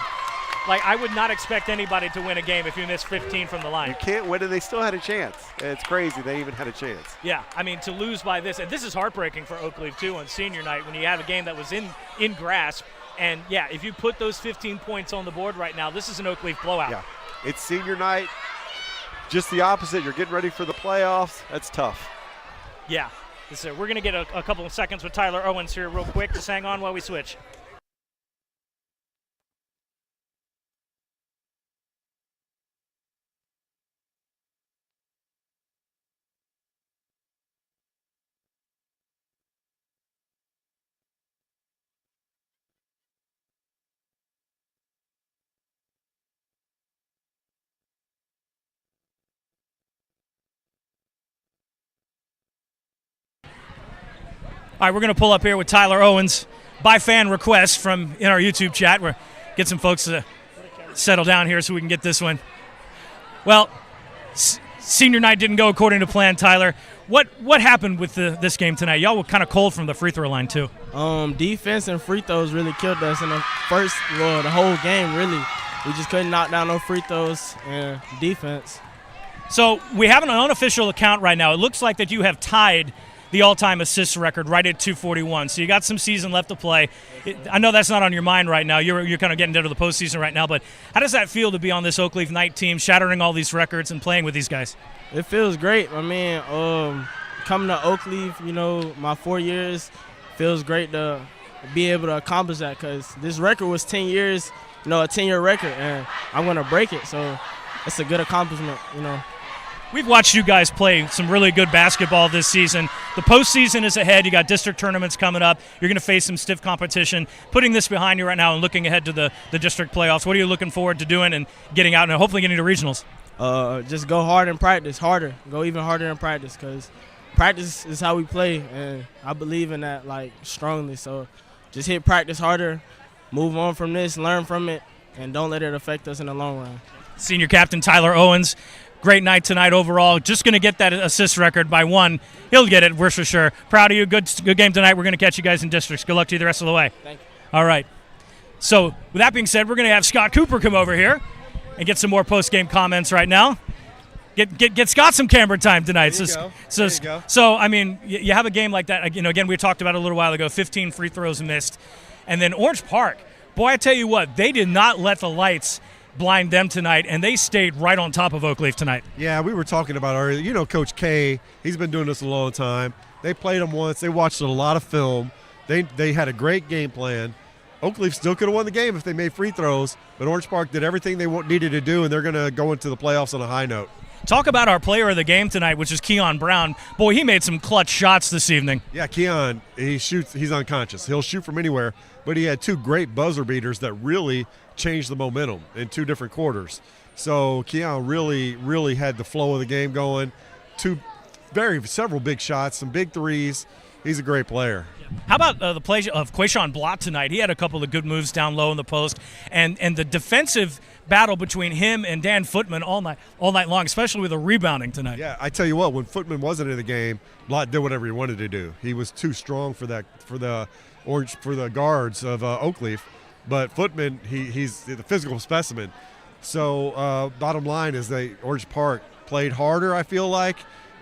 I would not expect anybody to win a game if you miss 15 from the line. You can't win, and they still had a chance. It's crazy they even had a chance. Yeah, to lose by this, and this is heartbreaking for Oakleaf, too, on senior night when you have a game that was in grasp. And, yeah, if you put those 15 points on the board right now, this is an Oakleaf blowout. Yeah, it's senior night. Just the opposite. You're getting ready for the playoffs. That's tough. Yeah. We're going to get a couple of seconds with Tyler Owens here real quick. Just hang on while we switch. All right, we're going to pull up here with Tyler Owens by fan request from in our YouTube chat. We're get some folks to settle down here so we can get this one. Well, senior night didn't go according to plan, Tyler. What happened with this game tonight? Y'all were kind of cold from the free throw line too. Defense and free throws really killed us in the the whole game, really. We just couldn't knock down no free throws and defense. So we have an unofficial account right now. It looks like that you have tied the all-time assists record right at 241. So you got some season left to play. I know that's not on your mind right now. You're kind of getting into the postseason right now. But how does that feel to be on this Oakleaf Knight team, shattering all these records and playing with these guys? It feels great. I mean, coming to Oakleaf, my 4 years, feels great to be able to accomplish that because this record was 10 years, a 10-year record, and I'm going to break it. So it's a good accomplishment, We've watched you guys play some really good basketball this season. The postseason is ahead. You got district tournaments coming up. You're going to face some stiff competition. Putting this behind you right now and looking ahead to the district playoffs, what are you looking forward to doing and getting out and hopefully getting to regionals? Just go hard in practice, harder. Go even harder in practice because practice is how we play, and I believe in that strongly. So just hit practice harder, move on from this, learn from it, and don't let it affect us in the long run. Senior captain Tyler Owens. Great night tonight overall. Just going to get that assist record by one. He'll get it, we're for sure. Proud of you. Good game tonight. We're going to catch you guys in districts. Good luck to you the rest of the way. Thank you. All right. So with that being said, we're going to have Scott Cooper come over here and get some more post-game comments right now. Get Scott some camera time tonight. There you go. So I mean, you have a game like that. You know, again, we talked about it a little while ago. 15 free throws missed, and then Orange Park. Boy, I tell you what, they did not let the lights blind them tonight, and they stayed right on top of Oakleaf tonight. Yeah, we were talking about earlier. You know, Coach K, he's been doing this a long time. They played him once. They watched a lot of film. They had a great game plan. Oakleaf still could have won the game if they made free throws, but Orange Park did everything they needed to do, and they're going to go into the playoffs on a high note. Talk about our player of the game tonight, which is Keon Brown. Boy, he made some clutch shots this evening. Yeah, Keon, he shoots. He's unconscious. He'll shoot from anywhere, but he had 2 great buzzer beaters that really changed the momentum in 2 different quarters. So Keon really had the flow of the game going. Several big shots, some big threes. He's a great player. How about the play of Quayshawn Blott tonight? He had a couple of good moves down low in the post, and the defensive battle between him and Dan Footman all night long, especially with the rebounding tonight. Yeah, I tell you what, when Footman wasn't in the game, Blott did whatever he wanted to do. He was too strong for the guards of Oakleaf, but Footman he's the physical specimen. So bottom line is Orange Park played harder, I feel like,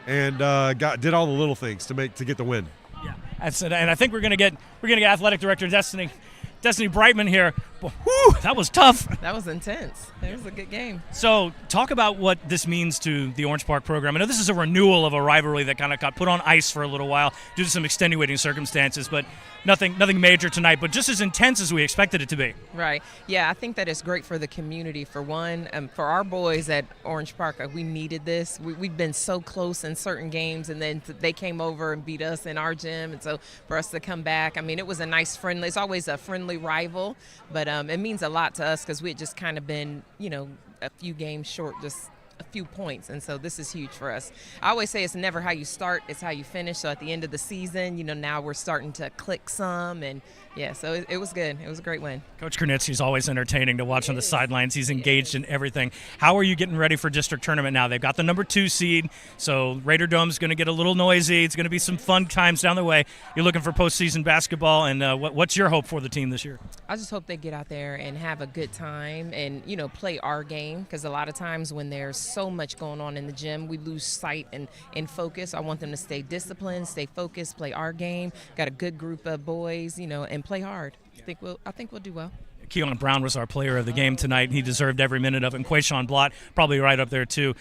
and did all the little things to get the win. Yeah, and I think we're gonna get athletic director Destiny Brightman here. Whew, that was tough. That was intense. It was a good game. So talk about what this means to the Orange Park program. I know this is a renewal of a rivalry that kind of got put on ice for a little while due to some extenuating circumstances, but nothing major tonight, but just as intense as we expected it to be. Right. Yeah, I think that it's great for the community, for one. For our boys at Orange Park, we needed this. We've been so close in certain games, and then they came over and beat us in our gym, and so for us to come back, I mean, it was a nice friendly. It's always a friendly rival, but it means a lot to us because we had just kind of been, a few games short, just a few points, and so this is huge for us. I always say it's never how you start, it's how you finish. So at the end of the season, now we're starting to click some, and yeah, so it was good. It was a great win. Coach Kernitsky's always entertaining to watch on the sidelines. He's engaged in everything. How are you getting ready for district tournament now? They've got the number 2 seed, so Raider Dome's going to get a little noisy. It's going to be some fun times down the way. You're looking for postseason basketball, and what's your hope for the team this year? I just hope they get out there and have a good time and, play our game, because a lot of times when there's so much going on in the gym, we lose sight and focus. I want them to stay disciplined, stay focused, play our game. Got a good group of boys, and play hard. I think we'll do well. Keon Brown was our player of the game tonight. He deserved every minute of it. And Quayshawn Blott probably right up there too.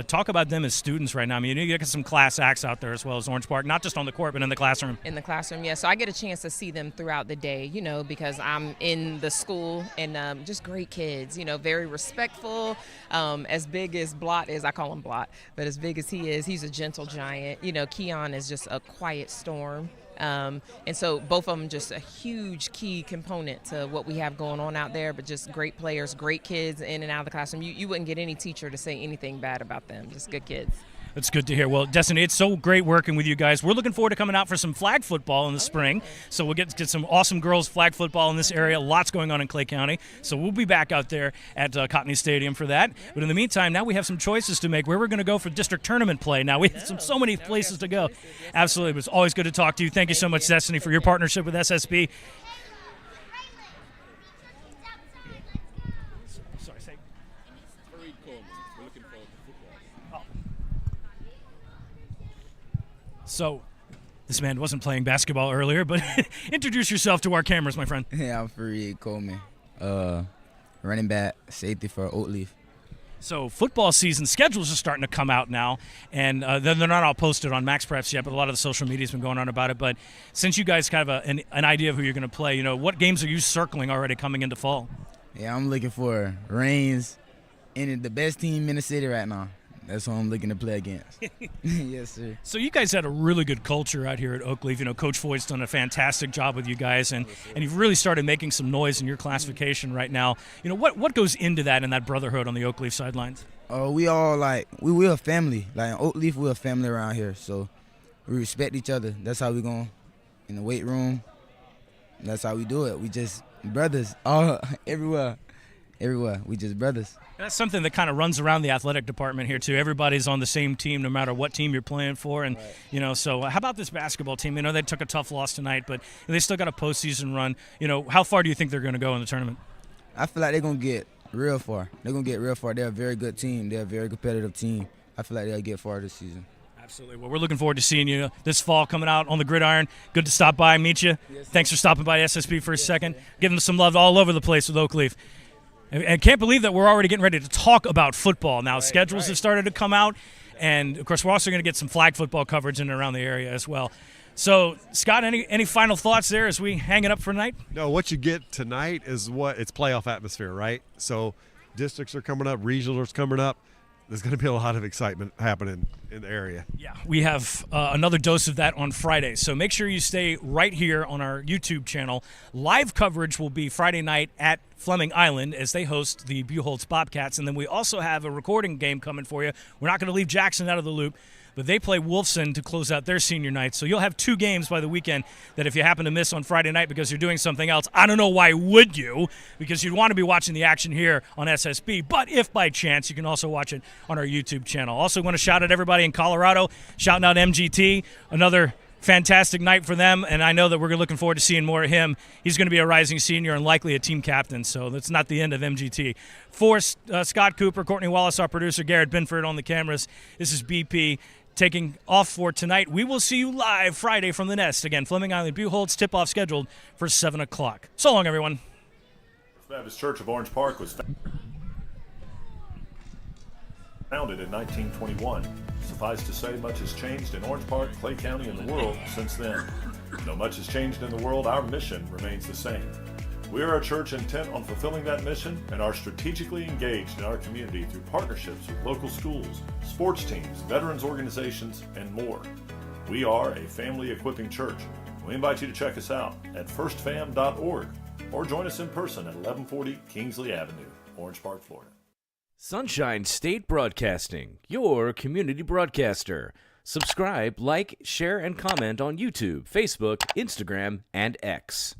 Talk about them as students right now. I mean, you get some class acts out there as well as Orange Park, not just on the court, but in the classroom. In the classroom, yeah. So I get a chance to see them throughout the day, because I'm in the school, and just great kids, very respectful. As big as Blott is, I call him Blott, but as big as he is, he's a gentle giant. Keon is just a quiet storm. And so both of them just a huge key component to what we have going on out there, but just great players, great kids in and out of the classroom. You wouldn't get any teacher to say anything bad about them, just good kids. That's good to hear. Well, Destiny, it's so great working with you guys. We're looking forward to coming out for some flag football in the spring. So we'll get some awesome girls flag football in this area. Lots going on in Clay County. So we'll be back out there at Cottney Stadium for that. But in the meantime, now we have some choices to make where we're going to go for district tournament play. Now we have so many places to go. Absolutely. It was always good to talk to you. Thank you so much, Destiny, for your partnership with SSB. So, this man wasn't playing basketball earlier, but introduce yourself to our cameras, my friend. Yeah, I'm Fareed Coleman, running back, safety for Oakleaf. So, football season schedules are starting to come out now, and they're not all posted on MaxPreps yet, but a lot of the social media has been going on about it. But since you guys kind of an idea of who you're going to play, what games are you circling already coming into fall? Yeah, I'm looking for Reigns and the best team in the city right now. That's who I'm looking to play against. Yes, sir. So you guys had a really good culture out here at Oakleaf. Coach Foyt's done a fantastic job with you guys, and you've really started making some noise in your classification right now. What goes into that and that brotherhood on the Oakleaf sidelines? We all we're a family. Like in Oakleaf, we're a family around here, so we respect each other. That's how we go in the weight room. That's how we do it. We just brothers all everywhere. everywhere. We just brothers. That's something that kind of runs around the athletic department here too. Everybody's on the same team, no matter what team you're playing for. And so how about this basketball team? They took a tough loss tonight, but they still got a postseason run. How far do you think they're going to go in the tournament? I feel like they're gonna get real far. They're gonna get real far. They're a very good team. They're a very competitive team. I feel like they'll get far this season. Absolutely. Well, we're looking forward to seeing you this fall coming out on the gridiron. Good to stop by and meet you. Yes, thanks for stopping by SSB for a second. Giving us some love all over the place with Oakleaf. And can't believe that we're already getting ready to talk about football now. Schedules have started to come out, and of course we're also going to get some flag football coverage in and around the area as well. So, Scott, any final thoughts there as we hang it up for tonight? No, what you get tonight is it's playoff atmosphere, right? So districts are coming up, regionals are coming up. There's going to be a lot of excitement happening in the area. Yeah, we have another dose of that on Friday. So make sure you stay right here on our YouTube channel. Live coverage will be Friday night at Fleming Island as they host the Buchholz Bobcats. And then we also have a recording game coming for you. We're not going to leave Jackson out of the loop, but they play Wolfson to close out their senior night. So you'll have 2 games by the weekend that if you happen to miss on Friday night because you're doing something else, I don't know why would you, because you'd want to be watching the action here on SSB. But if by chance, you can also watch it on our YouTube channel. Also want to shout out everybody in Colorado, shouting out MGT, another fantastic night for them, and I know that we're looking forward to seeing more of him. He's going to be a rising senior and likely a team captain, so that's not the end of MGT. For Scott Cooper, Courtney Wallace, our producer, Garrett Binford on the cameras, this is BP taking off for tonight. We will see you live Friday from the Nest. Again, Fleming Island Buchholz, tip-off scheduled for 7 o'clock. So long, everyone. First Baptist Church of Orange Park was founded in 1921. Suffice to say, much has changed in Orange Park, Clay County, and the world since then. Though much has changed in the world, our mission remains the same. We are a church intent on fulfilling that mission and are strategically engaged in our community through partnerships with local schools, sports teams, veterans organizations, and more. We are a family equipping church. We invite you to check us out at firstfam.org or join us in person at 1140 Kingsley Avenue, Orange Park, Florida. Sunshine State Broadcasting, your community broadcaster. Subscribe, like, share, and comment on YouTube, Facebook, Instagram, and X.